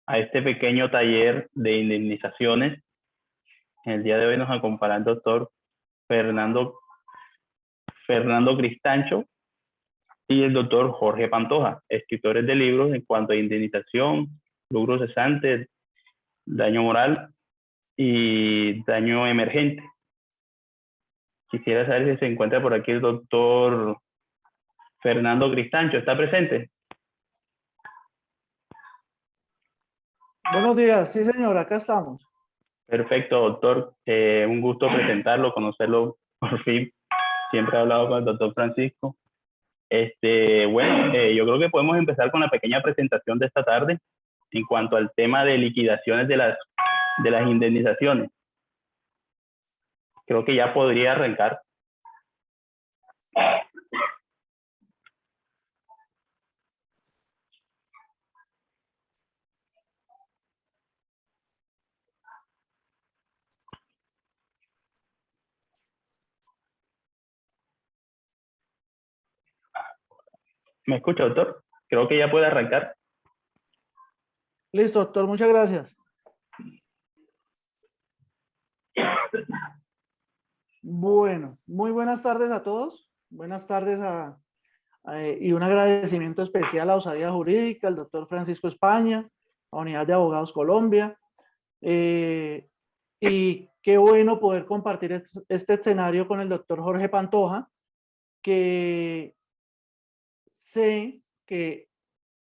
a este pequeño taller de indemnizaciones. En el día de hoy nos acompaña el doctor Fernando Cristancho y el doctor Jorge Pantoja, escritores de libros en cuanto a indemnización, lucro cesante, daño moral y daño emergente. Quisiera saber si se encuentra por aquí el doctor Fernando Cristancho. ¿Está presente? Buenos días, sí señor, acá estamos. Perfecto, doctor. Un gusto presentarlo, conocerlo por fin. Siempre he hablado con el doctor Francisco. Bueno, yo creo que podemos empezar con la pequeña presentación de esta tarde en cuanto al tema de liquidaciones de las indemnizaciones. Creo que ya podría arrancar. ¿Me escucha, doctor? Creo que ya puede arrancar. Listo, doctor, muchas gracias. Bueno, muy buenas tardes a todos. Buenas tardes y un agradecimiento especial a Osadía Jurídica, al doctor Francisco España, a Unidad de Abogados Colombia. Y qué bueno poder compartir este escenario con el doctor Jorge Pantoja, que sé que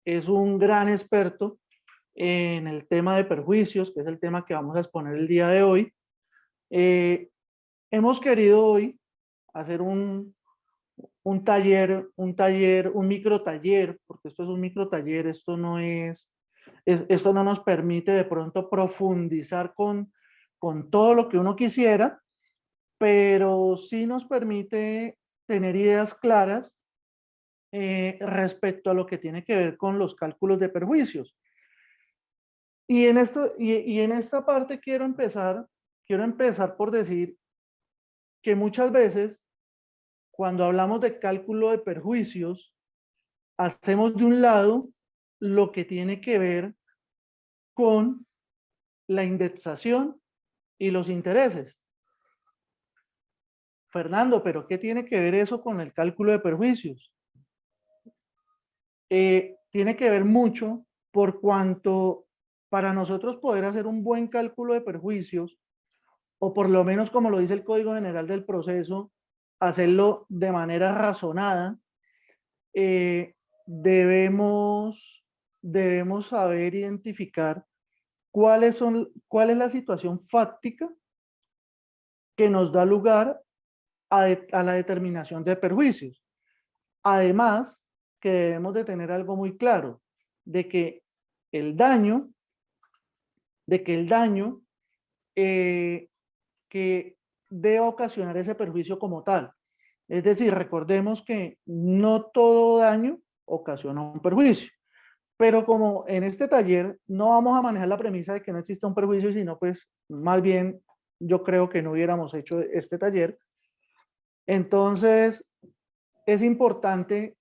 es un gran experto en el tema de perjuicios, que es el tema que vamos a exponer el día de hoy. Hemos querido hoy hacer un micro taller, porque esto es un micro taller, esto no esto no nos permite de pronto profundizar con todo lo que uno quisiera, pero sí nos permite tener ideas claras respecto a lo que tiene que ver con los cálculos de perjuicios. Y en esta parte quiero empezar por decir que muchas veces cuando hablamos de cálculo de perjuicios, hacemos de un lado lo que tiene que ver con la indexación y los intereses. Fernando, ¿pero qué tiene que ver eso con el cálculo de perjuicios? Tiene que ver mucho por cuanto para nosotros poder hacer un buen cálculo de perjuicios, o por lo menos como lo dice el Código General del Proceso, hacerlo de manera razonada, debemos saber identificar cuál es la situación fáctica que nos da lugar a la determinación de perjuicios. Además, que debemos de tener algo muy claro, de que el daño que debe ocasionar ese perjuicio como tal. Es decir, recordemos que no todo daño ocasiona un perjuicio, pero como en este taller no vamos a manejar la premisa de que no exista un perjuicio, sino pues más bien yo creo que no hubiéramos hecho este taller. Entonces es importante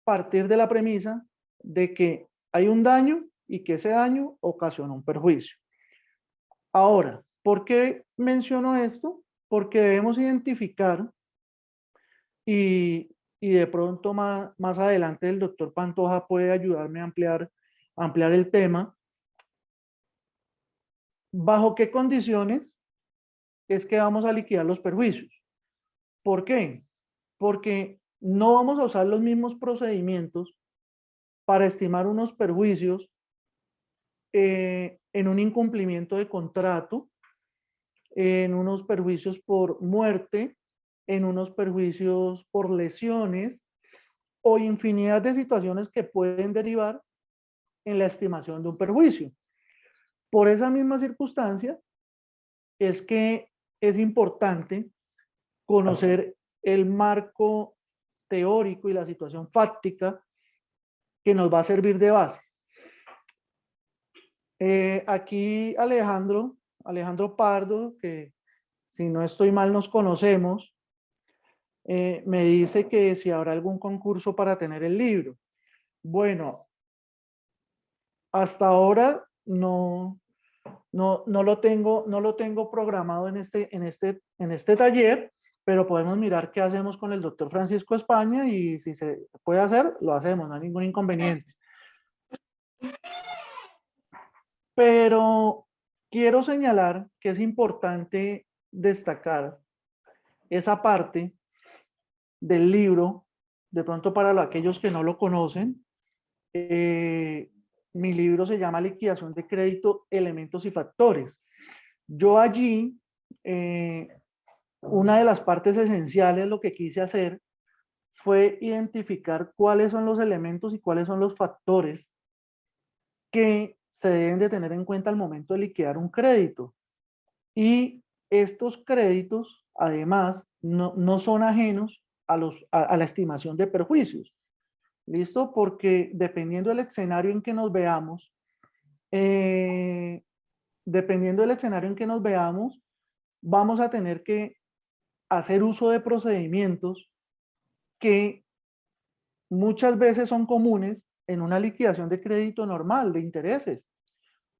partir de la premisa de que hay un daño y que ese daño ocasiona un perjuicio. Ahora, ¿por qué menciono esto? Porque debemos identificar y de pronto más adelante el doctor Pantoja puede ayudarme a ampliar el tema. ¿Bajo qué condiciones es que vamos a liquidar los perjuicios? ¿Por qué? Porque no vamos a usar los mismos procedimientos para estimar unos perjuicios en un incumplimiento de contrato, en unos perjuicios por muerte, en unos perjuicios por lesiones o infinidad de situaciones que pueden derivar en la estimación de un perjuicio. Por esa misma circunstancia es que es importante conocer el marco teórico y la situación fáctica que nos va a servir de base. Aquí Alejandro Pardo, que si no estoy mal nos conocemos, me dice que si habrá algún concurso para tener el libro. Bueno, Hasta ahora no lo tengo programado en este taller, pero podemos mirar qué hacemos con el doctor Francisco España y si se puede hacer, lo hacemos, no hay ningún inconveniente. Pero quiero señalar que es importante destacar esa parte del libro, de pronto para aquellos que no lo conocen. Mi libro se llama Liquidación de Crédito, Elementos y Factores. Yo allí, una de las partes esenciales, lo que quise hacer fue identificar cuáles son los elementos y cuáles son los factores que se deben de tener en cuenta al momento de liquidar un crédito. Y estos créditos, además, no son ajenos a la estimación de perjuicios. ¿Listo? Porque dependiendo del escenario en que nos veamos, eh, vamos a tener que hacer uso de procedimientos que muchas veces son comunes en una liquidación de crédito normal, de intereses,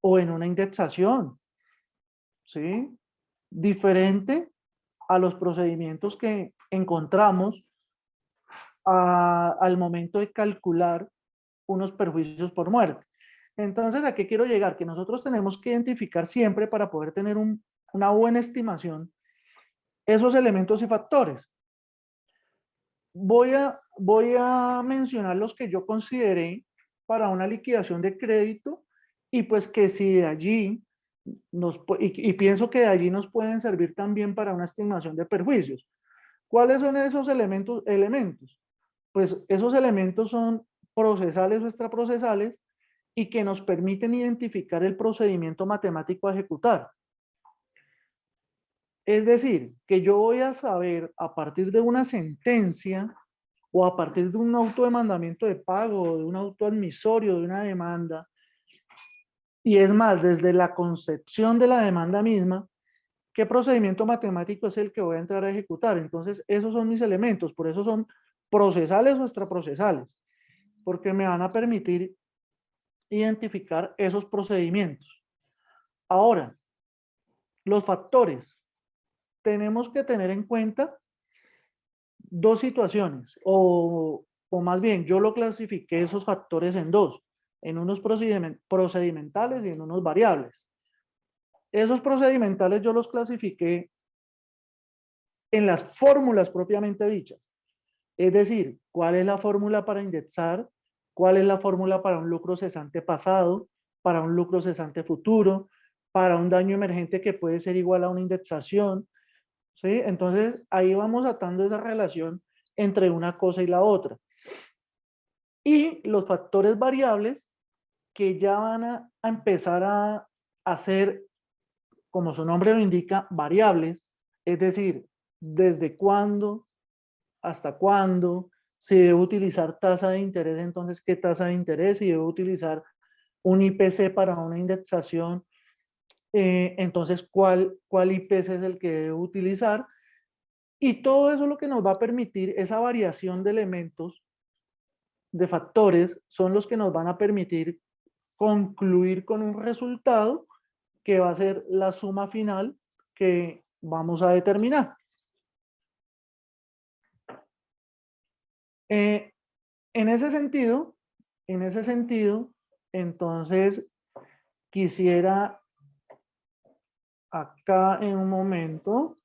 o en una indexación, ¿sí? Diferente a los procedimientos que encontramos al momento de calcular unos perjuicios por muerte. Entonces, ¿a qué quiero llegar? Que nosotros tenemos que identificar siempre para poder tener una buena estimación esos elementos y factores. Voy a mencionar los que yo consideré para una liquidación de crédito y pues que si de allí y pienso que de allí nos pueden servir también para una estimación de perjuicios. ¿Cuáles son esos elementos? Pues esos elementos son procesales o extraprocesales y que nos permiten identificar el procedimiento matemático a ejecutar. Es decir, que yo voy a saber a partir de una sentencia o a partir de un autodemandamiento de pago, de un autoadmisorio, de una demanda, y es más, desde la concepción de la demanda misma, ¿qué procedimiento matemático es el que voy a entrar a ejecutar? Entonces, esos son mis elementos, por eso son procesales o extraprocesales, porque me van a permitir identificar esos procedimientos. Ahora, los factores. Tenemos que tener en cuenta dos situaciones, o más bien, yo lo clasifiqué esos factores en dos, en unos procedimentales y en unos variables. Esos procedimentales yo los clasifiqué en las fórmulas propiamente dichas. Es decir, cuál es la fórmula para indexar, cuál es la fórmula para un lucro cesante pasado, para un lucro cesante futuro, para un daño emergente que puede ser igual a una indexación, ¿sí? Entonces, ahí vamos atando esa relación entre una cosa y la otra. Y los factores variables que ya van a empezar a ser, como su nombre lo indica, variables, es decir, desde cuándo, hasta cuándo, si debo utilizar tasa de interés, entonces qué tasa de interés, si debo utilizar un IPC para una indexación, entonces cuál IPC es el que debo utilizar. Y todo eso lo que nos va a permitir, esa variación de elementos, de factores, son los que nos van a permitir concluir con un resultado que va a ser la suma final que vamos a determinar. Eh, en ese sentido, entonces quisiera acá en un momento,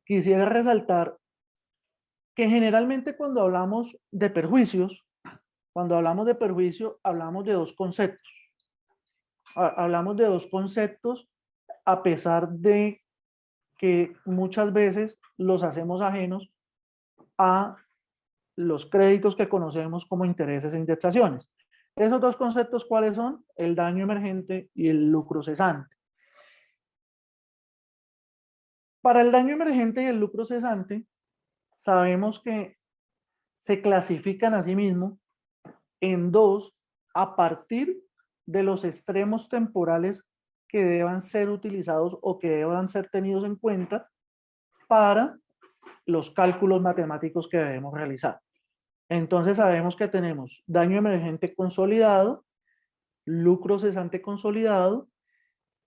quisiera resaltar que generalmente cuando hablamos de perjuicios, hablamos de dos conceptos. Hablamos de dos conceptos a pesar de que muchas veces los hacemos ajenos a los créditos que conocemos como intereses e indexaciones. Esos dos conceptos, ¿cuáles son? El daño emergente y el lucro cesante. Para el daño emergente y el lucro cesante, sabemos que se clasifican a sí mismos en dos a partir de los extremos temporales que deban ser utilizados o que deban ser tenidos en cuenta para los cálculos matemáticos que debemos realizar. Entonces sabemos que tenemos daño emergente consolidado, lucro cesante consolidado,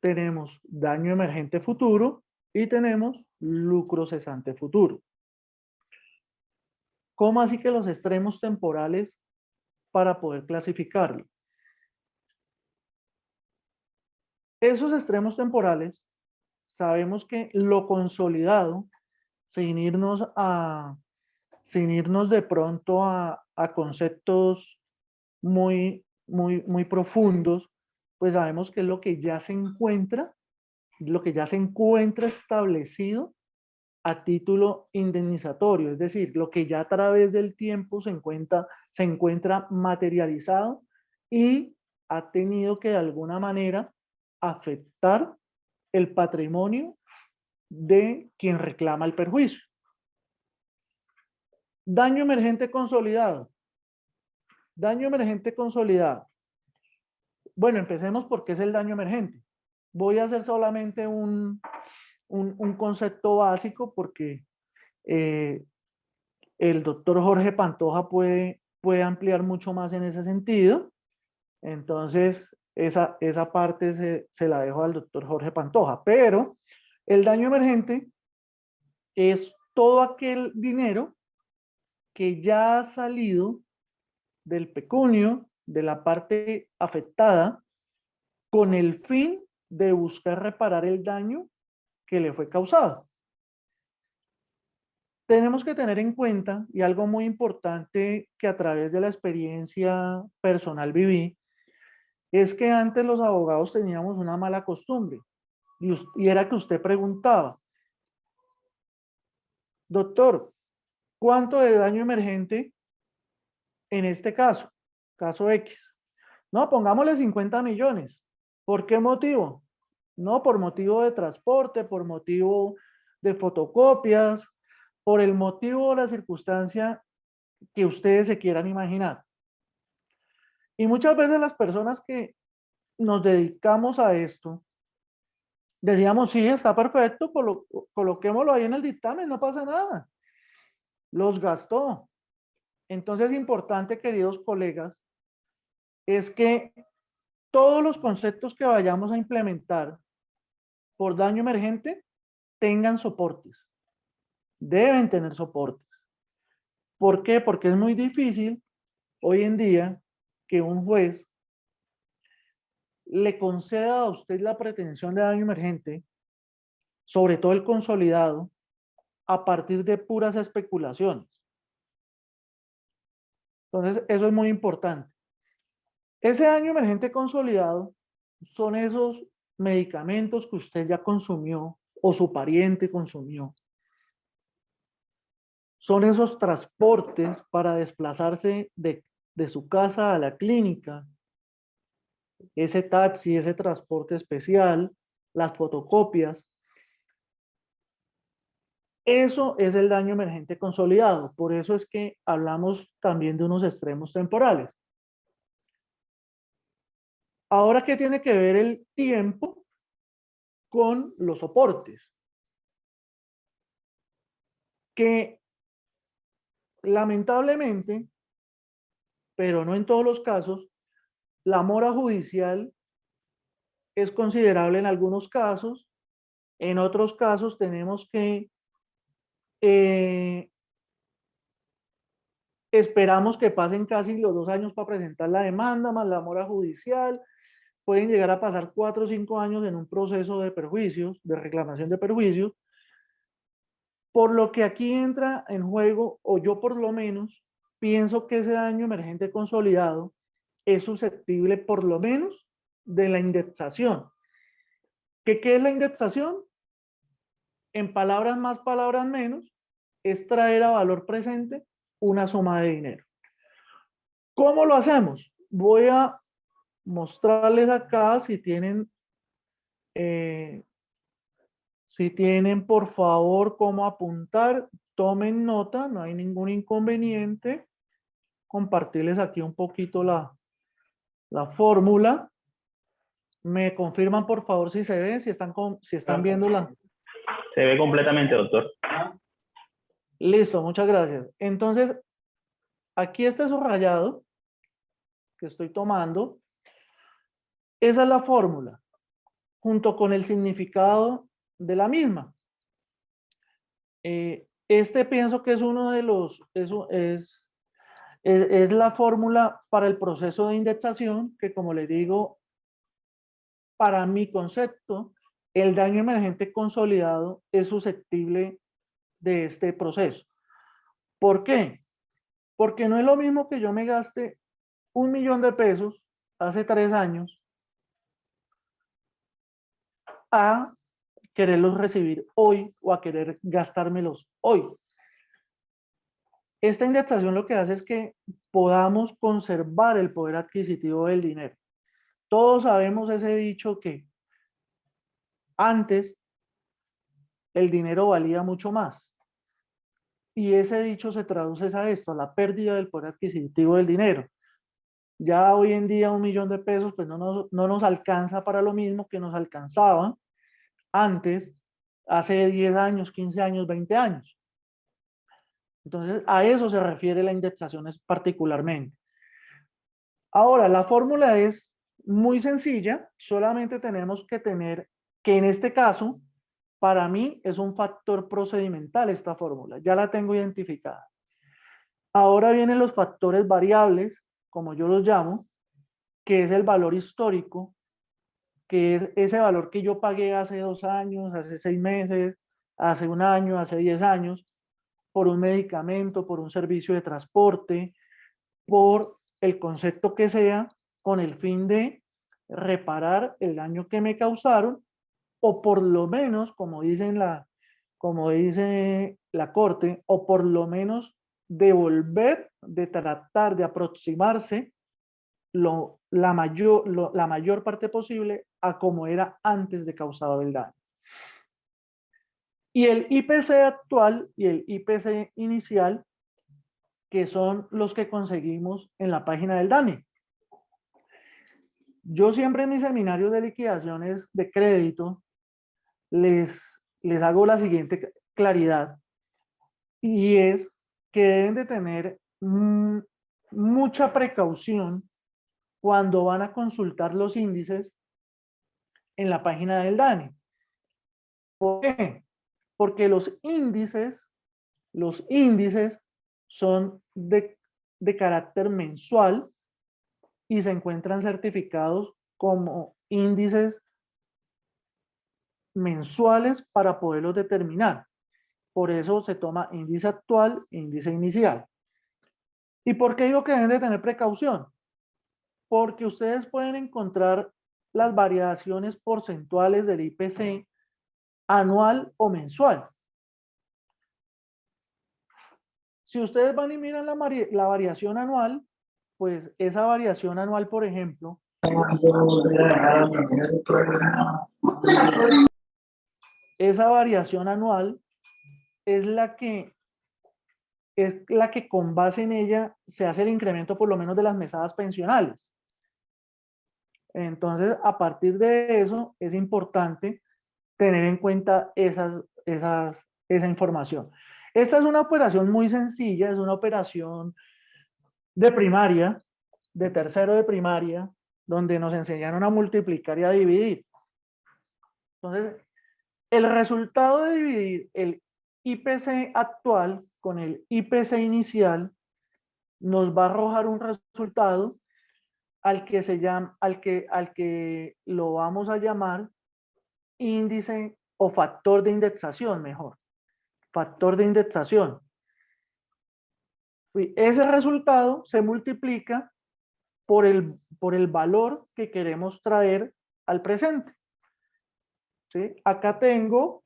tenemos daño emergente futuro y tenemos lucro cesante futuro. ¿Cómo así que los extremos temporales para poder clasificarlo? Esos extremos temporales, sabemos que lo consolidado, sin irnos de pronto a conceptos muy profundos, pues sabemos que es lo que ya se encuentra, establecido a título indemnizatorio, es decir, lo que ya a través del tiempo se encuentra materializado y ha tenido que de alguna manera afectar el patrimonio de quien reclama el perjuicio. Daño emergente consolidado. Daño emergente consolidado. Bueno, empecemos por qué es el daño emergente. Voy a hacer solamente un concepto básico porque el doctor Jorge Pantoja puede ampliar mucho más en ese sentido. Entonces, esa parte se la dejo al doctor Jorge Pantoja. Pero el daño emergente es todo aquel dinero que ya ha salido del pecunio, de la parte afectada, con el fin de buscar reparar el daño que le fue causado. Tenemos que tener en cuenta, y algo muy importante que a través de la experiencia personal viví, es que antes los abogados teníamos una mala costumbre, y era que usted preguntaba, doctor, ¿cuánto de daño emergente en este caso? Caso X. No, pongámosle 50 millones. ¿Por qué motivo? No, por motivo de transporte, por motivo de fotocopias, por el motivo o la circunstancia que ustedes se quieran imaginar. Y muchas veces las personas que nos dedicamos a esto, decíamos, sí, está perfecto, coloquémoslo ahí en el dictamen, no pasa nada. Los gastó. Entonces es importante, queridos colegas, es que todos los conceptos que vayamos a implementar por daño emergente tengan soportes. Deben tener soportes. ¿Por qué? Porque es muy difícil hoy en día que un juez le conceda a usted la pretensión de daño emergente, sobre todo el consolidado, a partir de puras especulaciones. Entonces, eso es muy importante. Ese daño emergente consolidado son esos medicamentos que usted ya consumió o su pariente consumió. Son esos transportes para desplazarse de su casa a la clínica, ese taxi, ese transporte especial, las fotocopias. Eso es el daño emergente consolidado. Por eso es que hablamos también de unos extremos temporales. Ahora, ¿qué tiene que ver el tiempo con los soportes? Que lamentablemente, pero no en todos los casos, la mora judicial es considerable en algunos casos. En otros casos tenemos que esperamos que pasen casi los 2 años para presentar la demanda, más la mora judicial. Pueden llegar a pasar 4 o 5 años en un proceso de perjuicios, de reclamación de perjuicios. Por lo que aquí entra en juego, o yo por lo menos, pienso que ese daño emergente consolidado es susceptible por lo menos de la indexación. ¿Qué es la indexación? En palabras más, palabras menos, es traer a valor presente una suma de dinero. ¿Cómo lo hacemos? Voy a mostrarles acá si tienen por favor cómo apuntar, tomen nota, no hay ningún inconveniente. Compartirles aquí un poquito la fórmula. Me confirman por favor si se ve, si están viendo la... Se ve completamente, doctor. Listo, muchas gracias. Entonces, aquí este subrayado que estoy tomando, esa es la fórmula, junto con el significado de la misma. Este pienso que es uno de los, es la fórmula para el proceso de indexación, que como le digo, para mi concepto, el daño emergente consolidado es susceptible de este proceso. ¿Por qué? Porque no es lo mismo que yo me gaste 1.000.000 de pesos hace 3 años a quererlos recibir hoy o a querer gastármelos hoy. Esta indexación lo que hace es que podamos conservar el poder adquisitivo del dinero. Todos sabemos ese dicho que antes el dinero valía mucho más. Y ese dicho se traduce a esto, a la pérdida del poder adquisitivo del dinero. Ya hoy en día 1.000.000 de pesos pues no nos alcanza para lo mismo que nos alcanzaba antes, hace 10 años, 15 años, 20 años. Entonces, a eso se refiere la indexación particularmente. Ahora, la fórmula es muy sencilla, solamente tenemos que tener que en este caso, para mí es un factor procedimental esta fórmula, ya la tengo identificada. Ahora vienen los factores variables, como yo los llamo, que es el valor histórico, que es ese valor que yo pagué hace 2 años, hace 6 meses, hace 1 año, hace 10 años, por un medicamento, por un servicio de transporte, por el concepto que sea, con el fin de reparar el daño que me causaron, o por lo menos, como dice la Corte, o por lo menos devolver, de tratar de aproximarse la mayor parte posible a como era antes de causado el daño. Y el IPC actual y el IPC inicial, que son los que conseguimos en la página del DANE. Yo siempre en mis seminarios de liquidaciones de crédito les hago la siguiente claridad, y es que deben de tener mucha precaución cuando van a consultar los índices en la página del DANE. ¿Por qué? Porque los índices son de carácter mensual y se encuentran certificados como índices mensuales para poderlos determinar. Por eso se toma índice actual e índice inicial. ¿Y por qué digo que deben de tener precaución? Porque ustedes pueden encontrar las variaciones porcentuales del IPC anual o mensual. Si ustedes van y miran la variación anual, pues esa variación anual, por ejemplo, esa variación anual es la que con base en ella se hace el incremento por lo menos de las mesadas pensionales. Entonces, a partir de eso, es importante tener en cuenta esa información. Esta es una operación muy sencilla, es una operación de primaria, de tercero de primaria, donde nos enseñaron a multiplicar y a dividir. Entonces, el resultado de dividir el IPC actual con el IPC inicial nos va a arrojar un resultado al que lo vamos a llamar índice o factor de indexación, mejor. Factor de indexación. Ese resultado se multiplica por el valor que queremos traer al presente. ¿Sí? Acá tengo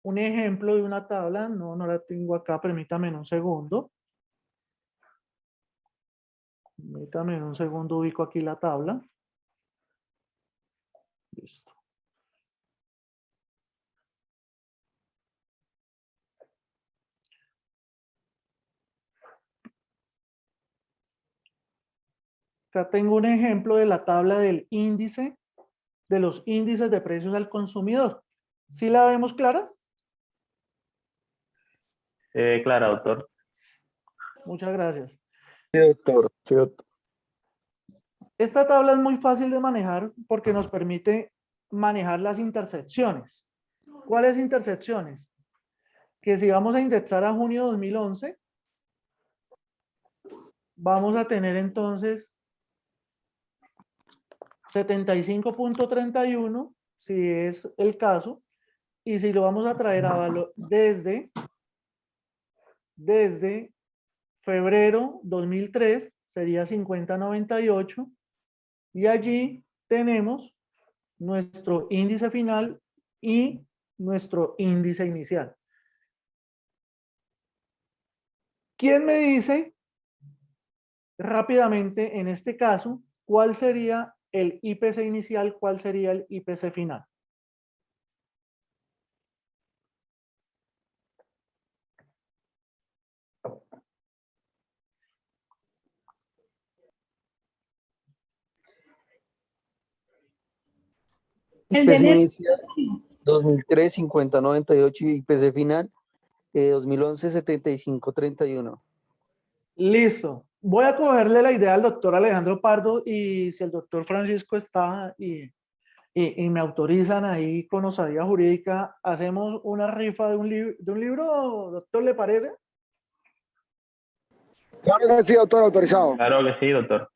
un ejemplo de una tabla, no la tengo acá, permítame un segundo. Permítame un segundo, ubico aquí la tabla. Listo. Acá tengo un ejemplo de la tabla del índice, de los índices de precios al consumidor. ¿Sí la vemos clara? Clara, doctor. Muchas gracias. Sí, doctor. Sí, doctor. Esta tabla es muy fácil de manejar porque nos permite manejar las intersecciones. ¿Cuáles intersecciones? Que si vamos a indexar a junio 2011, vamos a tener entonces 75.31, si es el caso, y si lo vamos a traer a valor desde febrero 2003, sería 50.98, y allí tenemos nuestro índice final y nuestro índice inicial. ¿Quién me dice rápidamente, en este caso, cuál sería el IPC inicial, cuál sería el IPC final? El de IPC enero. inicial 2003, 50.98 y IPC final 2011, 75.31. Listo. Voy a cogerle la idea al doctor Alejandro Pardo y si el doctor Francisco está y me autorizan ahí con osadía jurídica, hacemos una rifa de un libro, doctor, ¿le parece? Claro que sí, doctor, autorizado. Claro que sí, doctor.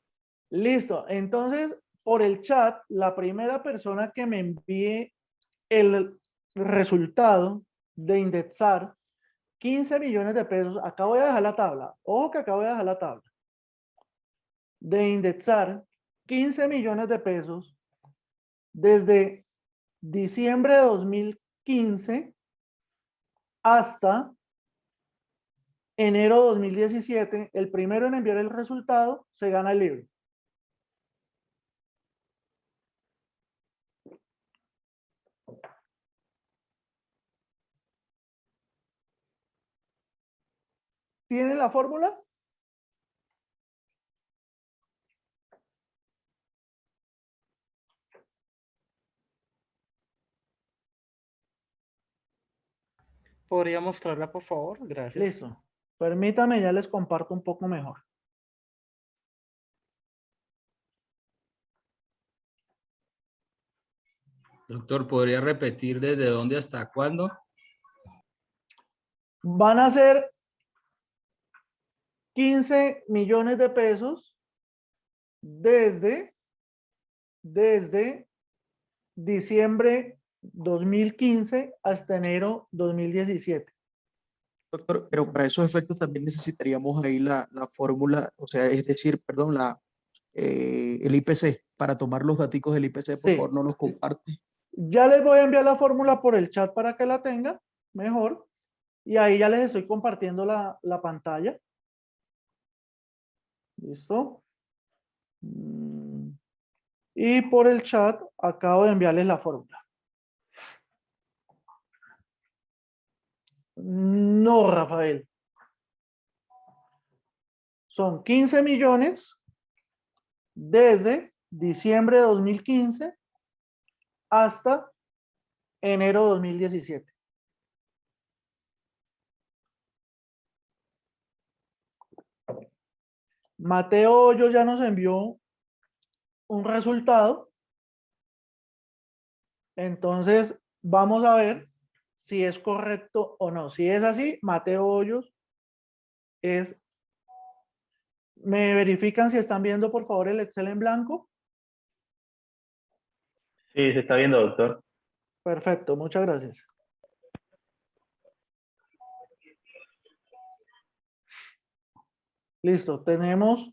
Listo. Entonces, por el chat, la primera persona que me envíe el resultado de indexar 15 millones de pesos, acá voy a dejar la tabla, ojo que acá voy a dejar la tabla, de indexar 15 millones de pesos desde diciembre de 2015 hasta enero de 2017, el primero en enviar el resultado se gana el libro. ¿Tienen la fórmula? ¿Podría mostrarla, por favor? Gracias. Listo. Permítame, ya les comparto un poco mejor. Doctor, ¿podría repetir desde dónde hasta cuándo? Van a ser 15 millones de pesos desde diciembre 2015 hasta enero 2017. Doctor, pero para esos efectos también necesitaríamos ahí la fórmula, o sea, es decir, perdón, el IPC, para tomar los datos del IPC, por Sí. favor, no los comparte. Ya les voy a enviar la fórmula por el chat para que la tengan mejor. Y ahí ya les estoy compartiendo la pantalla. ¿Listo? Y por el chat acabo de enviarles la fórmula. No, Rafael. Son 15 millones desde diciembre de 2015 hasta enero de 2017. Mateo Hoyos ya nos envió un resultado. Entonces, vamos a ver si es correcto o no. Si es así, Mateo Hoyos es... ¿Me verifican si están viendo, por favor, el Excel en blanco? Sí, se está viendo, doctor. Perfecto, muchas gracias. Listo, tenemos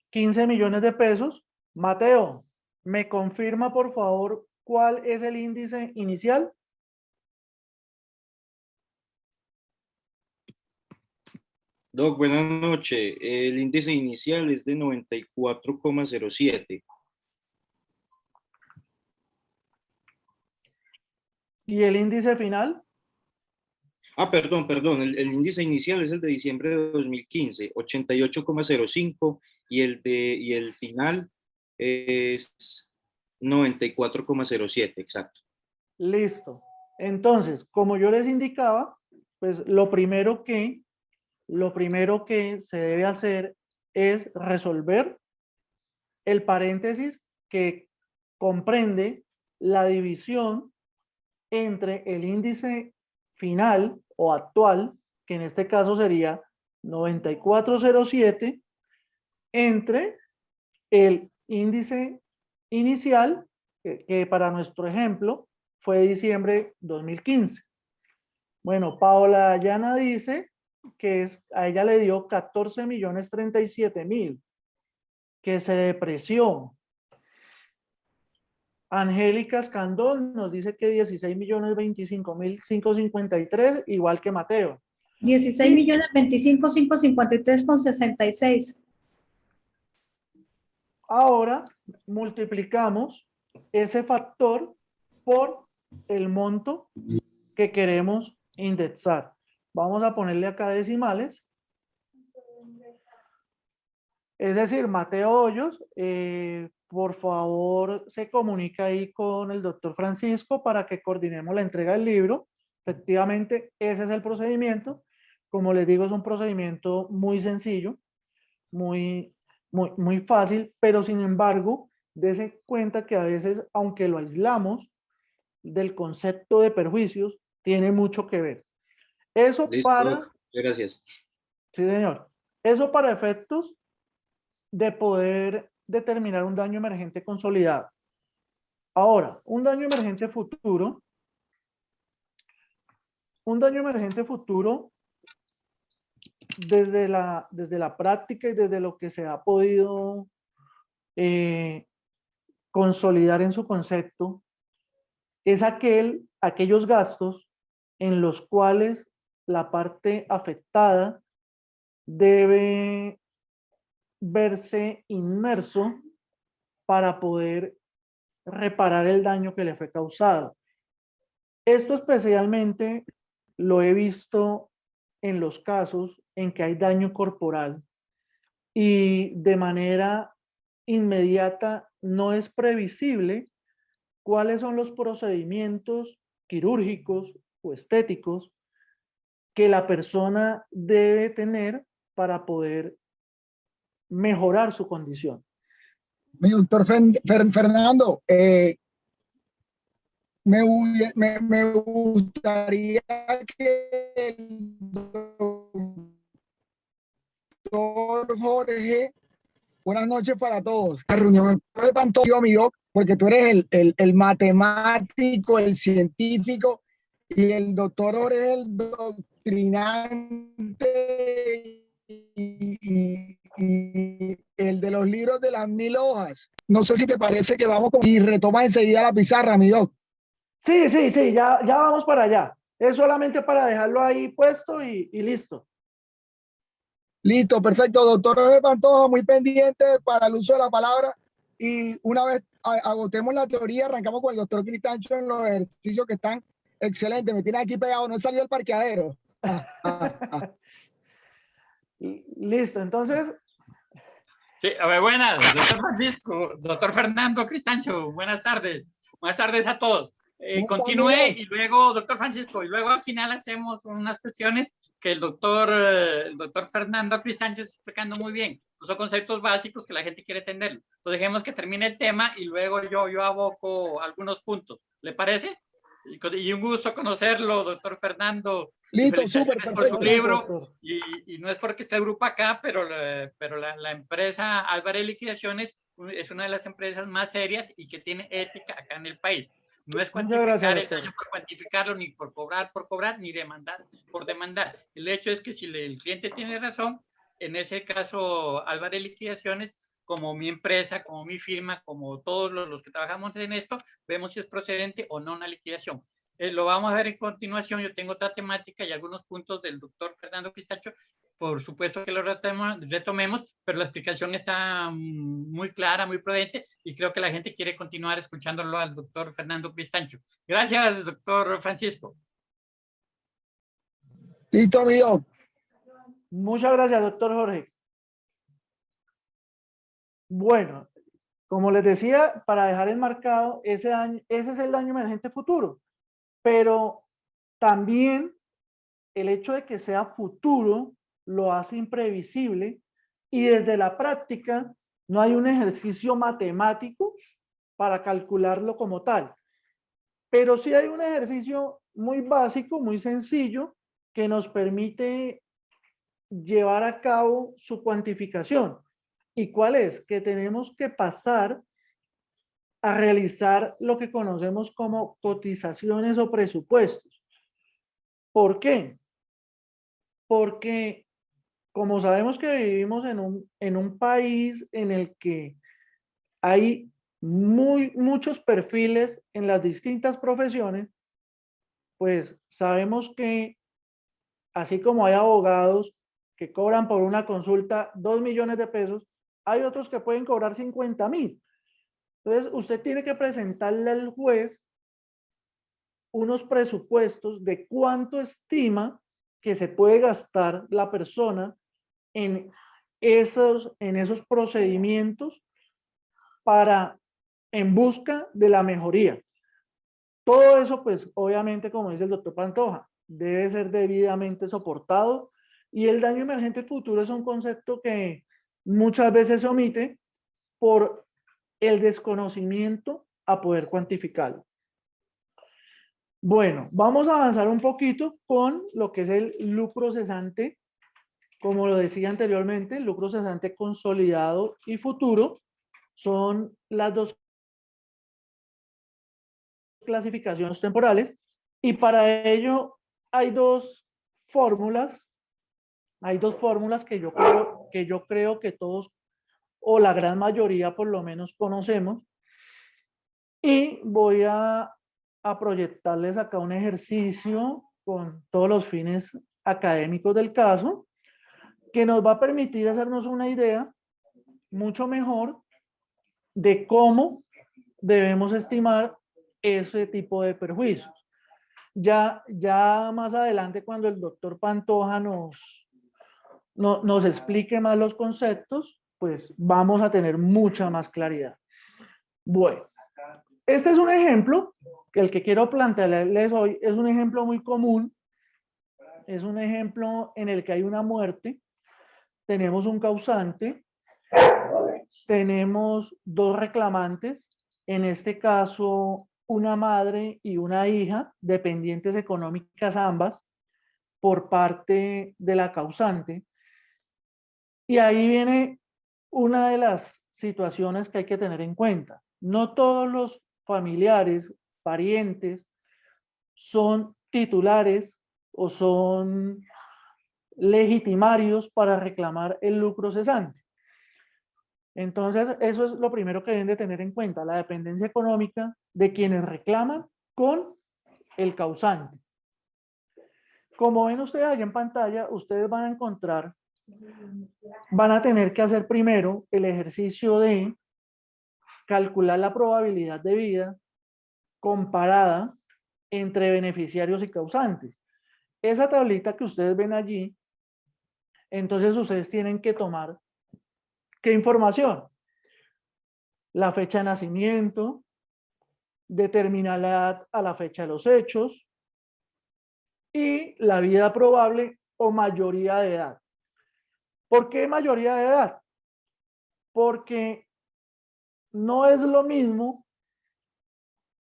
15 millones de pesos. Mateo, ¿me confirma, por favor, cuál es el índice inicial? Doc, buenas noches. El índice inicial es de 94,07. ¿Y el índice final? Ah, perdón. El índice inicial es el de diciembre de 2015, 88,05, y el final es 94,07, exacto. Listo. Entonces, como yo les indicaba, pues lo primero que lo primero que se debe hacer es resolver el paréntesis que comprende la división entre el índice final o actual, que en este caso sería 9407, entre el índice inicial, que para nuestro ejemplo fue diciembre 2015. Bueno, Paola Dayana dice que a ella le dio 14.037.000, que se depreció. Angélica Escandón nos dice que 16.025.553, igual que Mateo. 16.025.553,66. Ahora multiplicamos ese factor por el monto que queremos indexar. Vamos a ponerle acá decimales. Es decir, Mateo Hoyos, por favor, se comunica ahí con el doctor Francisco para que coordinemos la entrega del libro. Efectivamente, ese es el procedimiento. Como les digo, es un procedimiento muy sencillo, muy fácil, pero sin embargo, dése cuenta que a veces, aunque lo aislamos del concepto de perjuicios, tiene mucho que ver. Eso Listo, para... gracias. Sí, señor. Eso para efectos de poder determinar un daño emergente consolidado. Ahora, un daño emergente futuro desde la práctica y desde lo que se ha podido consolidar en su concepto, es aquellos gastos en los cuales la parte afectada debe verse inmerso para poder reparar el daño que le fue causado. Esto especialmente lo he visto en los casos en que hay daño corporal y de manera inmediata no es previsible cuáles son los procedimientos quirúrgicos o estéticos que la persona debe tener para poder mejorar su condición. Mi doctor Fernando, me gustaría que el doctor Jorge, buenas noches para todos. La reunión de Pantoyo, mi doc, porque tú eres el matemático, el científico, y el doctor Jorge es el doctrinante y el de los libros de las 1000 hojas. No sé si te parece que vamos y retoma enseguida la pizarra, mi doc. Sí, ya vamos para allá. Es solamente para dejarlo ahí puesto y listo. Listo, perfecto. Doctor Jorge Pantoja, muy pendiente para el uso de la palabra. Y una vez agotemos la teoría, arrancamos con el doctor Cristancho en los ejercicios que están excelentes. Me tiene aquí pegado, no he salido del parqueadero. Listo, entonces. Sí, a ver, buenas, doctor Francisco, doctor Fernando Cristancho, buenas tardes. Buenas tardes a todos. Continúe y luego, doctor Francisco, y luego al final hacemos unas cuestiones que el doctor Fernando Cristancho está explicando muy bien. Son conceptos básicos que la gente quiere entender. Entonces dejemos que termine el tema y luego yo aboco algunos puntos. ¿Le parece? Y un gusto conocerlo, doctor Fernando. Listo, súper, por su perfecto. libro. Y no es porque esté el grupo acá, pero la empresa Álvarez Liquidaciones es una de las empresas más serias y que tiene ética acá en el país. No es cuantificar el daño por cuantificarlo, ni por cobrar, ni demandar por demandar. El hecho es que si el cliente tiene razón, en ese caso Álvarez Liquidaciones, como mi empresa, como mi firma, como todos los que trabajamos en esto, vemos si es procedente o no una liquidación. Lo vamos a ver en continuación. Yo tengo otra temática y algunos puntos del doctor Fernando Cristancho. Por supuesto que lo retomemos, pero la explicación está muy clara, muy prudente, y creo que la gente quiere continuar escuchándolo al doctor Fernando Cristancho. Gracias, doctor Francisco. Listo, amigo. Muchas gracias, doctor Jorge. Bueno, como les decía, para dejar enmarcado ese es el daño emergente futuro, pero también el hecho de que sea futuro lo hace imprevisible y desde la práctica no hay un ejercicio matemático para calcularlo como tal. Pero sí hay un ejercicio muy básico, muy sencillo, que nos permite llevar a cabo su cuantificación. ¿Y cuál es? Que tenemos que pasar a realizar lo que conocemos como cotizaciones o presupuestos. ¿Por qué? Porque como sabemos que vivimos en un país en el que hay muchos perfiles en las distintas profesiones, pues sabemos que así como hay abogados que cobran por una consulta 2 millones de pesos, hay otros que pueden cobrar 50.000. Entonces, usted tiene que presentarle al juez unos presupuestos de cuánto estima que se puede gastar la persona en esos procedimientos en busca de la mejoría. Todo eso, pues, obviamente, como dice el doctor Pantoja, debe ser debidamente soportado, y el daño emergente futuro es un concepto que muchas veces se omite por el desconocimiento a poder cuantificarlo. Bueno, vamos a avanzar un poquito con lo que es el lucro cesante. Como lo decía anteriormente, el lucro cesante consolidado y futuro son las dos clasificaciones temporales, y para ello hay dos fórmulas. Hay dos fórmulas que yo creo que todos, o la gran mayoría por lo menos, conocemos, y voy a proyectarles acá un ejercicio con todos los fines académicos del caso, que nos va a permitir hacernos una idea mucho mejor de cómo debemos estimar ese tipo de perjuicios. Ya más adelante, cuando el doctor Pantoja nos explique más los conceptos, pues vamos a tener mucha más claridad. Bueno, este es un ejemplo, el que quiero plantearles hoy es un ejemplo muy común. Es un ejemplo en el que hay una muerte, tenemos un causante, tenemos dos reclamantes, en este caso una madre y una hija, dependientes económicas ambas, por parte de la causante. Y ahí viene una de las situaciones que hay que tener en cuenta. No todos los familiares, parientes, son titulares o son legitimarios para reclamar el lucro cesante. Entonces, eso es lo primero que deben de tener en cuenta, la dependencia económica de quienes reclaman con el causante. Como ven ustedes allá en pantalla, ustedes van a encontrar, van a tener que hacer primero el ejercicio de calcular la probabilidad de vida comparada entre beneficiarios y causantes. Esa tablita que ustedes ven allí, entonces ustedes tienen que tomar ¿qué información? La fecha de nacimiento, determinar la edad a la fecha de los hechos y la vida probable o mayoría de edad. ¿Por qué mayoría de edad? Porque no es lo mismo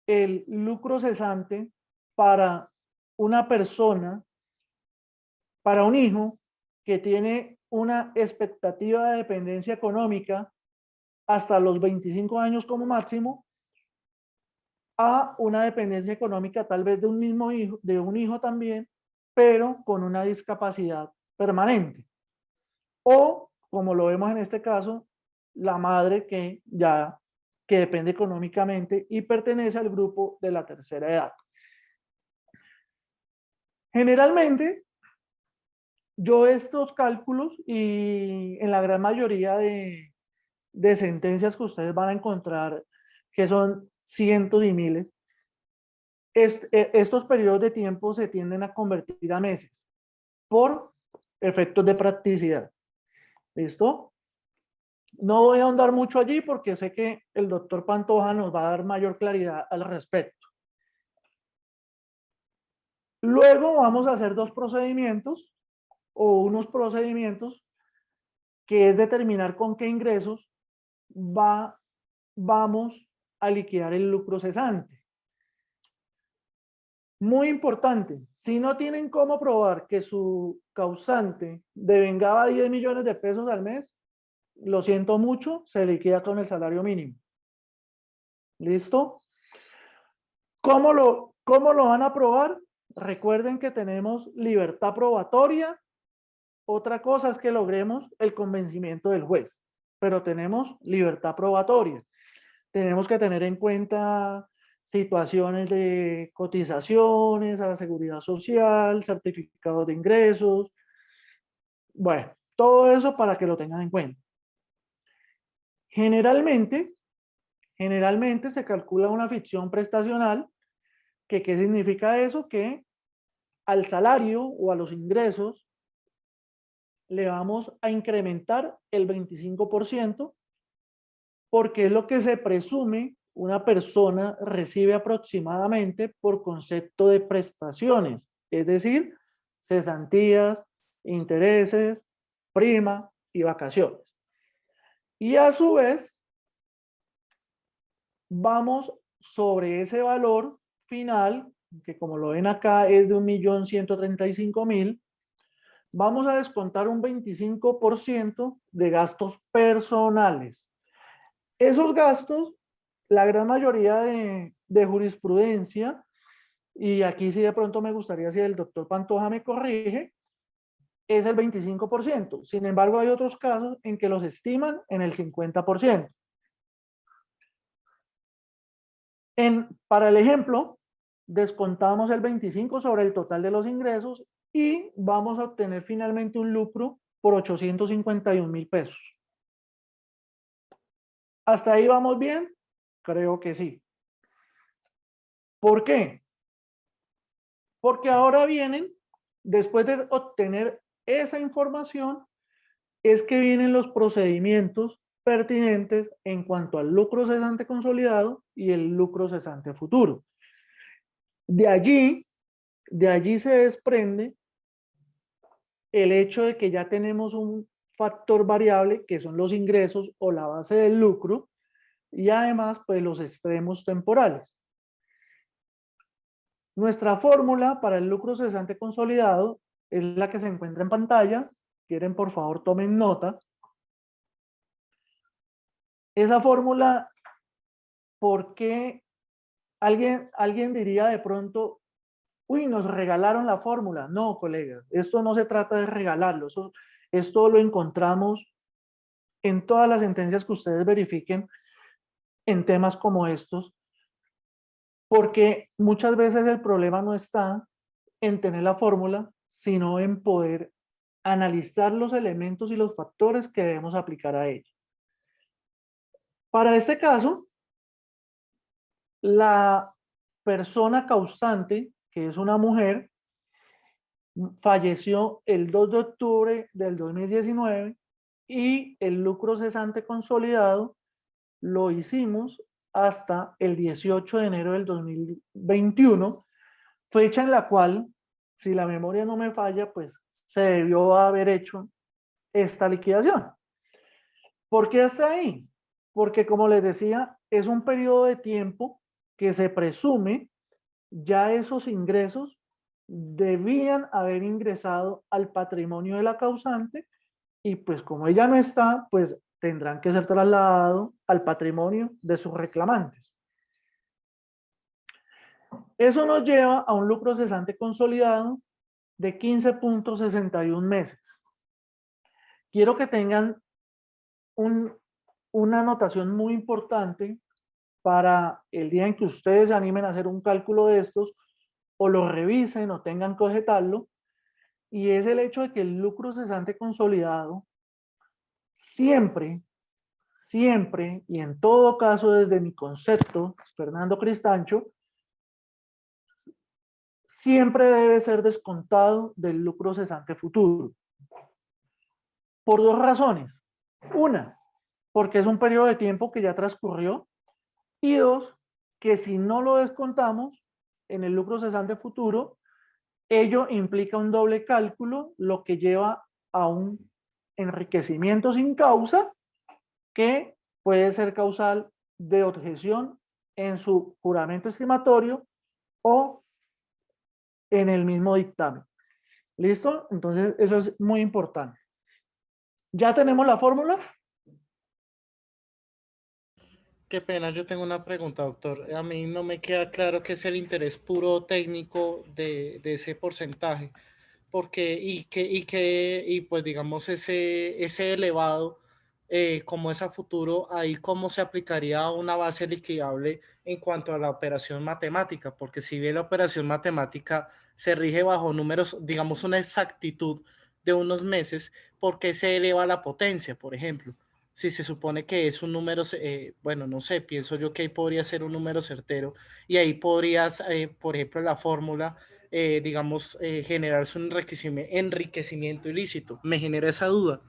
el lucro cesante para una persona, para un hijo que tiene una expectativa de dependencia económica hasta los 25 años como máximo, a una dependencia económica tal vez de un mismo hijo, de un hijo también, pero con una discapacidad permanente. O, como lo vemos en este caso, la madre que depende económicamente y pertenece al grupo de la tercera edad. Generalmente, yo estos cálculos, y en la gran mayoría de sentencias que ustedes van a encontrar, que son cientos y miles, estos periodos de tiempo se tienden a convertir a meses por efectos de practicidad. ¿Listo? No voy a ahondar mucho allí porque sé que el doctor Pantoja nos va a dar mayor claridad al respecto. Luego vamos a hacer dos procedimientos o unos procedimientos que es determinar con qué ingresos vamos a liquidar el lucro cesante. Muy importante, si no tienen cómo probar que su causante devengaba 10 millones de pesos al mes, lo siento mucho, se liquida con el salario mínimo. ¿Listo? ¿Cómo lo van a probar? Recuerden que tenemos libertad probatoria. Otra cosa es que logremos el convencimiento del juez, pero tenemos libertad probatoria. Tenemos que tener en cuenta situaciones de cotizaciones a la seguridad social, certificados de ingresos. Bueno, todo eso para que lo tengan en cuenta. Generalmente se calcula una ficción prestacional, que ¿qué significa eso? Que al salario o a los ingresos le vamos a incrementar el 25%, porque es lo que se presume una persona recibe aproximadamente por concepto de prestaciones, es decir, cesantías, intereses, prima y vacaciones. Y a su vez, vamos sobre ese valor final, que como lo ven acá es de 1.135.000, vamos a descontar un 25% de gastos personales. Esos gastos, la gran mayoría de jurisprudencia, y aquí sí de pronto me gustaría si el doctor Pantoja me corrige, es el 25%. Sin embargo, hay otros casos en que los estiman en el 50%. Para el ejemplo, descontamos el 25% sobre el total de los ingresos y vamos a obtener finalmente un lucro por 851.000 pesos. ¿Hasta ahí vamos bien? Creo que sí. ¿Por qué? Porque ahora vienen, después de obtener esa información, es que vienen los procedimientos pertinentes en cuanto al lucro cesante consolidado y el lucro cesante futuro. De allí se desprende el hecho de que ya tenemos un factor variable que son los ingresos o la base del lucro y además pues los extremos temporales. Nuestra fórmula para el lucro cesante consolidado es la que se encuentra en pantalla. Quieren, por favor, tomen nota. Esa fórmula, ¿por qué alguien diría de pronto, uy, nos regalaron la fórmula? No, colegas, esto no se trata de regalarlo. Esto lo encontramos en todas las sentencias que ustedes verifiquen en temas como estos, porque muchas veces el problema no está en tener la fórmula, sino en poder analizar los elementos y los factores que debemos aplicar a ella. Para este caso, la persona causante, que es una mujer, falleció el 2 de octubre del 2019 y el lucro cesante consolidado lo hicimos hasta el 18 de enero del 2021, fecha en la cual, si la memoria no me falla, pues se debió haber hecho esta liquidación. ¿Por qué hasta ahí? Porque, como les decía, es un periodo de tiempo que se presume ya esos ingresos debían haber ingresado al patrimonio de la causante y pues como ella no está, pues tendrán que ser trasladados al patrimonio de sus reclamantes. Eso nos lleva a un lucro cesante consolidado de 15.61 meses. Quiero que tengan una anotación muy importante para el día en que ustedes se animen a hacer un cálculo de estos o lo revisen o tengan que objetarlo, y es el hecho de que el lucro cesante consolidado siempre, y en todo caso desde mi concepto, Fernando Cristancho, siempre debe ser descontado del lucro cesante futuro. Por dos razones. Una, porque es un periodo de tiempo que ya transcurrió, y dos, que si no lo descontamos en el lucro cesante futuro, ello implica un doble cálculo, lo que lleva a un enriquecimiento sin causa que puede ser causal de objeción en su juramento estimatorio o en el mismo dictamen. ¿Listo? Entonces, eso es muy importante. ¿Ya tenemos la fórmula? Qué pena, yo tengo una pregunta, doctor. A mí no me queda claro qué es el interés puro técnico de ese porcentaje, porque y pues digamos ese elevado, como es a futuro, ahí cómo se aplicaría una base liquidable en cuanto a la operación matemática, porque si bien la operación matemática se rige bajo números, digamos una exactitud de unos meses, ¿por qué se eleva la potencia, por ejemplo? Si se supone que es un número, bueno, no sé, pienso yo que ahí podría ser un número certero y ahí podrías, por ejemplo, la fórmula, digamos, generarse un enriquecimiento ilícito. Me genera esa duda.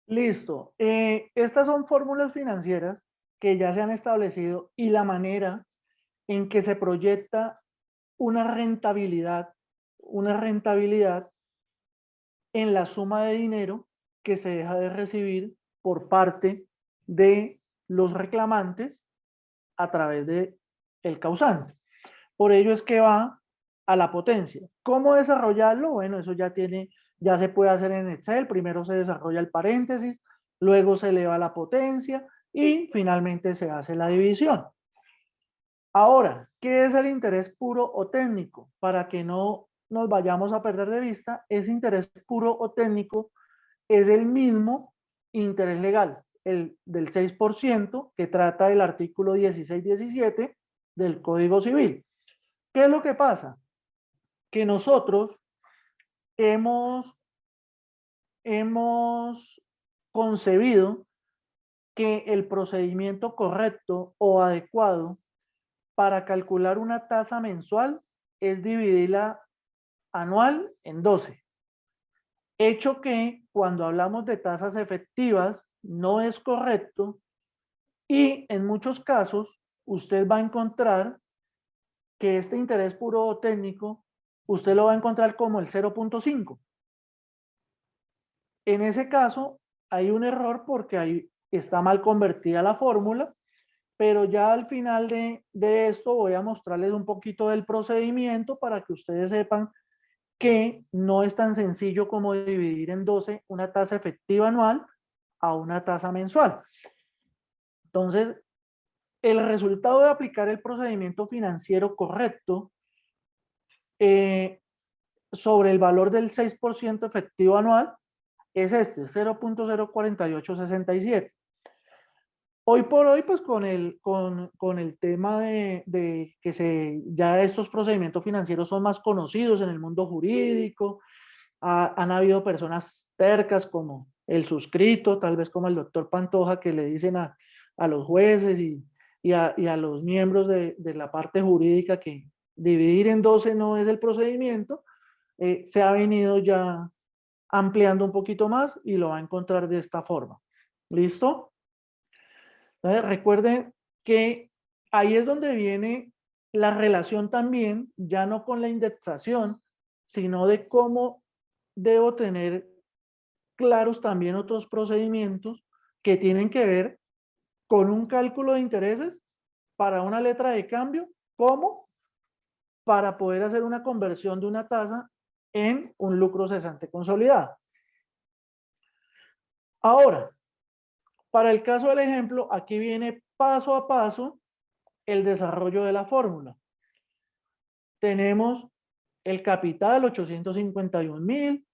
Listo. Estas son fórmulas financieras que ya se han establecido y la manera en que se proyecta una rentabilidad en la suma de dinero que se deja de recibir por parte de los reclamantes a través de el causante. Por ello es que va a la potencia. ¿Cómo desarrollarlo? Bueno, eso ya se puede hacer en Excel. Primero se desarrolla el paréntesis, luego se eleva la potencia y finalmente se hace la división. Ahora, ¿qué es el interés puro o técnico? Para que no nos vayamos a perder de vista, ese interés puro o técnico es el mismo interés legal, el del 6% que trata el artículo 16-17 del Código Civil. ¿Qué es lo que pasa? Que nosotros hemos concebido que el procedimiento correcto o adecuado para calcular una tasa mensual es dividirla anual en 12. Hecho que cuando hablamos de tasas efectivas no es correcto y en muchos casos usted va a encontrar que este interés puro o técnico usted lo va a encontrar como el 0.5. En ese caso hay un error porque ahí está mal convertida la fórmula, pero ya al final de esto voy a mostrarles un poquito del procedimiento para que ustedes sepan que no es tan sencillo como dividir en 12 una tasa efectiva anual a una tasa mensual. Entonces, el resultado de aplicar el procedimiento financiero correcto sobre el valor del 6% efectivo anual es este, 0.04867. Hoy por hoy, pues con el tema de que ya estos procedimientos financieros son más conocidos en el mundo jurídico, han habido personas tercas como el suscrito, tal vez como el doctor Pantoja, que le dicen a los jueces y a los miembros de la parte jurídica que dividir en 12 no es el procedimiento, se ha venido ya ampliando un poquito más y lo va a encontrar de esta forma. ¿Listo? Entonces, recuerden que ahí es donde viene la relación también, ya no con la indexación, sino de cómo debo tener claros también otros procedimientos que tienen que ver con un cálculo de intereses para una letra de cambio, como para poder hacer una conversión de una tasa en un lucro cesante consolidado. Ahora, para el caso del ejemplo, aquí viene paso a paso el desarrollo de la fórmula. Tenemos el capital, 851,000.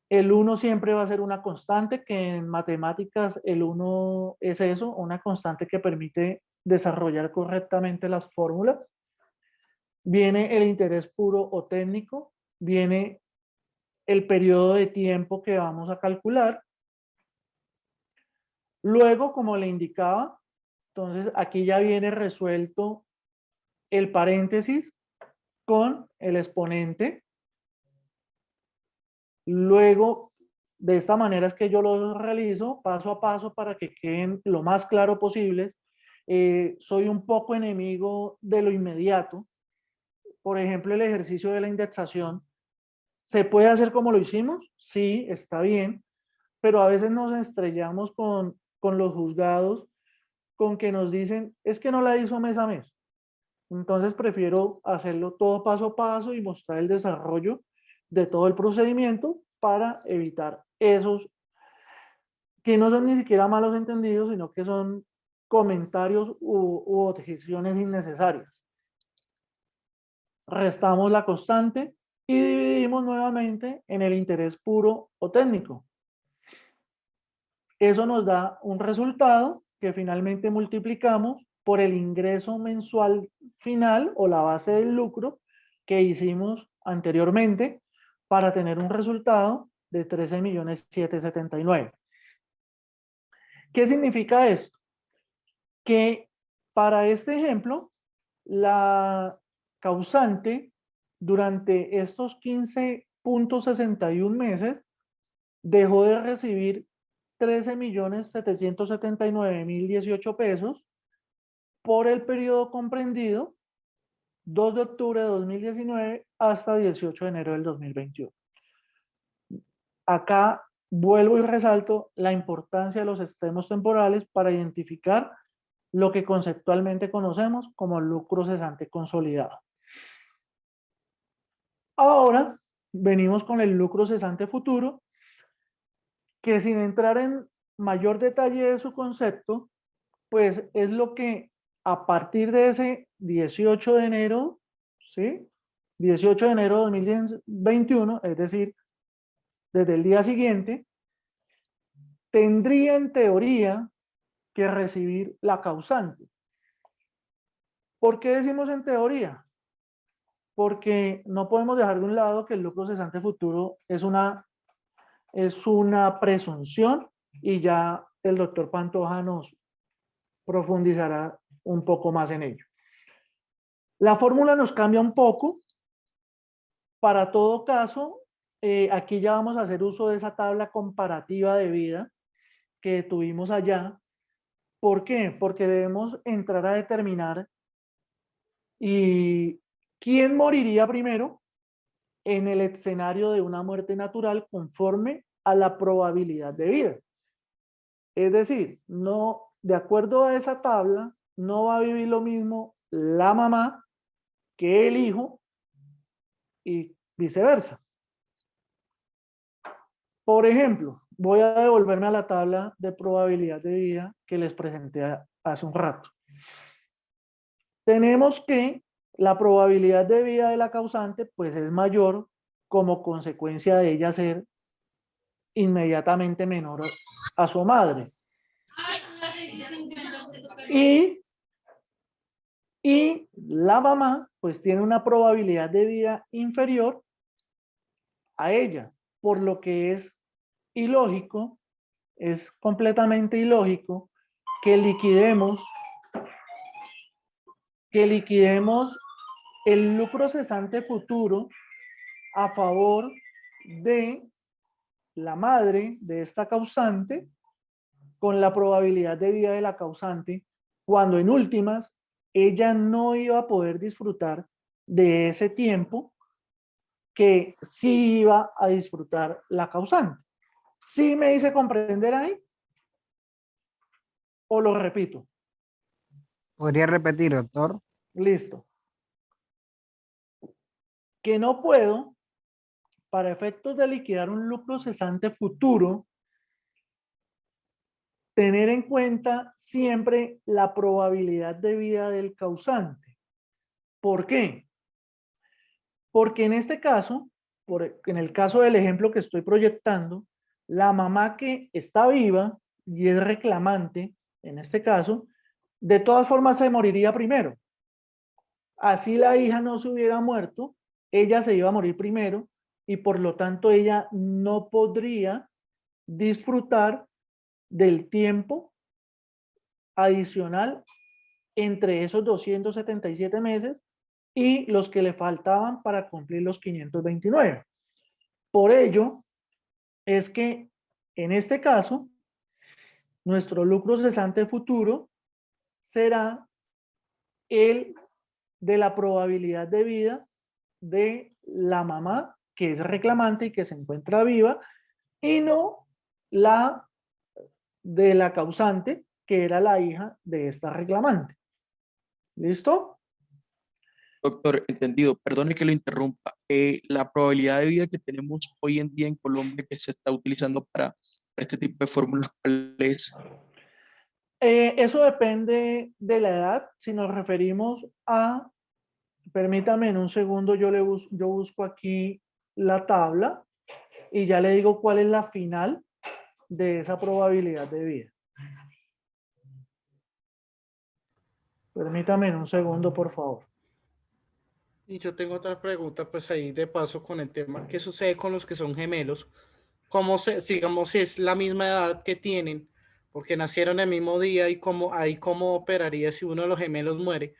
El 1 siempre va a ser una constante, que en matemáticas el 1 es eso, una constante que permite desarrollar correctamente las fórmulas. Viene el interés puro o técnico, viene el periodo de tiempo que vamos a calcular. Luego, como le indicaba, entonces aquí ya viene resuelto el paréntesis con el exponente. Luego, de esta manera es que yo lo realizo paso a paso para que queden lo más claro posible. Soy un poco enemigo de lo inmediato. por ejemplo, el ejercicio de la indexación, ¿se puede hacer como lo hicimos? Sí, está bien, pero a veces nos estrellamos con los juzgados, con que nos dicen, es que no la hizo mes a mes. Entonces prefiero hacerlo todo paso a paso y mostrar el desarrollo de todo el procedimiento para evitar esos que no son ni siquiera malos entendidos, sino que son comentarios u objeciones innecesarias. Restamos la constante y dividimos nuevamente en el interés puro o técnico. Eso nos da un resultado que finalmente multiplicamos por el ingreso mensual final o la base del lucro que hicimos anteriormente para tener un resultado de 13.779.000. ¿Qué significa esto? Que para este ejemplo, la causante durante estos 15.61 meses dejó de recibir 13.779.018 pesos por el periodo comprendido 2 de octubre de 2019 hasta 18 de enero del 2021. Acá vuelvo y resalto la importancia de los extremos temporales para identificar lo que conceptualmente conocemos como lucro cesante consolidado. Ahora venimos con el lucro cesante futuro, que sin entrar en mayor detalle de su concepto, pues es lo que a partir de ese 18 de enero, ¿sí? 18 de enero de 2021, es decir, desde el día siguiente, tendría en teoría que recibir la causante. ¿Por qué decimos en teoría? Porque no podemos dejar de un lado que el lucro cesante futuro es una presunción y ya el doctor Pantoja nos profundizará un poco más en ello. La fórmula nos cambia un poco. Para todo caso, aquí ya vamos a hacer uso de esa tabla comparativa de vida que tuvimos allá. ¿Por qué? Porque debemos entrar a determinar quién moriría primero en el escenario de una muerte natural conforme a la probabilidad de vida. Es decir, no, de acuerdo a esa tabla, no va a vivir lo mismo la mamá que el hijo y viceversa. Por ejemplo, voy a devolverme a la tabla de probabilidad de vida que les presenté hace un rato. Tenemos que la probabilidad de vida de la causante pues es mayor como consecuencia de ella ser inmediatamente menor a su madre. Y la mamá pues tiene una probabilidad de vida inferior a ella, por lo que es ilógico, es completamente ilógico que liquidemos el lucro cesante futuro a favor de la madre de esta causante con la probabilidad de vida de la causante, cuando en últimas ella no iba a poder disfrutar de ese tiempo que sí iba a disfrutar la causante. ¿Sí me hice comprender ahí? ¿O lo repito? ¿Podría repetir, doctor? Listo. Que no puedo, para efectos de liquidar un lucro cesante futuro, tener en cuenta siempre la probabilidad de vida del causante. ¿Por qué? Porque en este caso, en el caso del ejemplo que estoy proyectando, la mamá que está viva y es reclamante, en este caso, de todas formas se moriría primero. Así la hija no se hubiera muerto, ella se iba a morir primero y por lo tanto ella no podría disfrutar del tiempo adicional entre esos 277 meses y los que le faltaban para cumplir los 529. Por ello, es que en este caso, nuestro lucro cesante futuro será el de la probabilidad de vida de la mamá que es reclamante y que se encuentra viva, y no la de la causante, que era la hija de esta reclamante. ¿Listo? Doctor, entendido. Perdone que lo interrumpa. La probabilidad de vida que tenemos hoy en día en Colombia que se está utilizando para este tipo de fórmulas, ¿cuál es? Eso depende de la edad. Si nos referimos a, permítame en un segundo, yo busco aquí la tabla y ya le digo cuál es la final de esa probabilidad de vida. Permítame en un segundo, por favor. Y yo tengo otra pregunta, pues ahí de paso con el tema, ¿qué sucede con los que son gemelos? ¿Cómo se, digamos, si es la misma edad que tienen, porque nacieron el mismo día y cómo operaría si uno de los gemelos muere?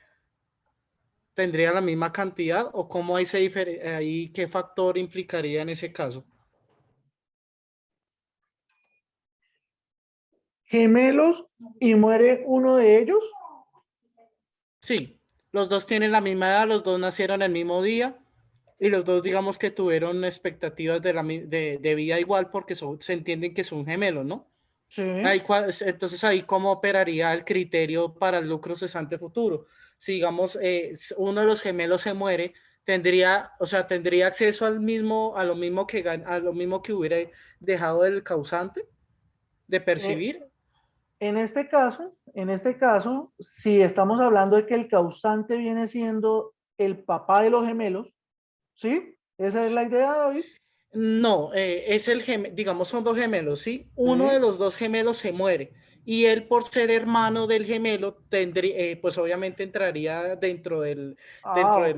¿Tendría la misma cantidad o cómo ahí qué factor implicaría en ese caso? ¿Gemelos y muere uno de ellos? Sí, los dos tienen la misma edad, los dos nacieron el mismo día y los dos digamos que tuvieron expectativas de vida igual porque se entienden que son gemelos, ¿no? Sí. Entonces ahí cómo operaría el criterio para el lucro cesante futuro. Si digamos uno de los gemelos se muere, tendría acceso a lo mismo que hubiera dejado el causante de percibir. En este caso, si estamos hablando de que el causante viene siendo el papá de los gemelos, ¿sí? Esa es la idea, David. No, es digamos, son dos gemelos, ¿sí? Uno de los dos gemelos se muere y él, por ser hermano del gemelo, pues obviamente entraría dentro del, Ok.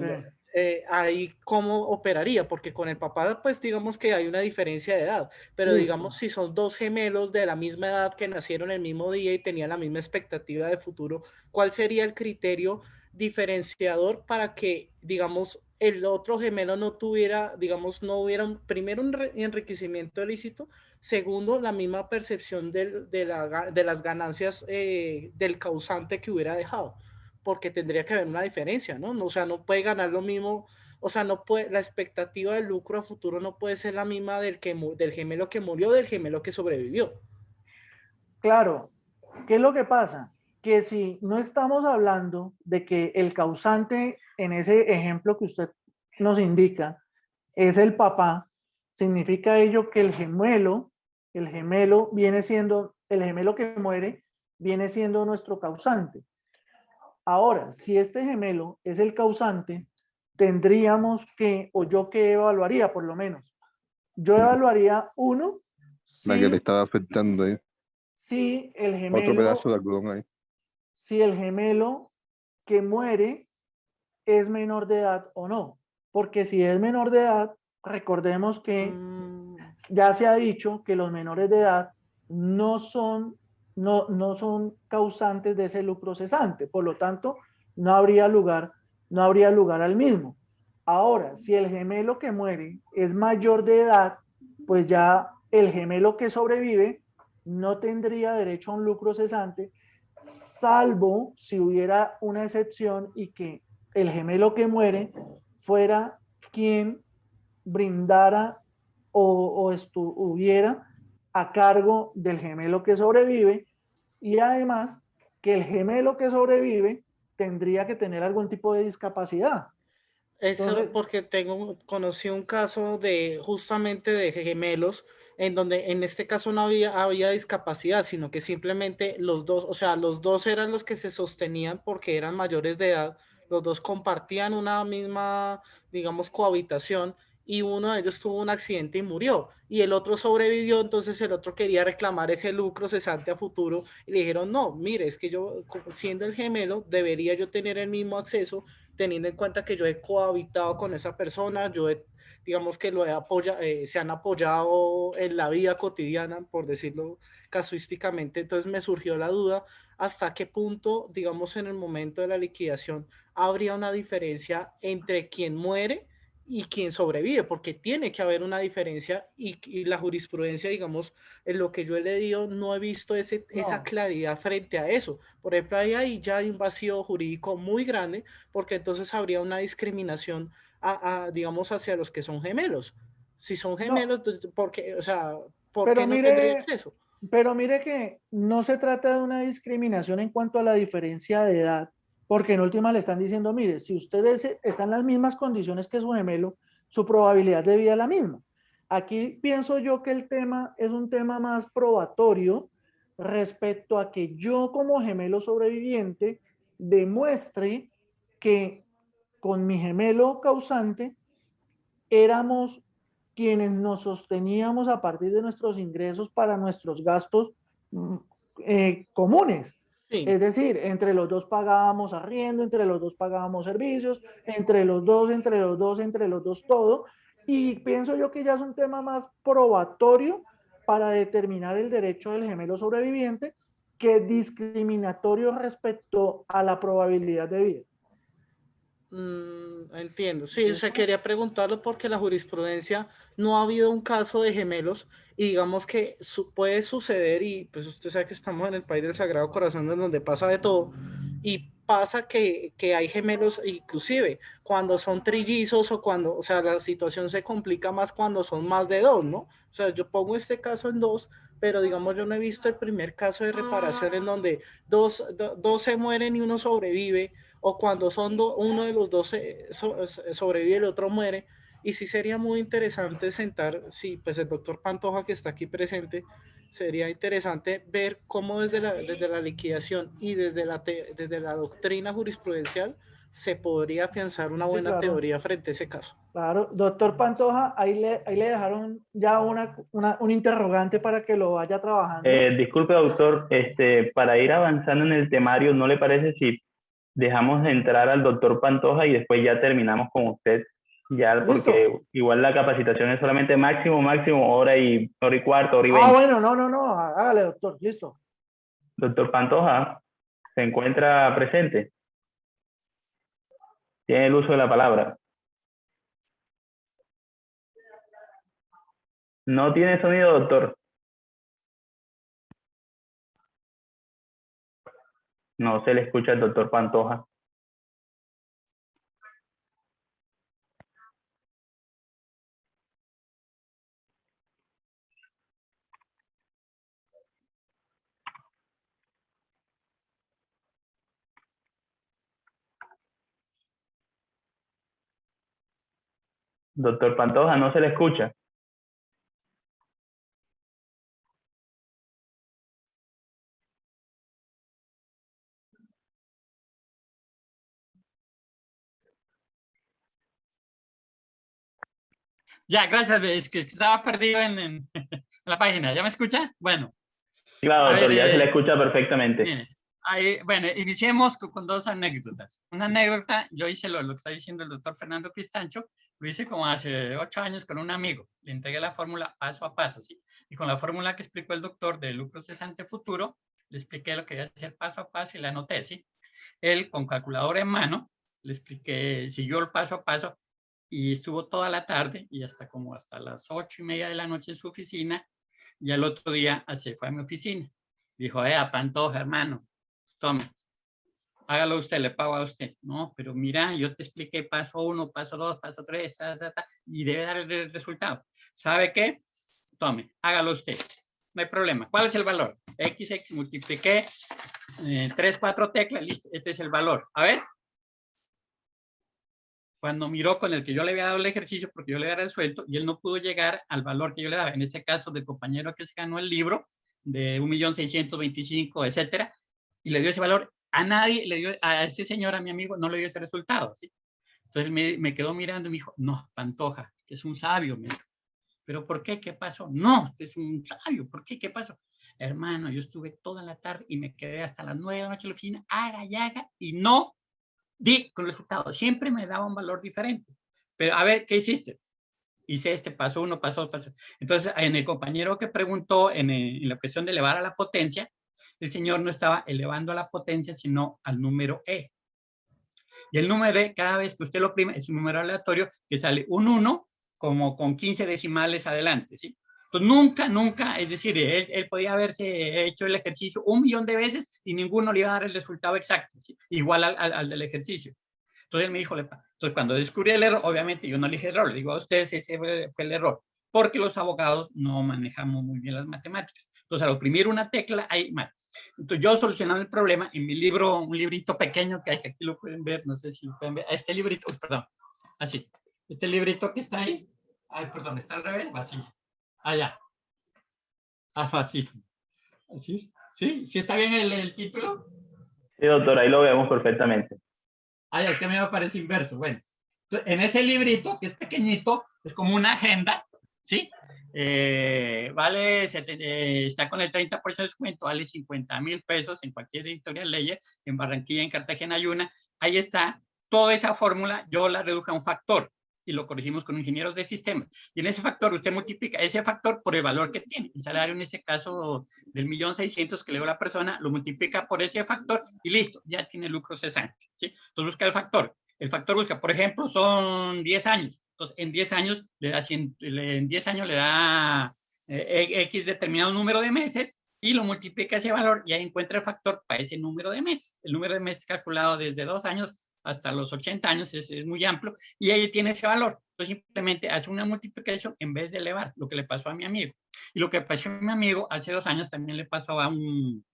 ahí cómo operaría, porque con el papá, pues digamos que hay una diferencia de edad, pero Listo. digamos, si son dos gemelos de la misma edad que nacieron el mismo día y tenían la misma expectativa de futuro, ¿cuál sería el criterio diferenciador para que, digamos, el otro gemelo no tuviera, digamos, no hubiera primero un enriquecimiento ilícito, segundo, la misma percepción de las ganancias del causante que hubiera dejado? Porque tendría que haber una diferencia, ¿no? O sea, no puede ganar lo mismo, o sea, no puede, la expectativa de lucro a futuro no puede ser la misma del gemelo que murió, del gemelo que sobrevivió. Claro. ¿Qué es lo que pasa? Que si no estamos hablando de que el causante en ese ejemplo que usted nos indica es el papá, significa ello que el gemelo viene siendo, el gemelo que muere viene siendo nuestro causante. Ahora, si este gemelo es el causante, tendríamos que, o yo que evaluaría por lo menos, yo evaluaría uno, La que le estaba afectando ahí. si el Otro gemelo, pedazo de algodón ahí. si el gemelo que muere es menor de edad o no. Porque si es menor de edad, recordemos que ya se ha dicho que los menores de edad no son causantes de ese lucro cesante. Por lo tanto, no habría lugar al mismo. Ahora, si el gemelo que muere es mayor de edad, pues ya el gemelo que sobrevive no tendría derecho a un lucro cesante, salvo si hubiera una excepción y que el gemelo que muere fuera quien brindara o estuviera a cargo del gemelo que sobrevive, y además que el gemelo que sobrevive tendría que tener algún tipo de discapacidad. Eso Entonces, porque conocí un caso justamente de gemelos en donde en este caso no había discapacidad, sino que simplemente los dos, o sea, los dos eran los que se sostenían porque eran mayores de edad, los dos compartían una misma, digamos, cohabitación y uno de ellos tuvo un accidente y murió y el otro sobrevivió, entonces el otro quería reclamar ese lucro cesante a futuro y le dijeron, no, mire, es que yo siendo el gemelo debería yo tener el mismo acceso teniendo en cuenta que yo he cohabitado con esa persona, digamos que se han apoyado en la vida cotidiana, por decirlo casuísticamente, entonces me surgió la duda hasta qué punto, digamos, en el momento de la liquidación, habría una diferencia entre quien muere y quien sobrevive, porque tiene que haber una diferencia y la jurisprudencia, digamos, en lo que yo he leído, no he visto esa claridad frente a eso. Por ejemplo, ahí ya hay un vacío jurídico muy grande, porque entonces habría una discriminación digamos, hacia los que son gemelos. Si son No. gemelos, entonces, ¿por qué? O sea, ¿por Pero qué no mire, tendría acceso? Pero mire que no se trata de una discriminación en cuanto a la diferencia de edad, porque en última le están diciendo, mire, si ustedes están en las mismas condiciones que su gemelo, su probabilidad de vida es la misma. Aquí pienso yo que el tema es un tema más probatorio respecto a que yo como gemelo sobreviviente demuestre que con mi gemelo causante éramos quienes nos sosteníamos a partir de nuestros ingresos para nuestros gastos comunes. Sí. Es decir, entre los dos pagábamos arriendo, entre los dos pagábamos servicios, entre los dos todo. Y pienso yo que ya es un tema más probatorio para determinar el derecho del gemelo sobreviviente que discriminatorio respecto a la probabilidad de vida. Entiendo, sí, se quería preguntarlo porque la jurisprudencia no ha habido un caso de gemelos y digamos que puede suceder y pues usted sabe que estamos en el país del Sagrado Corazón en donde pasa de todo y pasa que hay gemelos inclusive cuando son trillizos o cuando, o sea, la situación se complica más cuando son más de dos, ¿no? O sea, yo pongo este caso en dos, pero digamos yo no he visto el primer caso de reparación en donde dos se mueren y uno sobrevive, o cuando son uno de los dos sobrevive y el otro muere. Y sí sería muy interesante sentar, sí, pues el doctor Pantoja que está aquí presente, sería interesante ver cómo desde la liquidación y desde la doctrina jurisprudencial se podría afianzar una buena teoría frente a ese caso. Claro, doctor Pantoja, ahí le dejaron ya un interrogante para que lo vaya trabajando. Disculpe, doctor, para ir avanzando en el temario, ¿no le parece si dejamos de entrar al doctor Pantoja y después ya terminamos con usted? Ya, porque ¿Listo? igual la capacitación es solamente máximo hora y cuarto, hora y 20. Bueno, no, hágale, doctor, listo. Doctor Pantoja, ¿se encuentra presente? Tiene el uso de la palabra. No tiene sonido, doctor. No se le escucha al doctor Pantoja. Doctor Pantoja, no se le escucha. Ya, gracias. Es que estaba perdido en la página. ¿Ya me escucha? Bueno. Claro, doctor, ya se le escucha perfectamente. Bien. Bueno, iniciemos con dos anécdotas. Una anécdota, yo hice lo que está diciendo el doctor Fernando Cristancho, lo hice como hace 8 años con un amigo. Le entregué la fórmula paso a paso, ¿sí? Y con la fórmula que explicó el doctor de lucro cesante futuro, le expliqué lo que iba a hacer paso a paso y la anoté, ¿sí? Él, con calculadora en mano, le expliqué, siguió el paso a paso y estuvo toda la tarde y hasta las 8:30 de la noche en su oficina, y al otro día se fue a mi oficina. Dijo, Pantoja, hermano, tome, hágalo usted, le pago a usted. No, pero mira, yo te expliqué paso 1, paso 2, paso 3, y debe dar el resultado. ¿Sabe qué? Tome, hágalo usted. No hay problema. ¿Cuál es el valor? X multipliqué 3, 4 teclas, listo, este es el valor. A ver. Cuando miró con el que yo le había dado el ejercicio, porque yo le había resuelto, y él no pudo llegar al valor que yo le daba, en este caso del compañero que se ganó el libro, de 1.625.000, etcétera, y le dio ese valor, a nadie le dio, a ese señor, a mi amigo, no le dio ese resultado, ¿sí? Entonces me quedó mirando y me dijo, no, Pantoja, que es un sabio, me dijo. ¿Pero por qué? ¿Qué pasó? No, usted es un sabio, ¿por qué? ¿Qué pasó? Hermano, yo estuve toda la tarde y me quedé hasta las 9 de la noche en la oficina, haga y haga, y no di con el resultado. Siempre me daba un valor diferente. Pero a ver, ¿qué hiciste? Hice paso 1, paso 2, paso. Entonces, en el compañero que preguntó en la cuestión de elevar a la potencia, el señor no estaba elevando a la potencia, sino al número E. Y el número E, cada vez que usted lo oprime, es un número aleatorio que sale un 1 como con 15 decimales adelante, ¿sí? Entonces, nunca, es decir, él podía haberse hecho el ejercicio 1 millón de veces y ninguno le iba a dar el resultado exacto, ¿sí? Igual al del ejercicio. Entonces él me dijo, entonces cuando descubrí el error, obviamente yo no le dije error, le digo a ustedes, ese fue el error, porque los abogados no manejamos muy bien las matemáticas. Entonces al oprimir una tecla, hay mal. Entonces yo solucionando el problema en mi libro, un librito pequeño que hay, que aquí lo pueden ver, no sé si lo pueden ver, este librito, perdón, así, este librito que está ahí, ay, perdón, está al revés, así, allá, así, así, ¿sí? ¿Sí está bien el título? Sí, doctor, ahí lo vemos perfectamente. Ah, es que a mí me parece inverso. Bueno, entonces, en ese librito, que es pequeñito, es como una agenda, ¿sí? Vale, está con el 30% de descuento, vale 50,000 pesos en cualquier editorial Ledger, en Barranquilla, en Cartagena hay una. Ahí está toda esa fórmula, yo la reduje a un factor y lo corregimos con ingenieros de sistemas. Y en ese factor usted multiplica ese factor por el valor que tiene. El salario en ese caso del 1.600.000 que le dio la persona, lo multiplica por ese factor y listo, ya tiene lucro cesante, ¿sí? Entonces busca el factor. El factor busca, por ejemplo, son 10 años. Entonces, en 10 años le da, en 10 años le da X determinado número de meses y lo multiplica ese valor y ahí encuentra el factor para ese número de meses. El número de meses calculado desde 2 años hasta los 80 años es muy amplio y ahí tiene ese valor. Entonces simplemente hace una multiplicación en vez de elevar, lo que le pasó a mi amigo. Y lo que pasó a mi amigo hace 2 años también le pasó a un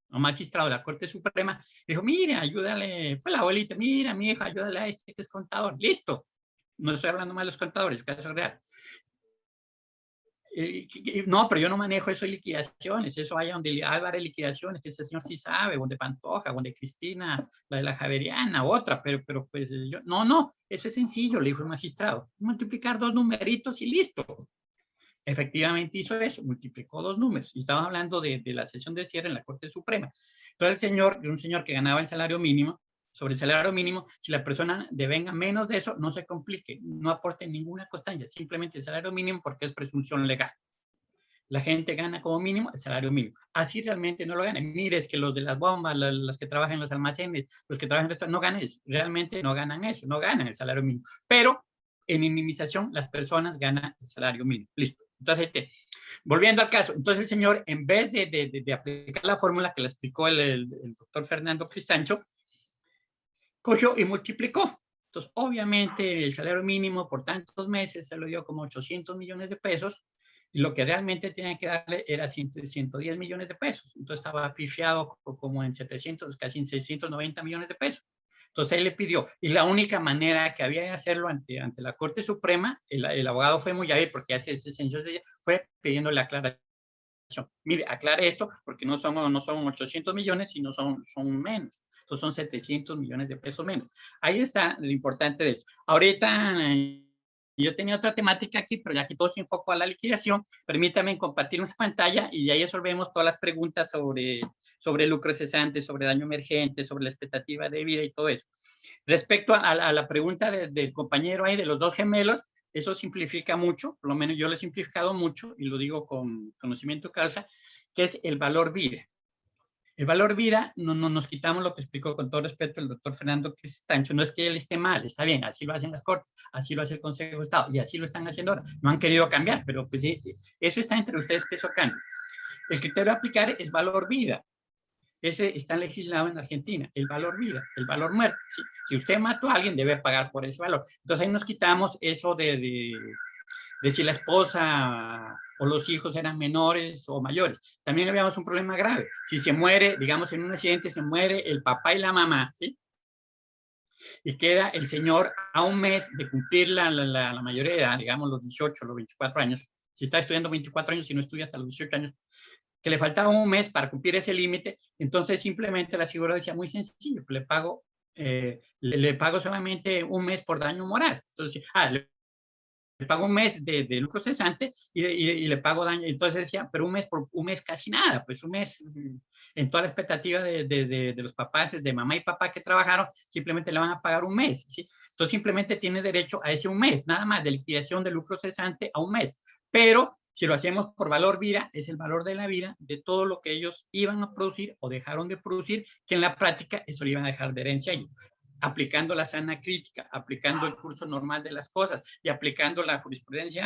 magistrado de la Corte Suprema. Dijo, mire, ayúdale, pues la abuelita, mira, mi hija, ayúdale a este que es contador. Listo. No estoy hablando mal de los contadores, caso real. No, pero yo no manejo eso de liquidaciones, eso vaya donde Álvarez liquidaciones, que ese señor sí sabe, donde Pantoja, donde Cristina, la de la Javeriana, otra, pero pues yo, no, eso es sencillo, le dijo el magistrado, multiplicar 2 numeritos y listo. Efectivamente hizo eso, multiplicó 2 números, y estamos hablando de la sesión de cierre en la Corte Suprema. Entonces un señor que ganaba el salario mínimo, sobre el salario mínimo, si la persona devenga menos de eso, no se complique, no aporte ninguna constancia, simplemente el salario mínimo porque es presunción legal. La gente gana como mínimo el salario mínimo. Así realmente no lo ganan. Mire, es que los de las bombas, los que trabajan en los almacenes, los que trabajan en esto, no ganan eso. Realmente no ganan eso, no ganan el salario mínimo. Pero en minimización, las personas ganan el salario mínimo. Listo. Entonces, volviendo al caso, entonces el señor, en vez de aplicar la fórmula que le explicó el doctor Fernando Cristancho, cogió y multiplicó. Entonces, obviamente, el salario mínimo por tantos meses se lo dio como 800 millones de pesos y lo que realmente tenía que darle era 110 millones de pesos. Entonces, estaba pifiado como en 700, casi en 690 millones de pesos. Entonces, él le pidió, y la única manera que había de hacerlo ante la Corte Suprema, el abogado fue muy hábil porque hace ese sencillo, fue pidiéndole aclaración. Mire, aclare esto porque no son 800 millones, sino son menos. Entonces son 700 millones de pesos menos. Ahí está lo importante de esto. Ahorita yo tenía otra temática aquí, pero ya aquí todo se enfocó a la liquidación. Permítanme compartir nuestra pantalla y ahí resolvemos todas las preguntas sobre lucro cesante, sobre daño emergente, sobre la expectativa de vida y todo eso. Respecto a la pregunta del compañero ahí de los 2 gemelos, eso simplifica mucho, por lo menos yo lo he simplificado mucho y lo digo con conocimiento de causa, que es el valor vida. El valor vida, no nos quitamos lo que explicó con todo respeto el doctor Fernando Cristancho, no es que él esté mal, está bien, así lo hacen las Cortes, así lo hace el Consejo de Estado y así lo están haciendo ahora. No han querido cambiar, pero pues eso está entre ustedes que eso cambie. El criterio a aplicar es valor vida. Ese está legislado en Argentina, el valor vida, el valor muerte. ¿Sí? Si usted mató a alguien, debe pagar por ese valor. Entonces ahí nos quitamos eso de si la esposa o los hijos eran menores o mayores. También habíamos un problema grave. Si se muere, digamos, en un accidente se muere el papá y la mamá, ¿sí? Y queda el señor a un mes de cumplir la mayoría de edad, digamos, los 18, los 24 años. Si está estudiando 24 años, si no estudia hasta los 18 años, que le faltaba un mes para cumplir ese límite, entonces simplemente la aseguradora decía muy sencillo, le pago solamente un mes por daño moral. Entonces, le pago un mes de lucro cesante y le pago daño. Entonces decía, pero un mes casi nada, pues un mes en toda la expectativa de los papás, de mamá y papá que trabajaron, simplemente le van a pagar un mes, ¿sí? Entonces simplemente tiene derecho a ese un mes, nada más de liquidación de lucro cesante a un mes. Pero si lo hacemos por valor vida, es el valor de la vida de todo lo que ellos iban a producir o dejaron de producir, que en la práctica eso lo iban a dejar de herencia a ellos. Aplicando la sana crítica, aplicando el curso normal de las cosas y aplicando la jurisprudencia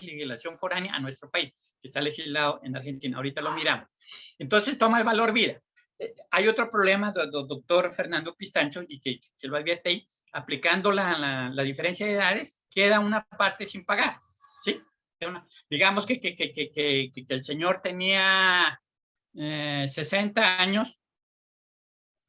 y legislación foránea a nuestro país, que está legislado en Argentina. Ahorita lo miramos. Entonces toma el valor vida. hay otro problema, doctor Fernando Pistancho, y que lo advierte ahí, aplicando la diferencia de edades, queda una parte sin pagar, ¿sí? Digamos que el señor tenía 60 años,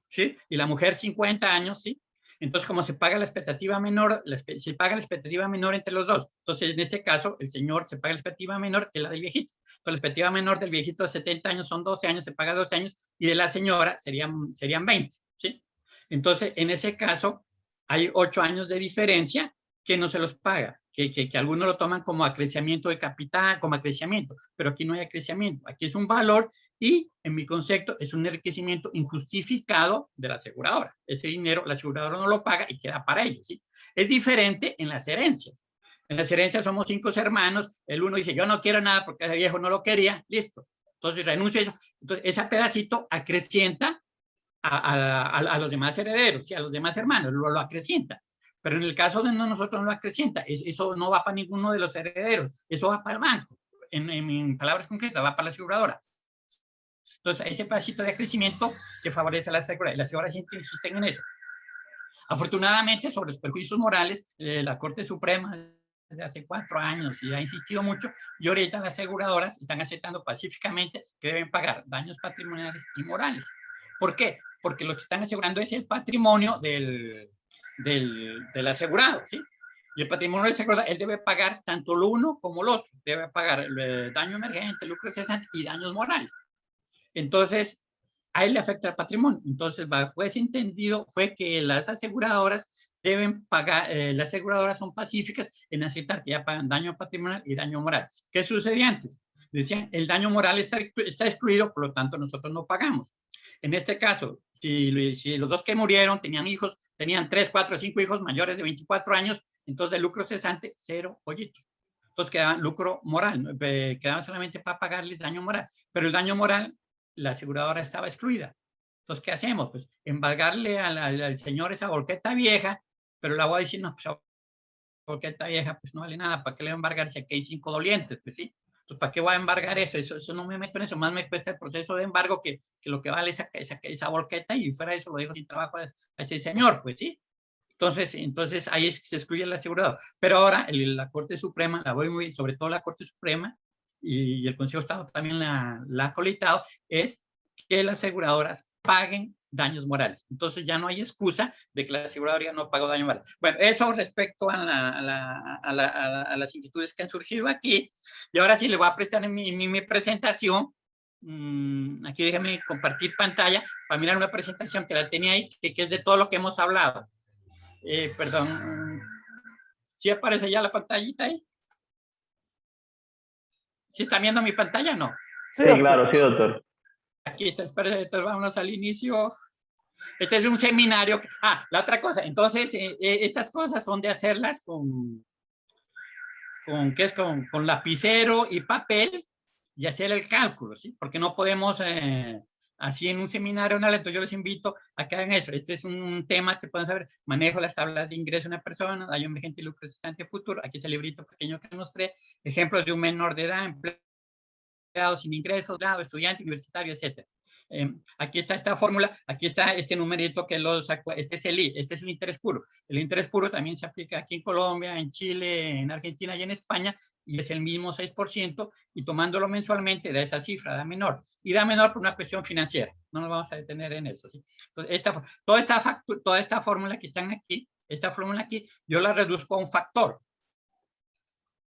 ¿sí? Y la mujer 50 años, ¿sí? Entonces, como se paga la expectativa menor, se paga la expectativa menor entre los dos. Entonces, en este caso, el señor se paga la expectativa menor que la del viejito. Entonces, la expectativa menor del viejito de 70 años son 12 años, se paga 12 años, y de la señora serían 20, ¿sí? Entonces, en ese caso, hay 8 años de diferencia que no se los paga, que algunos lo toman como acrecimiento de capital, como acrecimiento, pero aquí no hay acrecimiento, aquí es un valor y, en mi concepto, es un enriquecimiento injustificado de la aseguradora. Ese dinero la aseguradora no lo paga y queda para ellos, ¿sí? Es diferente en las herencias. En las herencias somos 5 hermanos, el uno dice, yo no quiero nada porque ese viejo no lo quería, listo. Entonces renuncio a eso. Entonces, ese pedacito acrecienta a los demás herederos, ¿sí? A los demás hermanos, lo acrecienta. Pero en el caso de nosotros no lo acrecienta, eso no va para ninguno de los herederos, eso va para el banco. En palabras concretas, va para la aseguradora. Entonces, ese pedacito de crecimiento se favorece a la aseguradora, y las aseguradoras insisten en eso. Afortunadamente, sobre los perjuicios morales, la Corte Suprema desde hace 4 años y ha insistido mucho, y ahorita las aseguradoras están aceptando pacíficamente que deben pagar daños patrimoniales y morales. ¿Por qué? Porque lo que están asegurando es el patrimonio del asegurado, ¿sí? Y el patrimonio del asegurado, él debe pagar tanto lo uno como lo otro. Debe pagar el daño emergente, lucro cesante y daños morales. Entonces, a él le afecta el patrimonio. Entonces, bajo ese entendido fue que las aseguradoras deben pagar, las aseguradoras son pacíficas en aceptar que ya pagan daño patrimonial y daño moral. ¿Qué sucedía antes? Decían, el daño moral está excluido, por lo tanto nosotros no pagamos. En este caso, si los dos que murieron tenían hijos, tenían 3, 4, 5 hijos mayores de 24 años, entonces el lucro cesante, 0 pollito. Entonces quedaban lucro moral, quedaban solamente para pagarles daño moral. Pero el daño moral, la aseguradora estaba excluida. Entonces, ¿qué hacemos? Pues embargarle al señor esa volqueta vieja, pero la voy a decir, no, pues esa volqueta vieja pues no vale nada, ¿para qué le voy a embargar si aquí hay 5 dolientes? Pues sí. Entonces, ¿para qué voy a embargar eso? Eso no me meto en eso, más me cuesta el proceso de embargo que lo que vale esa volqueta, y fuera de eso lo dejo sin trabajo a ese señor, pues sí. Entonces ahí es que se excluye el asegurado. Pero ahora la Corte Suprema, sobre todo la Corte Suprema, y el Consejo de Estado también la ha colitado, es que las aseguradoras paguen daños morales. Entonces ya no hay excusa de que la aseguradora no pagó daños morales. Bueno, eso respecto a las inquietudes que han surgido aquí. Y ahora sí le voy a prestar mi presentación. Aquí déjame compartir pantalla para mirar una presentación que la tenía ahí, que es de todo lo que hemos hablado. Perdón. ¿Sí aparece ya la pantallita ahí? ¿Sí están viendo mi pantalla o no? Sí, claro, sí, doctor. Aquí está, espérense, entonces vámonos al inicio. Este es un seminario. La otra cosa, entonces, estas cosas son de hacerlas con lapicero y papel y hacer el cálculo, ¿sí? Porque no podemos, así en un seminario, entonces yo les invito a que hagan eso. Este es un tema que pueden saber, manejo las tablas de ingreso de una persona, daño emergente y lucro cesante futuro. Aquí es el librito pequeño que mostré, ejemplos de un menor de edad, empleado sin ingresos, grado, estudiante, universitario, etc. Aquí está esta fórmula, aquí está este numerito que lo sacó, este es el I, este es el interés puro. El interés puro también se aplica aquí en Colombia, en Chile, en Argentina y en España, y es el mismo 6%, y tomándolo mensualmente da esa cifra, da menor. Y da menor por una cuestión financiera, no nos vamos a detener en eso, ¿sí? Entonces, toda esta fórmula que están aquí, esta fórmula aquí, yo la reduzco a un factor.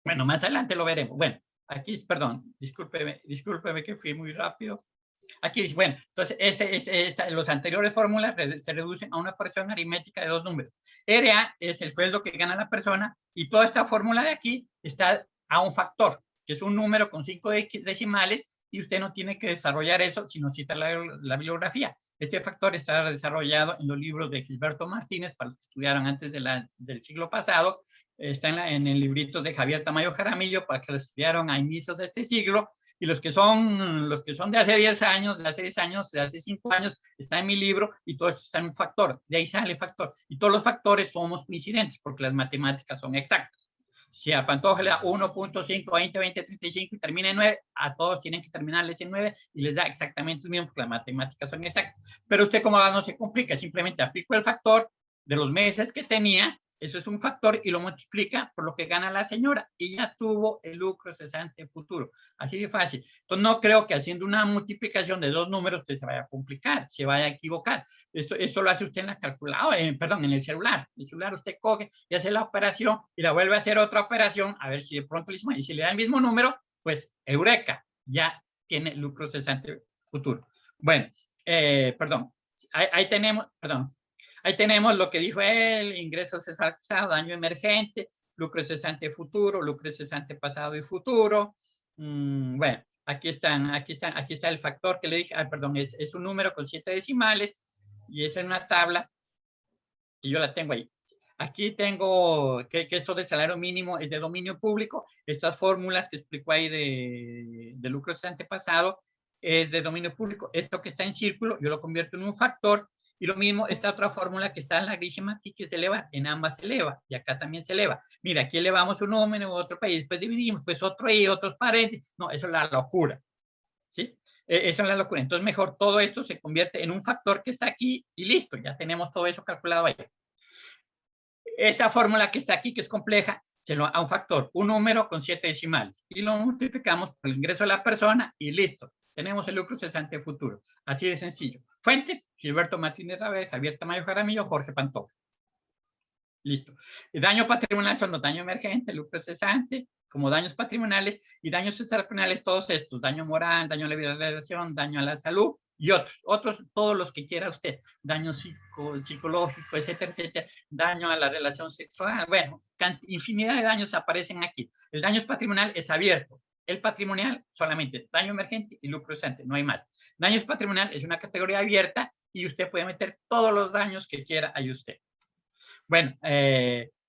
Bueno, más adelante lo veremos. Bueno, aquí, perdón, discúlpeme que fui muy rápido. Aquí dice, bueno, entonces los anteriores fórmulas se reducen a una fracción aritmética de 2 números. RA es el sueldo que gana la persona, y toda esta fórmula de aquí está a un factor, que es un número con 5 decimales, y usted no tiene que desarrollar eso, sino cita la bibliografía. Este factor está desarrollado en los libros de Gilberto Martínez, para los que estudiaron antes del siglo pasado, está en el librito de Javier Tamayo Jaramillo, para que lo estudiaron a inicios de este siglo, y los que son de hace 10 años, de hace 10 años, de hace 5 años, está en mi libro, y todo esto está en un factor, de ahí sale factor, y todos los factores somos coincidentes, porque las matemáticas son exactas. Si a Pantoja le da 1.5, 20, 20, 35 y termina en 9, a todos tienen que terminarles en 9 y les da exactamente el mismo porque las matemáticas son exactas. Pero usted como no se complica, simplemente aplico el factor de los meses que tenía, eso es un factor y lo multiplica por lo que gana la señora y ya tuvo el lucro cesante futuro. Así de fácil. Entonces no creo que haciendo una multiplicación de dos números usted se vaya a complicar, se vaya a equivocar. Esto lo hace usted en la calculadora, perdón, en el celular. En el celular usted coge y hace la operación y la vuelve a hacer otra operación a ver si de pronto le y si le da el mismo número, pues eureka, ya tiene lucro cesante futuro. Bueno, perdón, ahí tenemos, perdón. Ahí tenemos lo que dijo él, ingresos cesante pasado, daño emergente, lucro cesante futuro, lucro cesante pasado y futuro. Bueno, aquí está el factor que le dije, perdón, es un número con 7 decimales y es en una tabla y yo la tengo ahí. Aquí tengo que esto del salario mínimo es de dominio público. Estas fórmulas que explico ahí de lucro cesante pasado es de dominio público. Esto que está en círculo yo lo convierto en un factor. Y lo mismo, esta otra fórmula que está en la grísima aquí que se eleva, en ambas se eleva, y acá también se eleva. Mira, aquí elevamos un número, otro país, después dividimos, pues otro y otros paréntesis. No, eso es la locura, ¿sí? Eso es la locura. Entonces, mejor todo esto se convierte en un factor que está aquí y listo, ya tenemos todo eso calculado ahí. Esta fórmula que está aquí, que es compleja, se lo a un factor, un número con 7 decimales, y lo multiplicamos por el ingreso de la persona y listo. Tenemos el lucro cesante futuro. Así de sencillo. Fuentes, Gilberto Martínez Ravel, Javier Tamayo Jaramillo, Jorge Pantoja. Listo. Y daño patrimonial son los daños emergentes, lucro cesante, como daños patrimoniales, y daños extraordinarios, todos estos, daño moral, daño a la vida de la relación, daño a la salud, y otros, todos los que quiera usted, daño psicológico, etcétera, etcétera, daño a la relación sexual, bueno, infinidad de daños aparecen aquí. El daño patrimonial es abierto. El patrimonial solamente daño emergente y lucro cesante, no hay más. Daños patrimonial es una categoría abierta y usted puede meter todos los daños que quiera ahí usted. Bueno,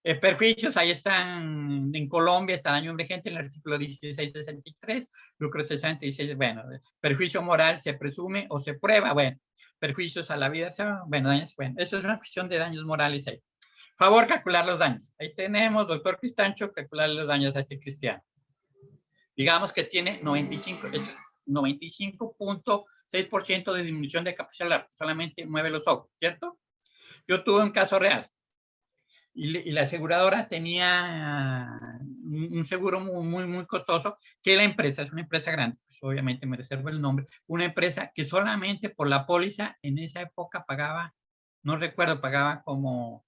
perjuicios, ahí están en Colombia, está daño emergente en el artículo 1663, lucro cesante, dice, bueno, perjuicio moral se presume o se prueba, bueno, perjuicios a la vida, bueno, daños, bueno, eso es una cuestión de daños morales ahí. Favor, calcular los daños. Ahí tenemos, doctor Cristancho, calcular los daños a este cristiano. Digamos que tiene 95.6% de disminución de capacidad, solamente mueve los ojos, ¿cierto? Yo tuve un caso real y la aseguradora tenía un seguro muy costoso que la empresa, es una empresa grande, pues obviamente me reservo el nombre, una empresa que solamente por la póliza en esa época pagaba, no recuerdo, pagaba como,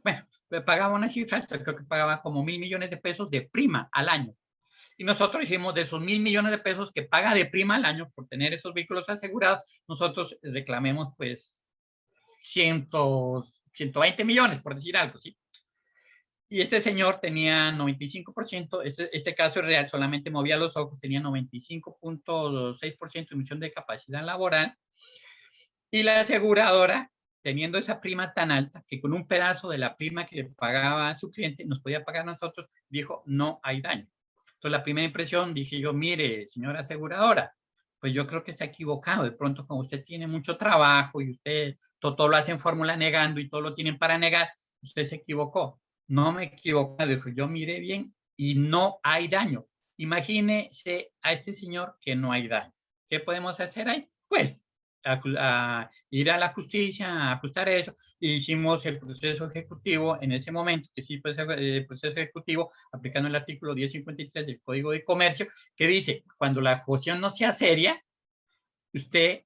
bueno, pagaba una cifra, creo que pagaba como 1.000 millones de pesos de prima al año. Y nosotros dijimos, de esos 1.000 millones de pesos que paga de prima al año por tener esos vehículos asegurados, nosotros reclamemos pues 120 millones, por decir algo, ¿sí? Y este señor tenía 95%, este caso es real, solamente movía los ojos, tenía 95.6% de emisión de capacidad laboral. Y la aseguradora, teniendo esa prima tan alta, que con un pedazo de la prima que le pagaba a su cliente, nos podía pagar a nosotros, dijo, no hay daño. Entonces, la primera impresión, dije yo, mire, señora aseguradora, pues yo creo que está equivocado. De pronto, como usted tiene mucho trabajo y usted todo lo hace en fórmula negando y todo lo tienen para negar, usted se equivocó. No me equivoco, dijo, yo miré bien y no hay daño. Imagínese a este señor que no hay daño. ¿Qué podemos hacer ahí? Pues, a ir a la justicia, a ajustar eso, y hicimos el proceso ejecutivo en ese momento, que sí, pues el proceso ejecutivo, aplicando el artículo 1053 del Código de Comercio, que dice, cuando la acusación no sea seria, usted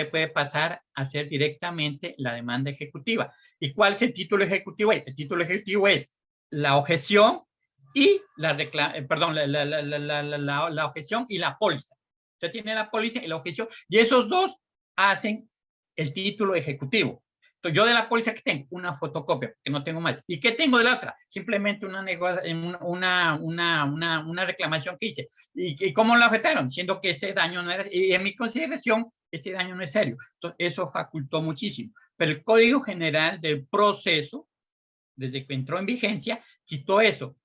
puede pasar a hacer directamente la demanda ejecutiva. ¿Y cuál es el título ejecutivo? El título ejecutivo es la objeción y la objeción y la póliza. Usted tiene la póliza y la objeción, y esos dos hacen el título ejecutivo. Entonces, yo de la póliza que tengo, una fotocopia, porque no tengo más. ¿Y qué tengo de la otra? Simplemente una reclamación que hice. ¿Y cómo la objetaron? Diciendo que este daño no era, y en mi consideración, este daño no es serio. Entonces, eso facultó muchísimo. Pero el Código General del Proceso, desde que entró en vigencia, quitó eso.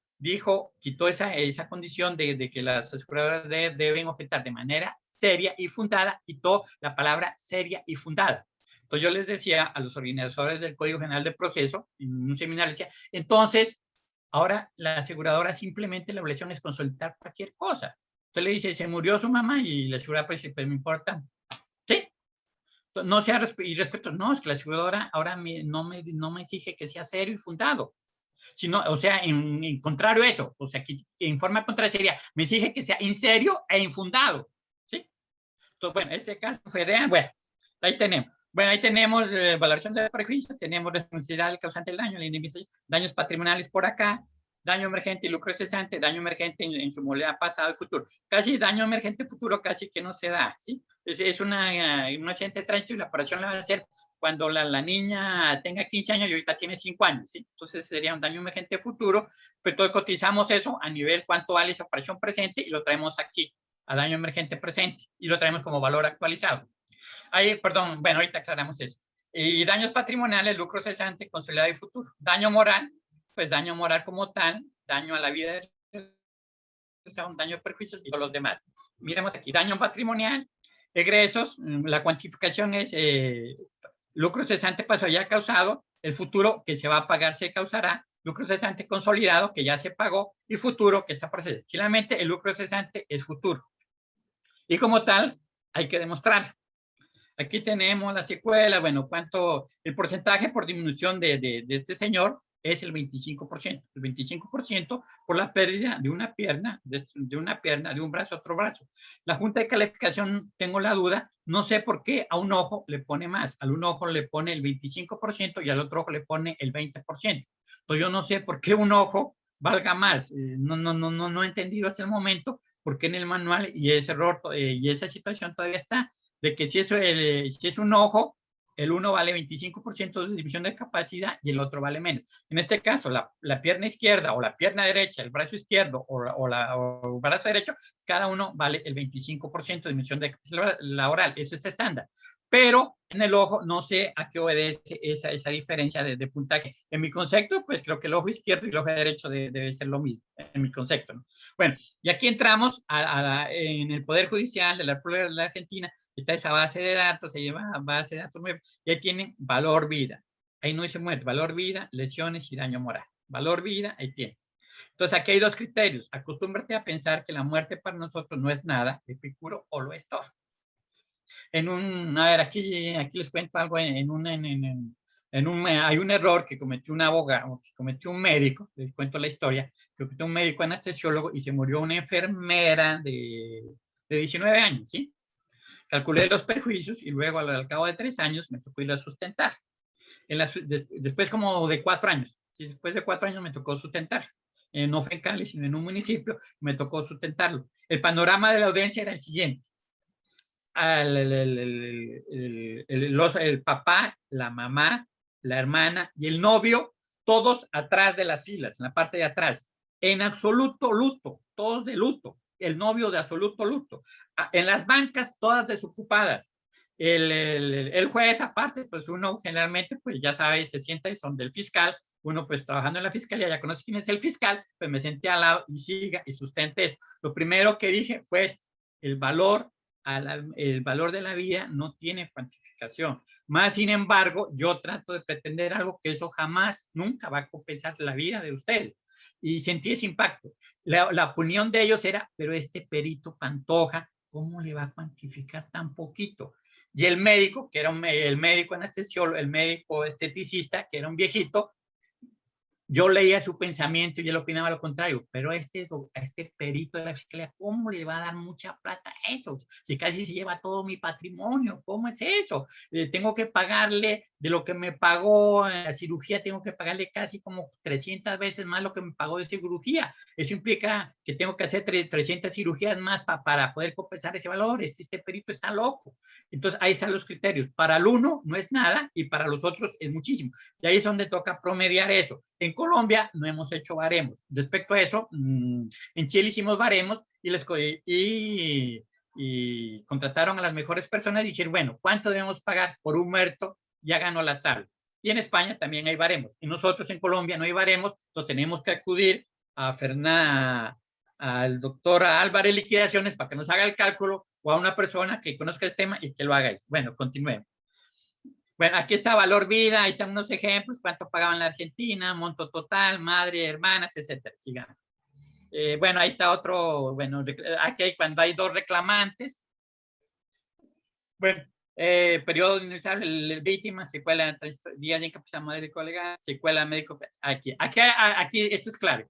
Quitó esa condición de que las aseguradoras deben objetar de manera seria y fundada, quitó la palabra seria y fundada. Entonces yo les decía a los organizadores del Código General del Proceso, en un seminario, decía, entonces, Ahora la aseguradora simplemente la obligación es consultar cualquier cosa. Usted le dice, se murió su mamá y la aseguradora pues me importa. ¿Sí? No sea y respecto, no, es que la aseguradora ahora no me exige que sea serio y fundado. Sino, o sea, en contrario a eso, o sea, que en forma contraria sería, me exige que sea inserio e infundado. ¿Sí? Entonces, bueno, este caso fue real, bueno, ahí tenemos. Bueno, ahí tenemos valoración de prejuicios, tenemos responsabilidad del causante del daño, daños patrimoniales por acá, daño emergente y lucro cesante, daño emergente en su modalidad pasado y futuro. Casi daño emergente futuro casi que no se da, ¿sí? Es un accidente de tránsito y la operación la va a hacer cuando la niña tenga 15 años y ahorita tiene 5 años, ¿sí? Entonces sería un daño emergente futuro, pues todos cotizamos eso a nivel cuánto vale esa operación presente y lo traemos aquí a daño emergente presente y lo traemos como valor actualizado. Ahí, perdón, bueno, ahorita aclaramos eso. Y daños patrimoniales, lucro cesante, consolidado y futuro. Daño moral, pues daño moral como tal, daño a la vida, un daño de perjuicios y todos los demás. Miremos aquí, daño patrimonial, egresos, la cuantificación es lucro cesante pasó ya causado, el futuro que se va a pagar se causará, lucro cesante consolidado que ya se pagó y futuro que está procediendo. Finalmente, el lucro cesante es futuro. Y como tal, hay que demostrarlo. Aquí tenemos la secuela, bueno, el porcentaje por disminución de este señor es el 25%. El 25% por la pérdida de una pierna, de un brazo a otro brazo. La Junta de Calificación, tengo la duda, no sé por qué a un ojo le pone más. A un ojo le pone el 25% y al otro ojo le pone el 20%. Entonces yo no sé por qué un ojo valga más. No he entendido hasta el momento por qué en el manual y ese error y esa situación todavía está, de que si es un ojo, el uno vale 25% de división de capacidad y el otro vale menos. En este caso, la pierna izquierda o la pierna derecha, el brazo izquierdo o el brazo derecho, cada uno vale el 25% de división de capacidad laboral. Eso es estándar. Pero en el ojo no sé a qué obedece esa diferencia de puntaje. En mi concepto, pues creo que el ojo izquierdo y el ojo derecho debe ser lo mismo, en mi concepto, ¿no? Bueno, y aquí entramos en el Poder Judicial de la República de la Argentina. Está esa base de datos, se llama base de datos nueva, y ahí tienen valor vida. Ahí no dice muerte, valor vida, lesiones y daño moral. Valor vida, ahí tiene. Entonces aquí hay dos criterios. Acostúmbrate a pensar que la muerte para nosotros no es nada, Epicuro, o lo es todo. A ver, aquí les cuento algo. Hay un error que cometió un abogado, que cometió un médico, les cuento la historia, que cometió un médico anestesiólogo y se murió una enfermera de 19 años, ¿sí? Calculé los perjuicios y luego al cabo de 3 años me tocó ir a sustentar. Después como de 4 años, ¿sí? Después de 4 años me tocó sustentar. No fue en Cali, sino en un municipio, me tocó sustentarlo. El panorama de la audiencia era el siguiente. El papá, la mamá, la hermana y el novio, todos atrás de las filas, en la parte de atrás, en absoluto luto, todos de luto, el novio de absoluto luto, en las bancas todas desocupadas, el juez aparte, pues uno generalmente, pues ya sabe, se sienta y son del fiscal, uno pues trabajando en la fiscalía, ya conoce quién es el fiscal, pues me senté al lado y siga y sustente eso. Lo primero que dije fue el valor de la vida no tiene cuantificación. Más sin embargo, yo trato de pretender algo que eso jamás, nunca va a compensar la vida de ustedes. Y sentí ese impacto. La opinión de ellos era, pero este perito Pantoja, ¿cómo le va a cuantificar tan poquito? Y el médico, que era el médico anestesiólogo, el médico esteticista, que era un viejito, yo leía su pensamiento y él opinaba lo contrario, pero a este perito de la fiscalía, ¿cómo le va a dar mucha plata a eso? Si casi se lleva todo mi patrimonio, ¿cómo es eso? Tengo que pagarle de lo que me pagó la cirugía, tengo que pagarle casi como 300 veces más lo que me pagó de cirugía. Eso implica que tengo que hacer 300 cirugías más para poder compensar ese valor. Este perito está loco. Entonces, ahí están los criterios. Para el uno no es nada y para los otros es muchísimo. Y ahí es donde toca promediar eso. En Colombia no hemos hecho baremos. Respecto a eso, en Chile hicimos baremos y contrataron a las mejores personas y dijeron, bueno, ¿cuánto debemos pagar por un muerto? Ya ganó la tabla. Y en España también hay baremos. Y nosotros en Colombia no hay baremos, entonces tenemos que acudir al doctor Álvarez Liquidaciones para que nos haga el cálculo o a una persona que conozca el tema y que lo haga. Bueno, continuemos. Bueno, aquí está valor vida, ahí están unos ejemplos, cuánto pagaban la Argentina, monto total, madre, hermanas, etcétera. Sigamos. Bueno, ahí está otro, bueno, aquí hay cuando hay dos reclamantes. Bueno, periodo inicial, víctima, secuela, días de incapacidad médico legal, secuela médico, aquí, esto es claro.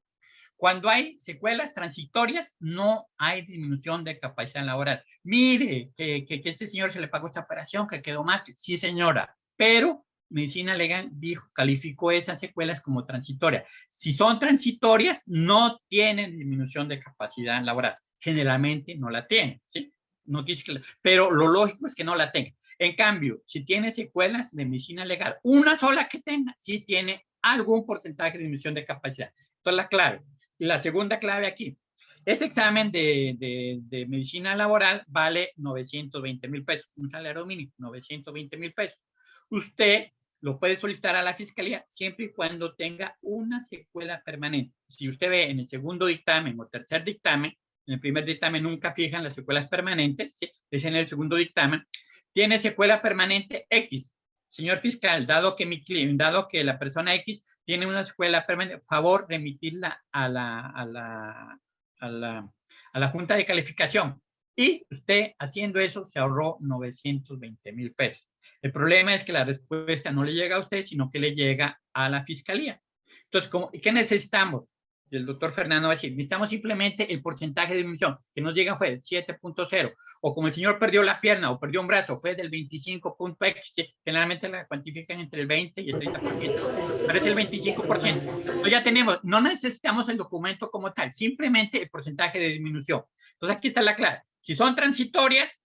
Cuando hay secuelas transitorias, no hay disminución de capacidad laboral. Mire, que este señor se le pagó esta operación, que quedó mal. Sí, señora, pero medicina legal dijo, calificó esas secuelas como transitorias. Si son transitorias, no tienen disminución de capacidad laboral. Generalmente no la tienen, ¿sí? No quiere decir que pero lo lógico es que no la tenga. En cambio, si tiene secuelas de medicina legal, una sola que tenga, sí tiene algún porcentaje de disminución de capacidad. Entonces, la clave. La segunda clave aquí. Ese examen de medicina laboral vale 920,000 pesos. Un salario mínimo, 920,000 pesos. Usted lo puede solicitar a la fiscalía siempre y cuando tenga una secuela permanente. Si usted ve en el segundo dictamen o tercer dictamen, en el primer dictamen nunca fijan las secuelas permanentes, ¿sí? Es en el segundo dictamen. Tiene secuela permanente X. Señor fiscal, dado que la persona X tiene una secuela permanente, favor remitirla a la Junta de Calificación. Y usted haciendo eso se ahorró 920,000 pesos. El problema es que la respuesta no le llega a usted, sino que le llega a la fiscalía. Entonces, ¿qué necesitamos? Y el doctor Fernando va a decir, necesitamos simplemente el porcentaje de disminución, que nos llega fue 7.0, o como el señor perdió la pierna o perdió un brazo, fue del 25.x, generalmente la cuantifican entre el 20 y el 30%, pero es el 25%. Entonces ya tenemos, no necesitamos el documento como tal, simplemente el porcentaje de disminución. Entonces aquí está la clave, si son transitorias,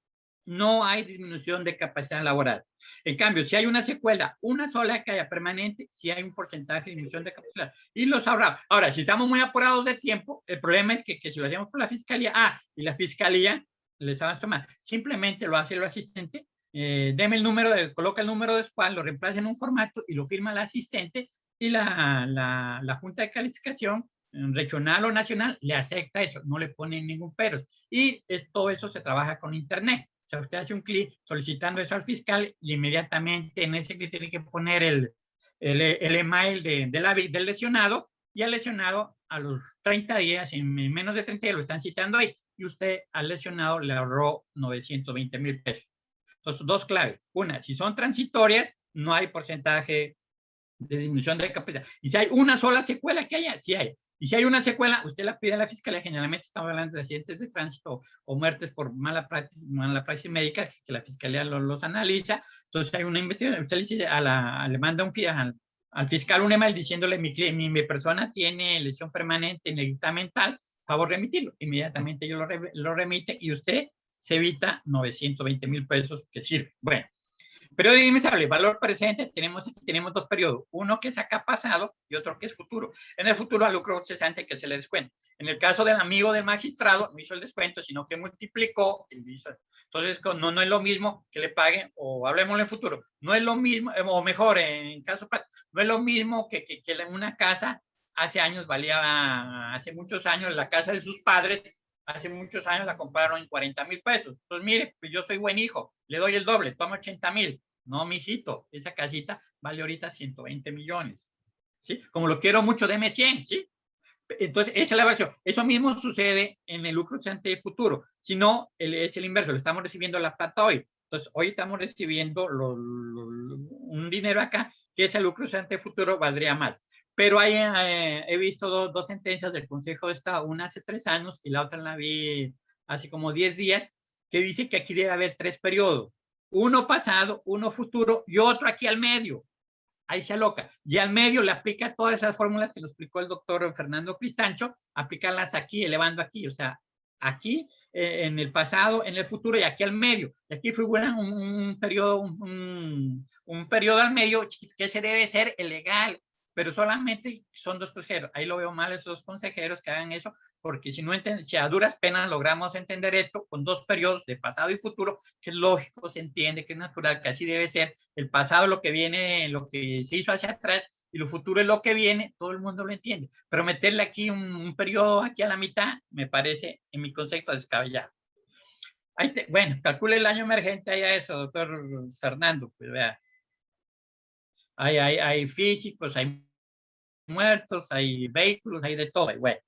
no hay disminución de capacidad laboral. En cambio, si hay una secuela, una sola que haya permanente, si hay un porcentaje de disminución de capacidad. Y los ahorramos. Ahora, si estamos muy apurados de tiempo, el problema es que si lo hacemos por la fiscalía, y la fiscalía les va a tomar. Simplemente lo hace el asistente, deme el número, coloca el número de SPAL, lo reemplaza en un formato y lo firma el asistente y la Junta de Calificación regional o nacional le acepta eso, no le ponen ningún pero. Y todo eso se trabaja con internet. O sea, usted hace un clic solicitando eso al fiscal y inmediatamente en ese clic tiene que poner el email del lesionado, y al lesionado a los 30 días, en menos de 30 días lo están citando ahí, y usted al lesionado le ahorró 920,000 pesos. Entonces, dos claves. Una, si son transitorias, no hay porcentaje de disminución de capacidad. Y si hay una sola secuela que haya, sí hay. Y si hay una secuela, usted la pide a la fiscalía. Generalmente estamos hablando de accidentes de tránsito o muertes por mala praxis médica, que la fiscalía los analiza. Entonces hay una investigación. Usted le manda al fiscal un email diciéndole, mi persona tiene lesión permanente inequidad mental, favor remitirlo. Inmediatamente ellos lo remiten y usted se evita 920,000 pesos que sirve. Bueno. Periodo indispensable, valor presente, tenemos dos periodos, uno que es acá pasado y otro que es futuro. En el futuro al lucro cesante que se le descuenta. En el caso del amigo del magistrado, no hizo el descuento, sino que multiplicó el viso. Entonces, no es lo mismo que le paguen, o hablemos en el futuro, no es lo mismo, o mejor, en caso no es lo mismo que una casa hace años valía, hace muchos años, la casa de sus padres, hace muchos años la compraron en 40,000 pesos. Entonces, mire, pues yo soy buen hijo, le doy el doble, toma 80,000. No, mijito, esa casita vale ahorita 120 millones, ¿sí? Como lo quiero mucho, deme 100, ¿sí? Entonces, esa es la versión. Eso mismo sucede en el lucro cesante futuro. Si no, es el inverso, lo estamos recibiendo la plata hoy. Entonces, hoy estamos recibiendo un dinero acá, que ese lucro cesante futuro valdría más. Pero he visto dos sentencias del Consejo de Estado, una hace 3 años y la otra la vi hace como 10 días, que dice que aquí debe haber 3 periodos. Uno pasado, uno futuro y otro aquí al medio. Ahí se aloca. Y al medio le aplica todas esas fórmulas que lo explicó el doctor Fernando Cristancho, aplicarlas aquí, elevando aquí. O sea, aquí, en el pasado, en el futuro y aquí al medio. Y aquí figura un periodo al medio que ese debe ser el legal. Pero solamente son 2 consejeros. Ahí lo veo mal esos 2 consejeros que hagan eso, porque si a duras penas logramos entender esto con 2 periodos de pasado y futuro, que es lógico, se entiende, que es natural, que así debe ser. El pasado es lo que viene, lo que se hizo hacia atrás, y lo futuro es lo que viene, todo el mundo lo entiende. Pero meterle aquí un periodo aquí a la mitad, me parece, en mi concepto, descabellado. Bueno, calcule el año emergente ahí a eso, doctor Fernando, pues vea. Hay físicos, hay muertos, hay vehículos, hay de todo. Bueno,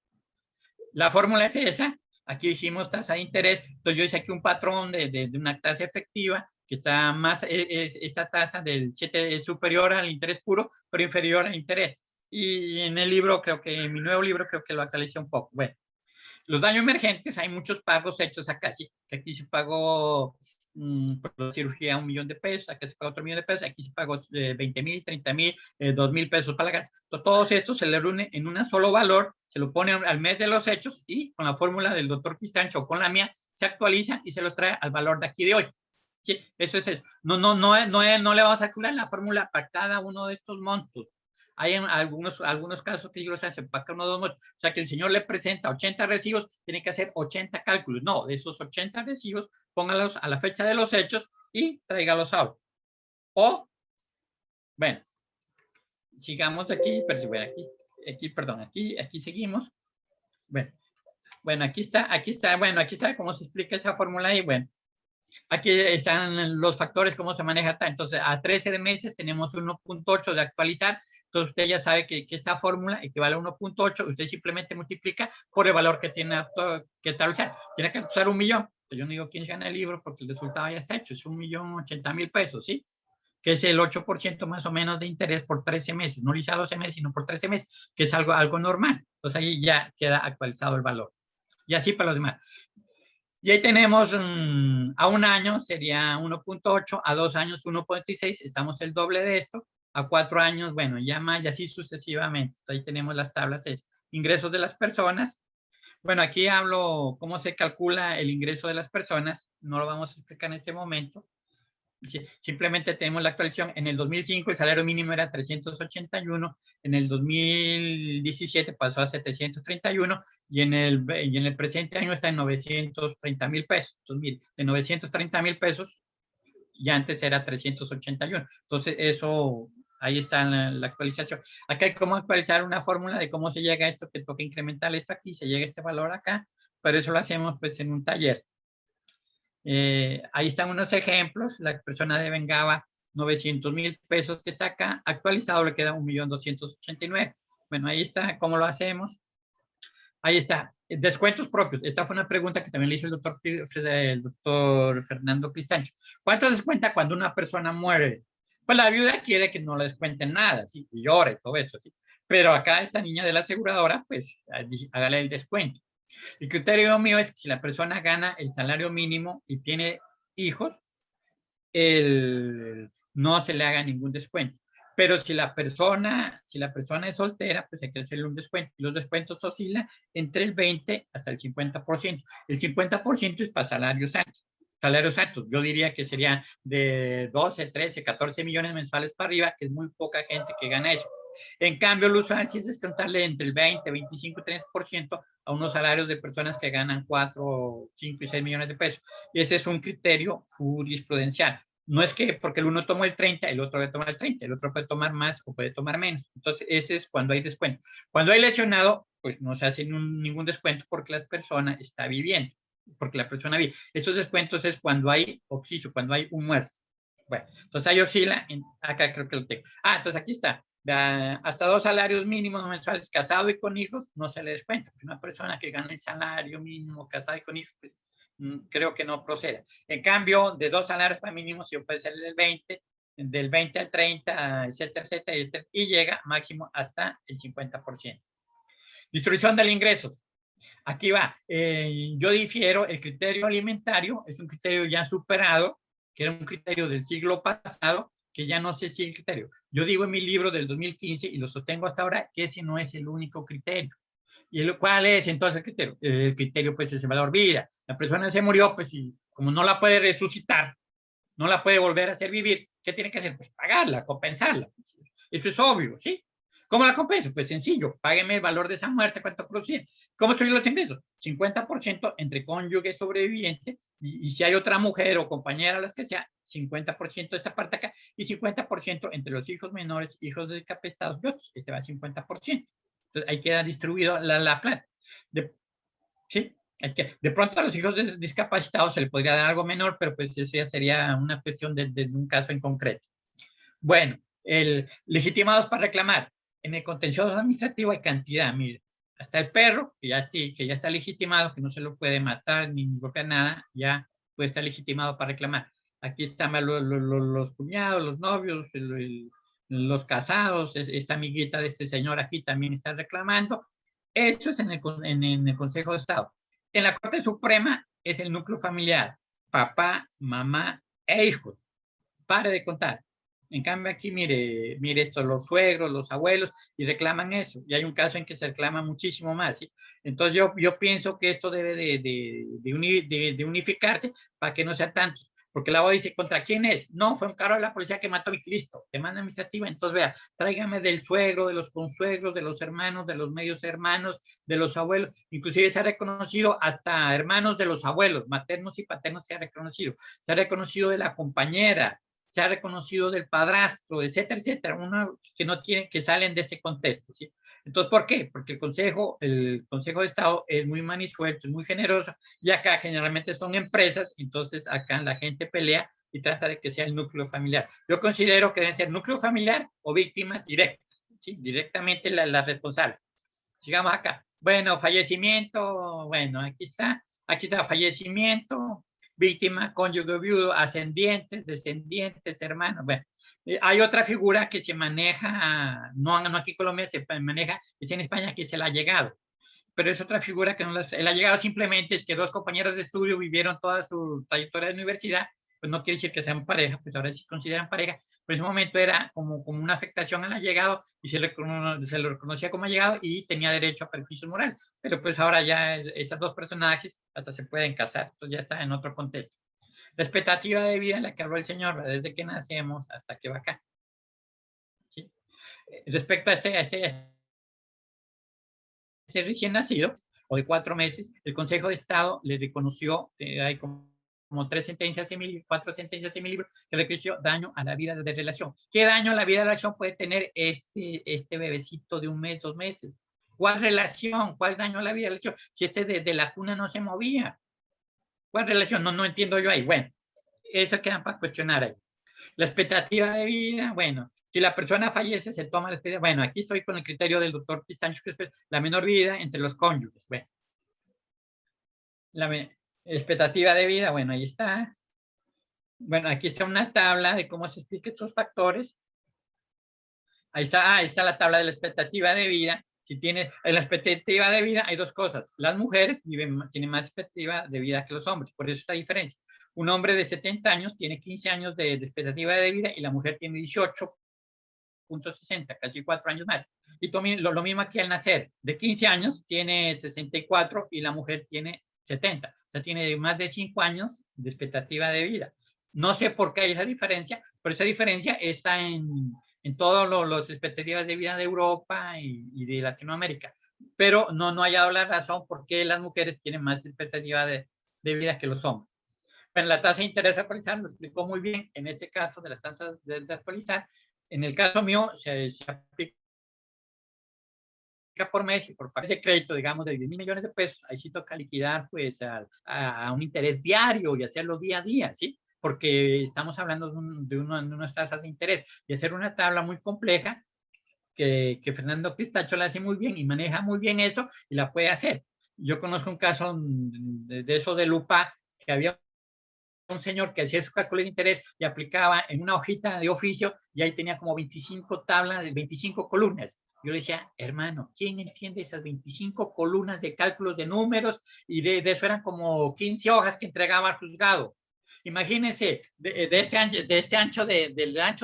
la fórmula es esa. Aquí dijimos tasa de interés. Entonces yo hice aquí un patrón de una tasa efectiva que está más, esta tasa del 7 es superior al interés puro, pero inferior al interés. Y en el libro, creo que en mi nuevo libro, creo que lo actualicé un poco. Bueno, los daños emergentes, hay muchos pagos hechos acá, sí. Aquí se pagó por la cirugía $1.000.000, acá se pagó $3.000.000, aquí se pagó 20.000, 30.000, 2.000 pesos para la casa. Todos estos se le reúnen en un solo valor, se lo pone al mes de los hechos y con la fórmula del doctor Cristancho o con la mía se actualiza y se lo trae al valor de aquí de hoy. Sí, eso es eso. No le vamos a calcular la fórmula para cada uno de estos montos. Hay algunos casos que ellos hacen para cada uno de los montos. O sea, que el señor le presenta 80 recibos, tiene que hacer 80 cálculos. No, de esos 80 recibos, póngalos a la fecha de los hechos y tráigalos out. O, bueno, sigamos aquí, pero bueno, aquí seguimos. Bueno, aquí está cómo se explica esa fórmula ahí. Bueno, aquí están los factores, cómo se maneja. Entonces, a 13 meses tenemos 1.8 de actualizar. Entonces, usted ya sabe que esta fórmula equivale a 1.8. Usted simplemente multiplica por el valor que tiene que actualizar. Tiene que actualizar 1.000.000. Yo no digo quién gana el libro porque el resultado ya está hecho. Es 1.080.000 pesos, ¿sí? Que es el 8% más o menos de interés por 13 meses. No dice a 12 meses, sino por 13 meses, que es algo normal. Entonces, ahí ya queda actualizado el valor. Y así para los demás. Y ahí tenemos a un año sería 1.8, a 2 años 1.6, estamos el doble de esto, a 4 años, bueno, ya más y así sucesivamente. Entonces, ahí tenemos las tablas, es ingresos de las personas. Bueno, aquí hablo cómo se calcula el ingreso de las personas, no lo vamos a explicar en este momento. Simplemente tenemos la actualización. En el 2005 el salario mínimo era 381, en el 2017 pasó a 731 y en el presente año está en 930.000 pesos. Entonces, de 930.000 pesos y antes era 381. Entonces, eso, ahí está la actualización. Acá hay cómo actualizar una fórmula de cómo se llega a esto, que toca incrementar esto aquí, se llega a este valor acá, pero eso lo hacemos pues en un taller. Ahí están unos ejemplos. La persona devengaba 900.000 pesos que está acá. Actualizado le queda 1.289.000. Bueno, ahí está cómo lo hacemos. Ahí está. Descuentos propios. Esta fue una pregunta que también le hizo el doctor Fernando Cristancho. ¿Cuánto descuenta cuando una persona muere? Pues la viuda quiere que no le descuenten nada, ¿sí? Y llore, todo eso, ¿sí? Pero acá esta niña de la aseguradora, pues hágale el descuento. El criterio mío es que si la persona gana el salario mínimo y tiene hijos, no se le haga ningún descuento. Pero si la persona es soltera, pues hay que hacerle un descuento. Los descuentos oscilan entre el 20 hasta el 50%. El 50% es para salarios altos. Salarios altos, yo diría que serían de 12, 13, 14 millones mensuales para arriba, que es muy poca gente que gana eso. En cambio, lo usual sí es descontarle entre el 20, 25 y 30% a unos salarios de personas que ganan 4, 5 y 6 millones de pesos. Y ese es un criterio jurisprudencial. No es que porque el uno toma el 30, el otro debe tomar el 30, el otro puede tomar más o puede tomar menos. Entonces, ese es cuando hay descuento. Cuando hay lesionado, pues no se hace ningún descuento porque la persona está viviendo, porque la persona vive. Estos descuentos es cuando hay occiso, cuando hay un muerto. Bueno, entonces ahí oscila, acá creo que lo tengo. Entonces aquí está. Hasta 2 salarios mínimos mensuales, casado y con hijos, no se le descuenta. Una persona que gana el salario mínimo, casado y con hijos, pues creo que no procede. En cambio, de 2 salarios para mínimos, sí puede ser del 20 al 30, etcétera, etcétera, y llega máximo hasta el 50%. Distribución del ingreso. Aquí va. Yo difiero, el criterio alimentario es un criterio ya superado, que era un criterio del siglo pasado, que ya no sé si el criterio. Yo digo en mi libro del 2015 y lo sostengo hasta ahora que ese no es el único criterio. ¿Y cuál es entonces el criterio? El criterio pues es el valor vida. La persona se murió, pues y como no la puede resucitar, no la puede volver a hacer vivir, ¿qué tiene que hacer? Pues pagarla, compensarla. Eso es obvio, ¿sí? ¿Cómo la compenso? Pues sencillo, págueme el valor de esa muerte, ¿cuánto produce? ¿Cómo estoy los ingresos? 50% entre cónyuge sobreviviente y si hay otra mujer o compañera, las que sea, 50% de esta parte acá y 50% entre los hijos menores, hijos discapacitados y otros. Este va a 50%. Entonces ahí queda distribuido la plata. ¿Sí? De pronto a los hijos discapacitados se le podría dar algo menor, pero pues eso ya sería una cuestión de un caso en concreto. Bueno, legitimados para reclamar. En el contencioso administrativo hay cantidad, mire. Hasta el perro, que ya está legitimado, que no se lo puede matar ni golpear nada, ya puede estar legitimado para reclamar. Aquí están los cuñados, los novios, los casados, esta amiguita de este señor aquí también está reclamando. Eso es en el Consejo de Estado. En la Corte Suprema es el núcleo familiar, papá, mamá e hijos. Pare de contar. En cambio aquí, mire esto, los suegros, los abuelos, y reclaman eso. Y hay un caso en que se reclama muchísimo más, ¿sí? Entonces yo pienso que esto debe de unificarse para que no sea tanto. Porque la abogada dice, ¿contra quién es? No, fue un cargo de la policía que mató a mi Cristo. Demanda administrativa. Entonces, vea, tráigame del suegro, de los consuegros, de los hermanos, de los medios hermanos, de los abuelos. Inclusive se ha reconocido hasta hermanos de los abuelos, maternos y paternos se ha reconocido. Se ha reconocido de la compañera, se ha reconocido del padrastro, etcétera, etcétera, uno que no tienen, que salen de ese contexto, ¿sí? Entonces, ¿por qué? Porque el Consejo de Estado es muy manisuelto, es muy generoso, y acá generalmente son empresas, entonces acá la gente pelea y trata de que sea el núcleo familiar. Yo considero que deben ser núcleo familiar o víctimas directas, ¿sí? Directamente las responsables. Sigamos acá. Bueno, fallecimiento, bueno, aquí está fallecimiento, víctima, cónyuge viudo, ascendientes, descendientes, hermanos. Bueno, hay otra figura que se maneja, no aquí en Colombia se maneja, es en España, que es el allegado. Pero es otra figura que no el allegado simplemente es que dos compañeros de estudio vivieron toda su trayectoria de universidad, pues no quiere decir que sean pareja, pues ahora sí consideran pareja, pero en ese momento era como una afectación al allegado y se lo reconocía como allegado y tenía derecho a perjuicio moral. Pero pues ahora ya esos dos personajes hasta se pueden casar, entonces ya está en otro contexto. La expectativa de vida en la que habló el señor, ¿verdad? Desde que nacemos hasta que va acá. ¿Sí? Respecto a este recién nacido, o de 4 meses, el Consejo de Estado le reconoció, hay como 3 sentencias en 4 sentencias en mi libro, que reconoció daño a la vida de relación. ¿Qué daño a la vida de relación puede tener este bebecito de 1 mes, 2 meses? ¿Cuál relación? ¿Cuál daño a la vida de relación? Si desde la cuna no se movía. ¿Cuál relación? No entiendo yo ahí. Bueno, eso queda para cuestionar ahí. La expectativa de vida, bueno, si la persona fallece, se toma la expectativa. Bueno, aquí estoy con el criterio del doctor Pistacho, que es la menor vida entre los cónyuges. Bueno, la expectativa de vida, bueno, ahí está. Bueno, aquí está una tabla de cómo se explican estos factores. Ahí está la tabla de la expectativa de vida. En la expectativa de vida hay 2 cosas. Las mujeres tienen más expectativa de vida que los hombres, por eso esta diferencia. Un hombre de 70 años tiene 15 años de expectativa de vida y la mujer tiene 18.60, casi 4 años más. Y lo mismo aquí al nacer. De 15 años tiene 64 y la mujer tiene 70. O sea, tiene más de 5 años de expectativa de vida. No sé por qué hay esa diferencia, pero esa diferencia está en todas las expectativas de vida de Europa y de Latinoamérica. Pero no haya dado la razón por qué las mujeres tienen más expectativa de vida que los hombres. Bueno, la tasa de interés a actualizar lo explicó muy bien en este caso de las tasas de actualizar. En el caso mío se aplica por mes y por de crédito, digamos, de 10.000 millones de pesos. Ahí sí toca liquidar pues a un interés diario y hacerlo día a día, ¿sí? Porque estamos hablando de unas tasas de interés y hacer una tabla muy compleja que Fernando Pistacho la hace muy bien y maneja muy bien eso y la puede hacer. Yo conozco un caso de eso de Lupa, que había un señor que hacía su cálculo de interés y aplicaba en una hojita de oficio y ahí tenía como 25 tablas, 25 columnas. Yo le decía, hermano, ¿quién entiende esas 25 columnas de cálculos de números? Y de eso eran como 15 hojas que entregaba al juzgado. Imagínense, del ancho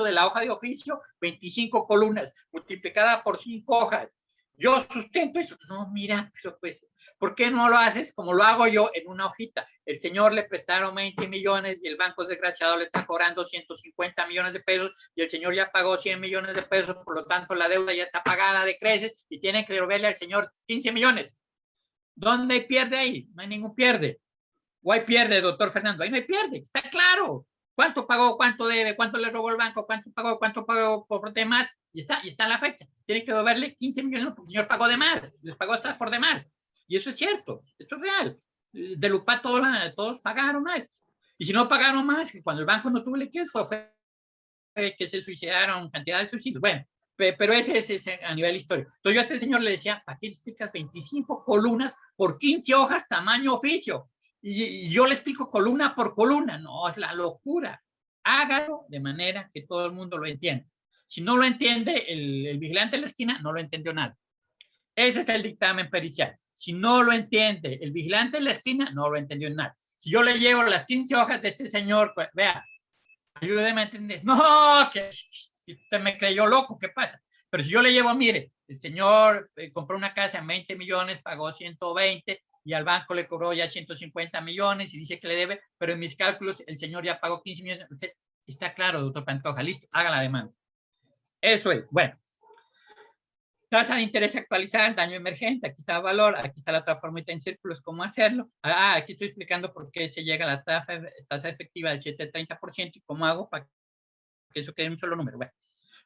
de la hoja de oficio, 25 columnas, multiplicada por 5 hojas. Yo sustento eso. No, mira, pero pues, ¿por qué no lo haces como lo hago yo en una hojita? El señor le prestaron 20 millones y el banco desgraciado le está cobrando 150 millones de pesos y el señor ya pagó 100 millones de pesos, por lo tanto la deuda ya está pagada de creces y tienen que devolverle al señor 15 millones. ¿Dónde hay pierde ahí? No hay ningún pierde. ¿O hay pierde, doctor Fernando? Ahí no hay pierde, está claro. ¿Cuánto pagó, cuánto debe, cuánto le robó el banco, cuánto pagó por demás? Y está la fecha. Tiene que deberle 15 millones porque el señor pagó de más, les pagó hasta por demás. Y eso es cierto, esto es real. De Lupa todos pagaron más. Y si no pagaron más, que cuando el banco no tuvo liquidez fue que se suicidaron, cantidad de suicidios. Bueno, pero ese es a nivel histórico. Entonces yo a este señor le decía, ¿para qué le explicas 25 columnas por 15 hojas tamaño oficio? Y yo le explico columna por columna. No, es la locura. Hágalo de manera que todo el mundo lo entienda. Si no lo entiende el vigilante de la esquina, no lo entendió nada. Ese es el dictamen pericial. Si no lo entiende el vigilante de la esquina, no lo entendió nada. Si yo le llevo las 15 hojas de este señor, pues, vea, ayúdeme a entender. No, que usted me creyó loco, ¿qué pasa? Pero si yo le llevo, mire, el señor compró una casa en 20 millones, pagó 120 y al banco le cobró ya 150 millones y dice que le debe, pero en mis cálculos el señor ya pagó 15 millones. Usted, está claro, doctor Pantoja, listo, haga la demanda. Eso es, bueno. Tasa de interés actualizada, daño emergente, aquí está el valor, aquí está la otra formita en círculos, cómo hacerlo. Aquí estoy explicando por qué se llega a la tasa efectiva del 7,30% y cómo hago para que eso quede en un solo número. Bueno,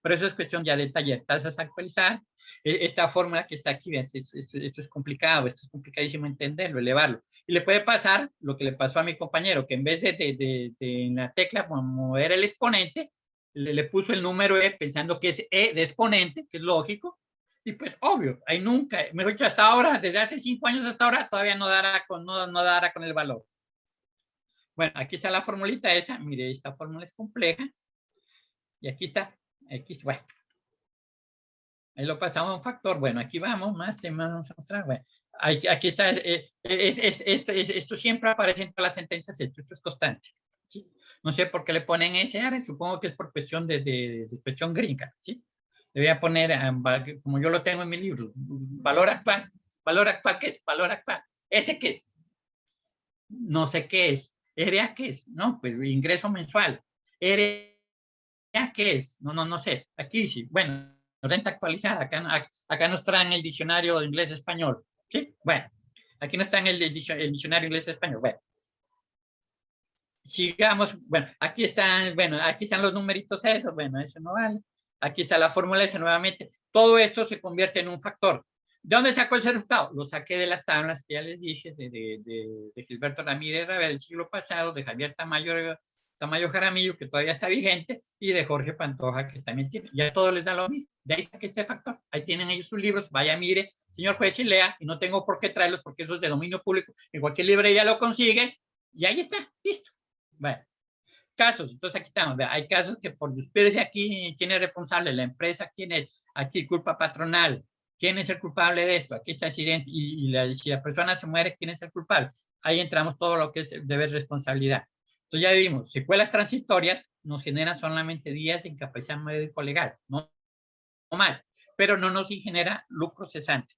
pero eso es cuestión ya del taller. Tasas actualizadas, esta fórmula que está aquí, esto es complicado, esto es complicadísimo entenderlo, elevarlo. Y le puede pasar lo que le pasó a mi compañero, que en vez de en la tecla mover el exponente, le puso el número E pensando que es E de exponente, que es lógico. Y pues, obvio, ahí nunca, mejor dicho, hasta ahora, desde hace 5 años hasta ahora, todavía no dará con el valor. Bueno, aquí está la formulita esa. Mire, esta fórmula es compleja. Y aquí está, bueno. Ahí lo pasamos a un factor. Bueno, aquí vamos, más temas vamos a mostrar. Bueno, aquí está, esto siempre aparece en todas las sentencias, esto es constante. ¿Sí? No sé por qué le ponen ese área, supongo que es por cuestión de cuestión gringa, ¿sí? Le voy a poner, como yo lo tengo en mi libro, valor actual. ¿Valor actual qué es? Valor actual. ¿Ese qué es? No sé qué es. ¿RA qué es? No, pues ingreso mensual. ¿RA qué es? No sé. Aquí sí. Bueno, renta actualizada. Acá nos traen el diccionario de inglés-español. ¿Sí? Bueno, aquí nos traen el diccionario inglés-español. Bueno. Sigamos. Bueno, aquí están los numeritos esos. Bueno, eso no vale. Aquí está la fórmula esa nuevamente. Todo esto se convierte en un factor. ¿De dónde sacó ese resultado? Lo saqué de las tablas que ya les dije, de Gilberto Ramírez Rabel del siglo pasado, de Javier Tamayo Jaramillo, que todavía está vigente, y de Jorge Pantoja, que también tiene. Ya todo les da lo mismo. De ahí saqué este factor. Ahí tienen ellos sus libros. Vaya, mire, señor juez, y lea. Y no tengo por qué traerlos porque eso es de dominio público. En cualquier librería lo consigue. Y ahí está. Listo. Bueno. Casos, entonces aquí estamos, hay casos que por despedirse aquí, ¿quién es responsable? La empresa, ¿quién es? Aquí culpa patronal, ¿quién es el culpable de esto? Aquí está el accidente y si la persona se muere, ¿quién es el culpable? Ahí entramos todo lo que es el deber de responsabilidad. Entonces ya vimos, secuelas transitorias nos generan solamente días de incapacidad médico legal, no más, pero no nos genera lucro cesante.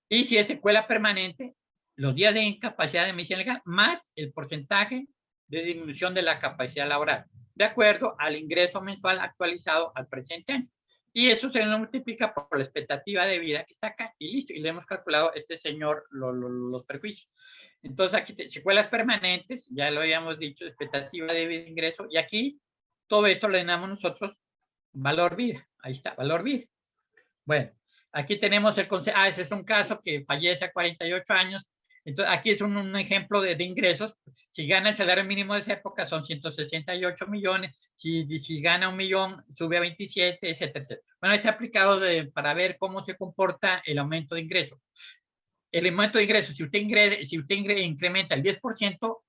Y si es secuela permanente, los días de incapacidad de medicina legal más el porcentaje de disminución de la capacidad laboral, de acuerdo al ingreso mensual actualizado al presente año. Y eso se lo multiplica por la expectativa de vida que está acá y listo. Y le hemos calculado a este señor los perjuicios. Entonces aquí secuelas permanentes, ya lo habíamos dicho, expectativa de vida, ingreso. Y aquí todo esto lo llenamos nosotros valor vida. Ahí está, valor vida. Bueno, aquí tenemos el concepto. Ese es un caso que fallece a 48 años. Entonces, aquí es un ejemplo de ingresos. Si gana el salario mínimo de esa época, son 168 millones. Si gana 1 millón, sube a 27, etcétera, etcétera. Bueno, está aplicado para ver cómo se comporta el aumento de ingresos. El aumento de ingresos, si usted incrementa el 10%,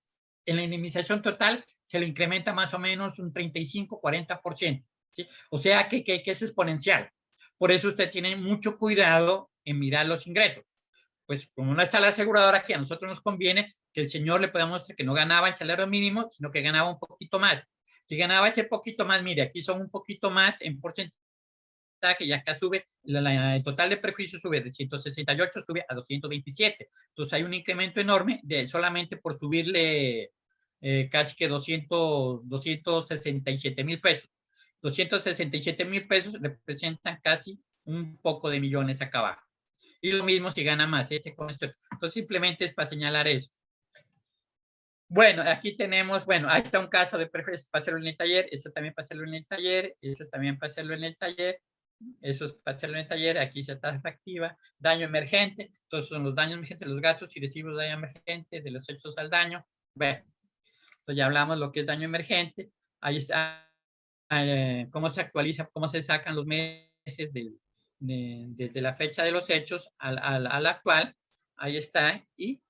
en la indemnización total se le incrementa más o menos un 35-40%. ¿sí? O sea que es exponencial. Por eso usted tiene mucho cuidado en mirar los ingresos. Pues como no está la aseguradora, que a nosotros nos conviene que el señor le podamos decir que no ganaba el salario mínimo, sino que ganaba un poquito más. Si ganaba ese poquito más, mire, aquí son un poquito más en porcentaje, y acá sube, el total de perjuicio sube de 168, sube a 227. Entonces hay un incremento enorme de solamente por subirle casi que 267 mil pesos. 267 mil pesos representan casi un poco de millones acá abajo. Y lo mismo si gana más, con esto. Entonces simplemente es para señalar esto. Bueno, aquí tenemos, ahí está un caso de preferencia para hacerlo en el taller, eso también para hacerlo en el taller, eso también para hacerlo en el taller, eso es para hacerlo en el taller, aquí se está activa, daño emergente, entonces son los daños emergentes, los gastos y recibos de daño emergente, de los hechos al daño. Bueno, entonces ya hablamos lo que es daño emergente, ahí está cómo se actualiza, cómo se sacan los meses desde la fecha de los hechos al actual. Ahí está. Y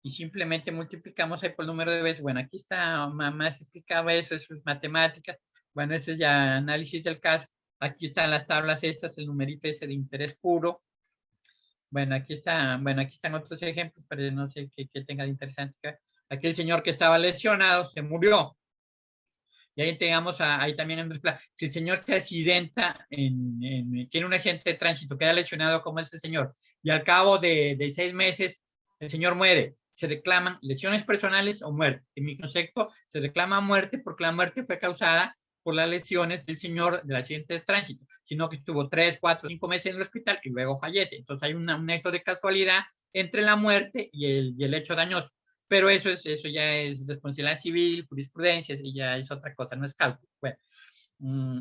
simplemente multiplicamos ahí por el número de veces. Bueno, aquí está más explicado eso es matemáticas. Bueno, ese es ya análisis del caso. Aquí están las tablas estas, el numerito ese de interés puro. Bueno, aquí están otros ejemplos, pero no sé qué tenga de interesante. Aquí el señor que estaba lesionado se murió. Y ahí tengamos ahí también si el señor se accidenta, tiene un accidente de tránsito, queda lesionado como ese señor, y al cabo de 6 meses el señor muere, se reclaman lesiones personales o muerte. En mi concepto, se reclama muerte porque la muerte fue causada por las lesiones del señor del accidente de tránsito, sino que estuvo 3, 4, 5 meses en el hospital y luego fallece. Entonces hay un nexo de casualidad entre la muerte y el hecho dañoso. Pero eso ya es responsabilidad civil, jurisprudencia, y ya es otra cosa, no es cálculo. Bueno,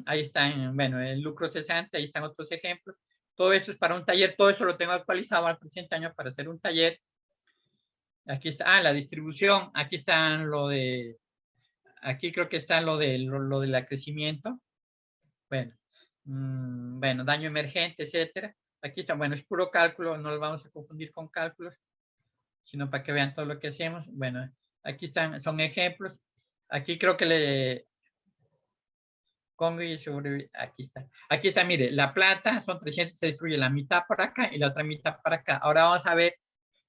ahí están, bueno, el lucro cesante, ahí están otros ejemplos. Todo eso es para un taller, todo eso lo tengo actualizado al presente año para hacer un taller. Aquí está, la distribución, aquí están aquí creo que está lo del acrecimiento. Bueno, bueno, daño emergente, etcétera. Aquí está, bueno, es puro cálculo, no lo vamos a confundir con cálculos, sino para que vean todo lo que hacemos. Bueno, aquí están, son ejemplos. Aquí creo que aquí está, mire, la plata son 300, se destruye la mitad para acá y la otra mitad para acá. Ahora vamos a ver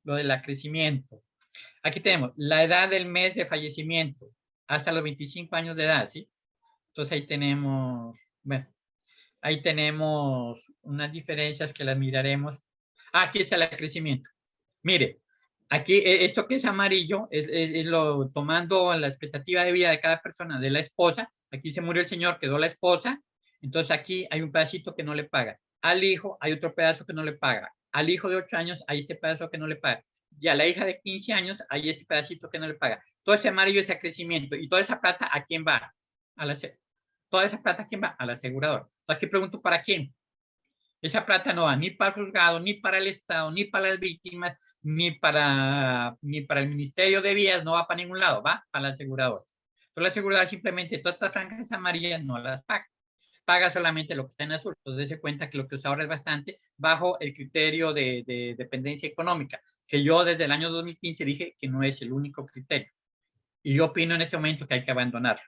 lo del acrecimiento. Aquí tenemos la edad del mes de fallecimiento, hasta los 25 años de edad, ¿sí? Entonces ahí tenemos, bueno, ahí tenemos unas diferencias que las miraremos. Aquí está el acrecimiento. Mire, aquí esto que es amarillo es lo tomando la expectativa de vida de cada persona, de la esposa. Aquí se murió el señor, quedó la esposa. Entonces aquí hay un pedacito que no le paga. Al hijo hay otro pedazo que no le paga. Al hijo de 8 años hay este pedazo que no le paga. Y a la hija de 15 años hay este pedacito que no le paga. Todo ese amarillo es acrecimiento. Y toda esa plata, ¿a quién va? Toda esa plata, ¿a quién va? Al asegurador. Aquí pregunto, ¿para quién? Esa plata no va ni para el juzgado, ni para el Estado, ni para las víctimas, ni para el Ministerio de Vías, no va para ningún lado, va para el asegurador. Entonces, la aseguradora simplemente todas estas franjas amarillas no las paga. Paga solamente lo que está en azul. Entonces, se cuenta que lo que se ahorra es bastante bajo el criterio de dependencia económica, que yo desde el año 2015 dije que no es el único criterio. Y yo opino en este momento que hay que abandonarlo.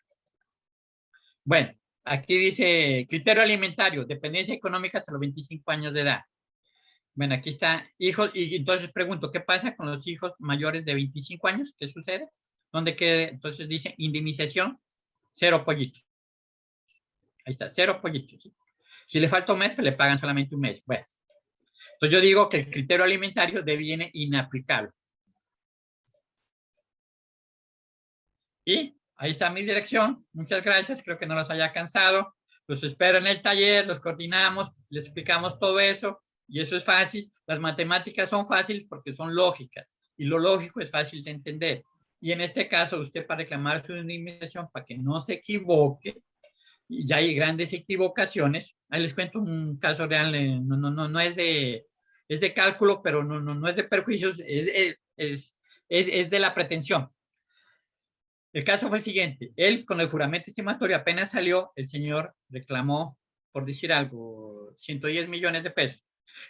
Bueno, aquí dice criterio alimentario, dependencia económica hasta los 25 años de edad. Bueno, aquí está hijos, y entonces pregunto, ¿qué pasa con los hijos mayores de 25 años? ¿Qué sucede? ¿Dónde queda? Entonces dice indemnización, 0 pollitos. Ahí está, 0 pollitos. ¿Sí? Si le falta un mes, pues le pagan solamente un mes. Bueno, entonces yo digo que el criterio alimentario deviene inaplicable. Y ahí está mi dirección. Muchas gracias. Creo que no los haya cansado. Los espero en el taller, los coordinamos, les explicamos todo eso. Y eso es fácil. Las matemáticas son fáciles porque son lógicas. Y lo lógico es fácil de entender. Y en este caso, usted para reclamar su indemnización, para que no se equivoque, y ya hay grandes equivocaciones. Ahí les cuento un caso real. No es de cálculo, pero no es de perjuicios. Es de la pretensión. El caso fue el siguiente. Él, con el juramento estimatorio, apenas salió, el señor reclamó, por decir algo, 110 millones de pesos.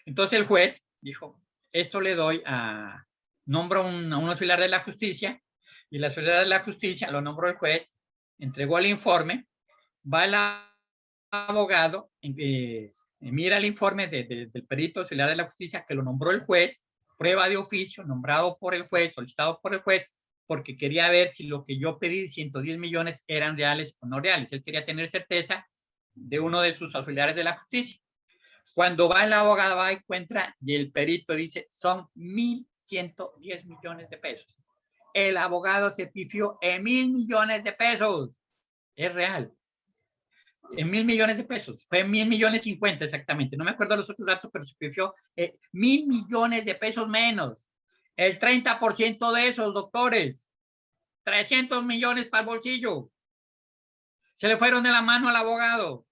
Entonces el juez dijo, esto le doy nombro a un auxiliar de la justicia, y el auxiliar de la justicia lo nombró el juez, entregó el informe, va el abogado, mira el informe del perito auxiliar de la justicia que lo nombró el juez, prueba de oficio, nombrado por el juez, solicitado por el juez, porque quería ver si lo que yo pedí, 110 millones, eran reales o no reales. Él quería tener certeza de uno de sus auxiliares de la justicia. Cuando va el abogado, va y encuentra, y el perito dice, son 1.110 millones de pesos. El abogado se pifió en 1.000 millones de pesos. Es real. En 1.000 millones de pesos. Fue 1.000 millones 50 exactamente. No me acuerdo los otros datos, pero se pifió 1.000 millones de pesos menos. El 30% de esos, doctores, 300 millones para el bolsillo. Se le fueron de la mano al abogado.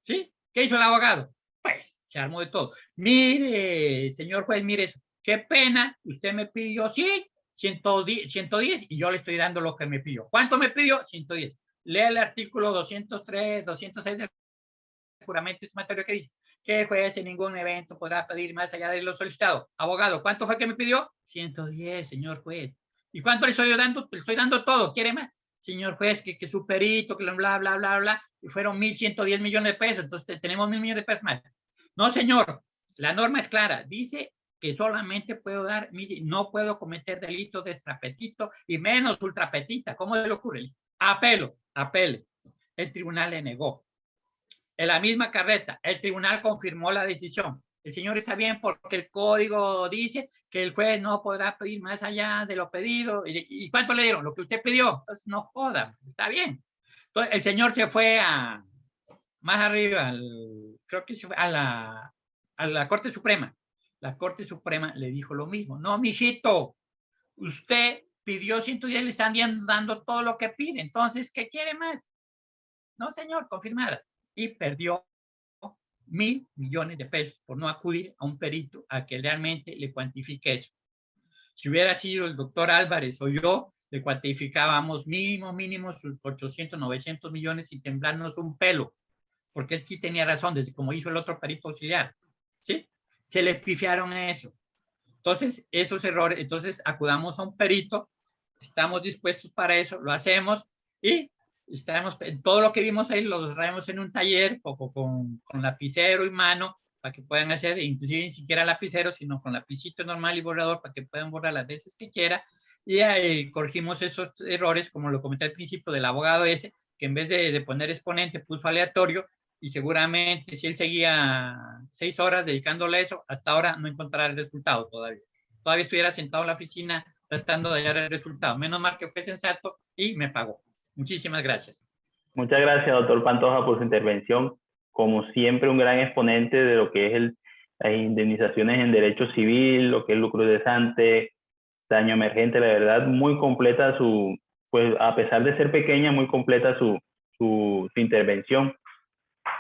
¿Sí? ¿Qué hizo el abogado? Pues se armó de todo. Mire, señor juez, mire eso. Qué pena, usted me pidió, sí, 110 y yo le estoy dando lo que me pidió. ¿Cuánto me pidió? 110. lea el artículo 203, 206 del juramento sumatorio que dice que el juez en ningún evento podrá pedir más allá de lo solicitado. Abogado, ¿cuánto fue que me pidió? 110, señor juez. ¿Y cuánto le estoy dando? Le estoy dando todo. ¿Quiere más? Señor juez, que su perito, que bla, bla, bla, bla. Y fueron 1.110 millones de pesos. Entonces tenemos 1.000 millones de pesos más. No, señor. La norma es clara. Dice que solamente puedo dar, no puedo cometer delito de extrapetito y menos ultrapetita. ¿Cómo le ocurre? Apele. El tribunal le negó. En la misma carreta, el tribunal confirmó la decisión. El señor está bien porque el código dice que el juez no podrá pedir más allá de lo pedido. ¿Y cuánto le dieron? Lo que usted pidió. Entonces, no joda, está bien. Entonces, el señor se fue más arriba, creo que se fue a la Corte Suprema. La Corte Suprema le dijo lo mismo. No, mijito, usted pidió 110, le están dando todo lo que pide. Entonces, ¿qué quiere más? No, señor, confirmada. Y perdió 1.000 millones de pesos por no acudir a un perito a que realmente le cuantifique eso. Si hubiera sido el doctor Álvarez o yo, le cuantificábamos mínimo sus 800, 900 millones sin temblarnos un pelo, porque él sí tenía razón, desde como hizo el otro perito auxiliar, ¿sí? Se le pifiaron eso. Entonces, esos errores, entonces acudamos a un perito, estamos dispuestos para eso, lo hacemos y estamos, todo lo que vimos ahí lo traemos en un taller con lapicero y mano para que puedan hacer, inclusive ni siquiera lapicero, sino con lapicito normal y borrador para que puedan borrar las veces que quiera. Y corregimos esos errores, como lo comenté al principio del abogado ese, que en vez de poner exponente puso aleatorio, y seguramente si él seguía 6 horas dedicándole a eso, hasta ahora no encontrará el resultado todavía. Todavía estuviera sentado en la oficina tratando de hallar el resultado. Menos mal que fue sensato y me pagó. Muchísimas gracias. Muchas gracias, doctor Pantoja, por su intervención. Como siempre, un gran exponente de lo que es las indemnizaciones en derecho civil, lo que es lucro cesante, daño emergente. La verdad, muy completa pues a pesar de ser pequeña, muy completa su intervención.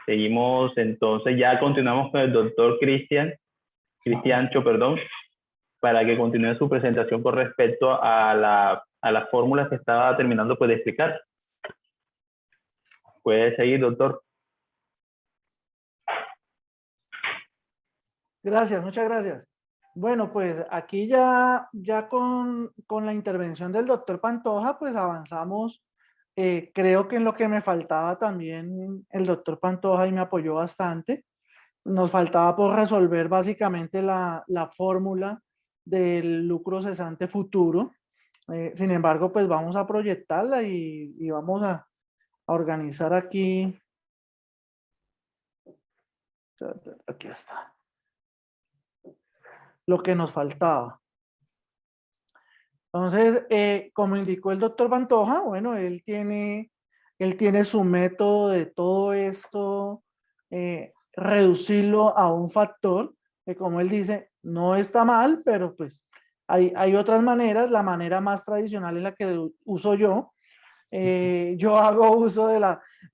Seguimos entonces, ya continuamos con el doctor Cristiancho, para que continúe su presentación con respecto a las fórmulas que estaba terminando pues, de explicar. Puede seguir, doctor. Gracias, muchas gracias. Bueno, pues aquí ya con la intervención del doctor Pantoja, pues avanzamos. Creo que en lo que me faltaba también el doctor Pantoja y me apoyó bastante. Nos faltaba por resolver básicamente la fórmula del lucro cesante futuro. Sin embargo, pues vamos a proyectarla y vamos a organizar aquí. Aquí está. Lo que nos faltaba. Entonces, como indicó el doctor Pantoja, bueno, él tiene su método de todo esto, reducirlo a un factor, que como él dice, no está mal, pero pues hay otras maneras. La manera más tradicional es la que uso yo. Yo hago uso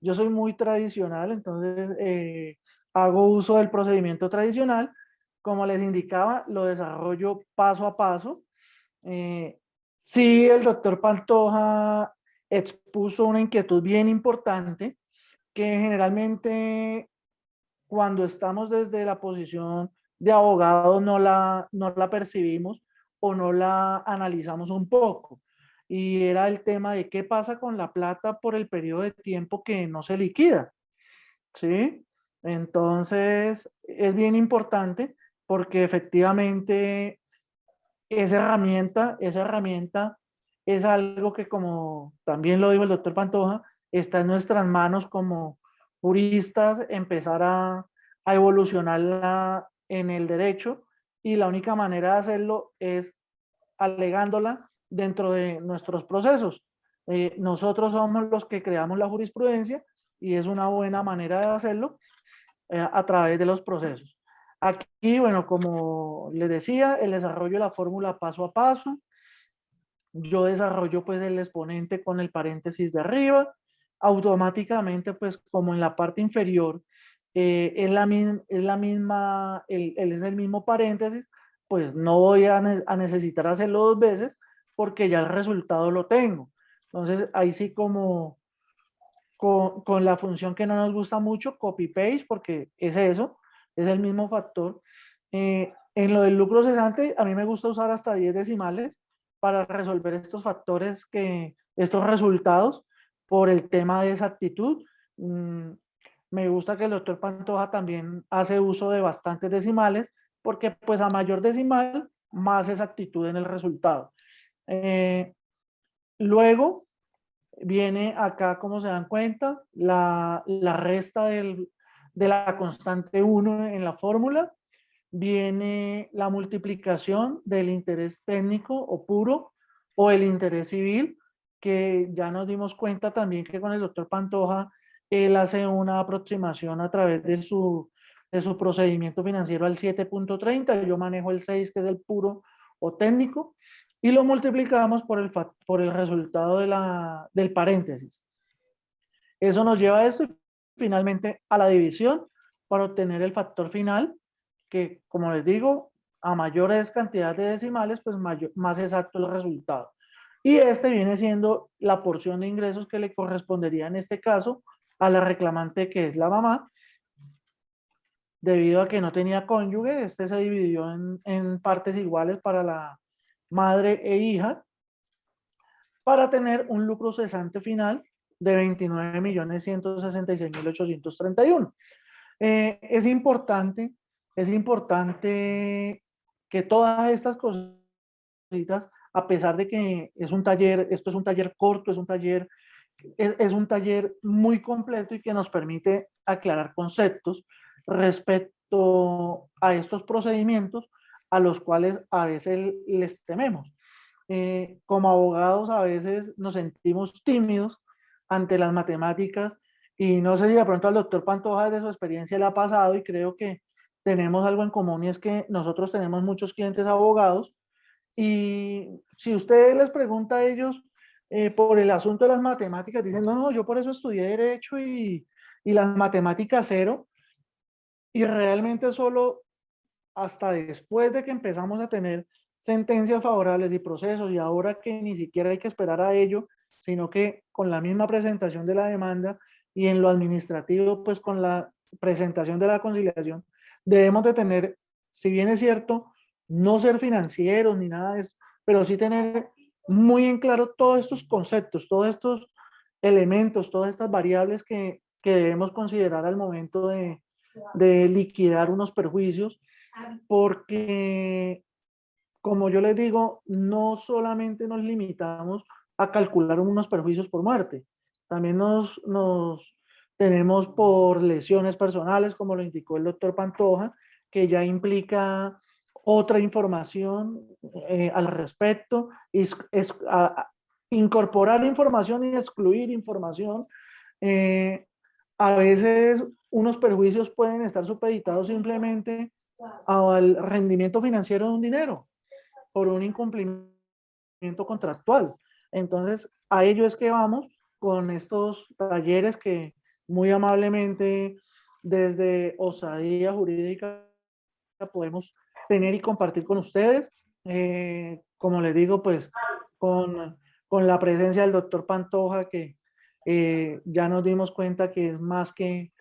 yo soy muy tradicional, entonces hago uso del procedimiento tradicional. Como les indicaba, lo desarrollo paso a paso. Sí, el doctor Pantoja expuso una inquietud bien importante, que generalmente cuando estamos desde la posición de abogado no la percibimos o no la analizamos un poco. Y era el tema de qué pasa con la plata por el periodo de tiempo que no se liquida. ¿Sí? Entonces, es bien importante porque efectivamente esa herramienta es algo que, como también lo dijo el doctor Pantoja, está en nuestras manos como juristas empezar a evolucionarla en el derecho, y la única manera de hacerlo es alegándola dentro de nuestros procesos. Nosotros somos los que creamos la jurisprudencia y es una buena manera de hacerlo a través de los procesos. Aquí, bueno, como les decía, el desarrollo de la fórmula paso a paso. Yo desarrollo pues el exponente con el paréntesis de arriba. Automáticamente, pues como en la parte inferior es el mismo paréntesis, pues no voy a necesitar hacerlo 2 veces porque ya el resultado lo tengo. Entonces ahí sí como con la función que no nos gusta mucho, copy-paste, porque es eso, es el mismo factor. En lo del lucro cesante, a mí me gusta usar hasta 10 decimales para resolver estos factores, estos resultados, por el tema de exactitud. Me gusta que el doctor Pantoja también hace uso de bastantes decimales, porque pues a mayor decimal, más exactitud en el resultado. Luego viene acá, como se dan cuenta, la resta de la constante 1 en la fórmula. Viene la multiplicación del interés técnico o puro o el interés civil, que ya nos dimos cuenta también que con el doctor Pantoja él hace una aproximación a través de su procedimiento financiero al 7.30, yo manejo el 6, que es el puro o técnico, y lo multiplicamos por el resultado del paréntesis. Eso nos lleva a esto y finalmente a la división para obtener el factor final, que, como les digo, a mayores cantidades de decimales, pues más exacto el resultado. Y este viene siendo la porción de ingresos que le correspondería en este caso a la reclamante, que es la mamá. Debido a que no tenía cónyuge, este se dividió en partes iguales para la madre e hija, para tener un lucro cesante final de 29.166.831. Es importante que todas estas cositas, a pesar de que es un taller, esto es un taller corto, es un taller muy completo y que nos permite aclarar conceptos respecto a estos procedimientos a los cuales a veces les tememos. Como abogados a veces nos sentimos tímidos ante las matemáticas, y no sé si de pronto al doctor Pantoja de su experiencia le ha pasado, y creo que tenemos algo en común, y es que nosotros tenemos muchos clientes abogados, y si usted les pregunta a ellos por el asunto de las matemáticas, dicen, no, yo por eso estudié Derecho y las matemáticas cero, y realmente solo hasta después de que empezamos a tener sentencias favorables y procesos, y ahora que ni siquiera hay que esperar a ello, sino que con la misma presentación de la demanda y en lo administrativo, pues con la presentación de la conciliación, debemos de tener, si bien es cierto, no ser financieros ni nada de esto, pero sí tener muy en claro todos estos conceptos, todos estos elementos, todas estas variables que debemos considerar al momento de liquidar unos perjuicios, porque, como yo les digo, no solamente nos limitamos a calcular unos perjuicios por muerte, también nos tenemos por lesiones personales, como lo indicó el doctor Pantoja, que ya implica otra información al respecto, incorporar información y excluir información. A veces unos perjuicios pueden estar supeditados simplemente al rendimiento financiero de un dinero por un incumplimiento contractual. Entonces, a ello es que vamos con estos talleres que muy amablemente desde Osadía Jurídica podemos tener y compartir con ustedes. Como les digo, pues con la presencia del doctor Pantoja, que ya nos dimos cuenta que es más que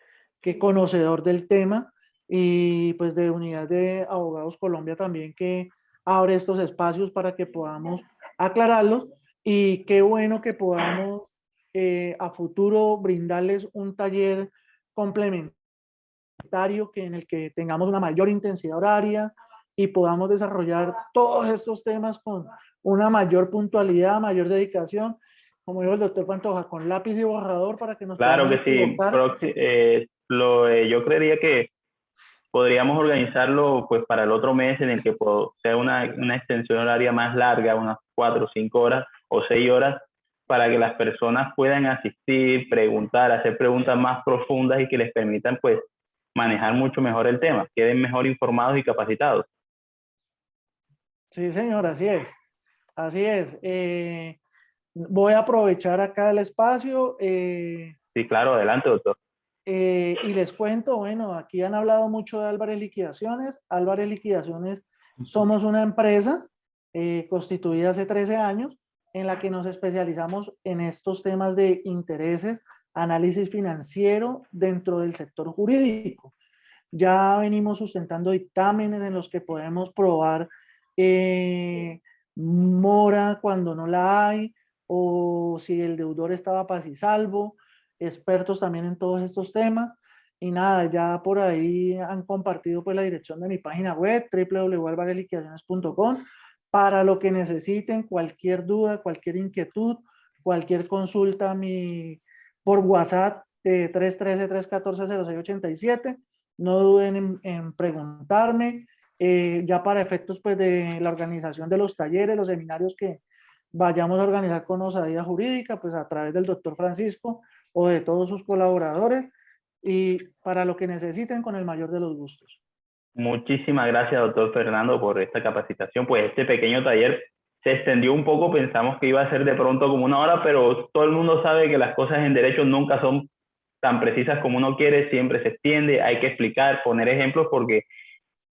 conocedor del tema, y pues de Unidad de Abogados Colombia también, que abre estos espacios para que podamos aclararlos, y qué bueno que podamos a futuro brindarles un taller complementario en el que tengamos una mayor intensidad horaria y podamos desarrollar todos estos temas con una mayor puntualidad, mayor dedicación, como dijo el doctor Pantoja, con lápiz y borrador para que nos Claro podamos que sí. equivocar. Yo creería que podríamos organizarlo pues para el otro mes, en el que sea una extensión horaria más larga, unas 4 o 5 horas o 6 horas, para que las personas puedan asistir, preguntar, hacer preguntas más profundas y que les permitan pues manejar mucho mejor el tema, queden mejor informados y capacitados. Sí, señor, así es. Así es. Voy a aprovechar acá el espacio. Sí, claro, adelante, doctor. Y les cuento, bueno, aquí han hablado mucho de Álvarez Liquidaciones. Álvarez Liquidaciones somos una empresa constituida hace 13 años, en la que nos especializamos en estos temas de intereses análisis financiero dentro del sector jurídico. Ya venimos sustentando dictámenes en los que podemos probar mora cuando no la hay, o si el deudor estaba paz y salvo, expertos también en todos estos temas. Y nada, ya por ahí han compartido pues la dirección de mi página web, www.alvareliquidaciones.com, para lo que necesiten, cualquier duda, cualquier inquietud, cualquier consulta por WhatsApp, 313-314-0687. No duden en preguntarme. Ya para efectos pues de la organización de los talleres, los seminarios que vayamos a organizar con Osadía Jurídica, pues a través del doctor Francisco o de todos sus colaboradores, y para lo que necesiten, con el mayor de los gustos. Muchísimas gracias, doctor Fernando, por esta capacitación. Pues este pequeño taller se extendió un poco, pensamos que iba a ser de pronto como 1 hora, pero todo el mundo sabe que las cosas en derecho nunca son tan precisas como uno quiere, siempre se extiende, hay que explicar, poner ejemplos, porque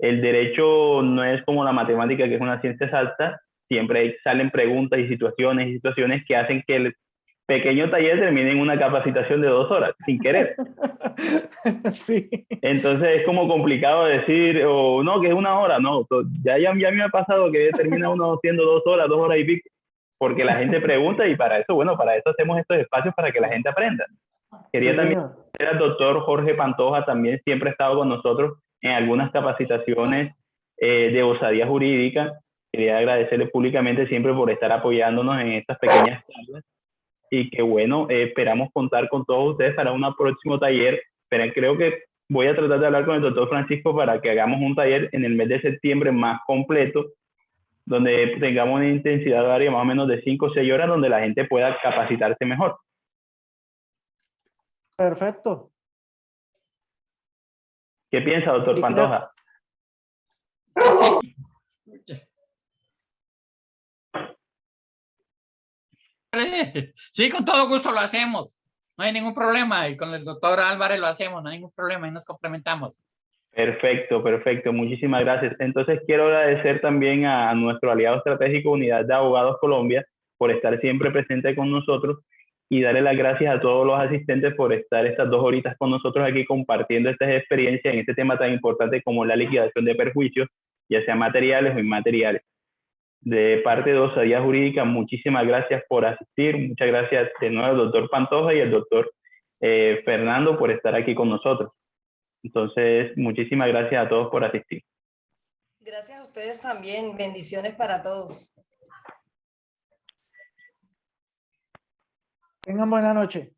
el derecho no es como la matemática, que es una ciencia exacta, siempre salen preguntas y situaciones que hacen que el pequeño taller termine en una capacitación de 2 horas, sin querer. Sí. Entonces es como complicado decir, o no, que es 1 hora, no, ya me ha pasado que termina uno siendo 2 horas, 2 horas y pico, porque la gente pregunta, y para eso, bueno, para eso hacemos estos espacios, para que la gente aprenda. Quería también agradecer al doctor Jorge Pantoja, también siempre ha estado con nosotros en algunas capacitaciones de osadía jurídica. Quería agradecerle públicamente siempre por estar apoyándonos en estas pequeñas charlas, y que bueno, esperamos contar con todos ustedes para un próximo taller. Pero creo que voy a tratar de hablar con el doctor Francisco para que hagamos un taller en el mes de septiembre más completo, donde tengamos una intensidad horaria más o menos de 5 o 6 horas, donde la gente pueda capacitarse mejor. Perfecto. ¿Qué piensa, doctor Pantoja? Sí, con todo gusto lo hacemos. No hay ningún problema. Y con el doctor Álvarez lo hacemos, no hay ningún problema y nos complementamos. Perfecto, perfecto. Muchísimas gracias. Entonces quiero agradecer también a nuestro aliado estratégico, Unidad de Abogados Colombia, por estar siempre presente con nosotros, y darle las gracias a todos los asistentes por estar estas 2 horitas con nosotros aquí compartiendo estas experiencias en este tema tan importante como la liquidación de perjuicios, ya sean materiales o inmateriales. De parte de Osadía Jurídica, muchísimas gracias por asistir. Muchas gracias de nuevo al doctor Pantoja y al doctor Fernando por estar aquí con nosotros. Entonces, muchísimas gracias a todos por asistir. Gracias a ustedes también. Bendiciones para todos. Tengan buena noche.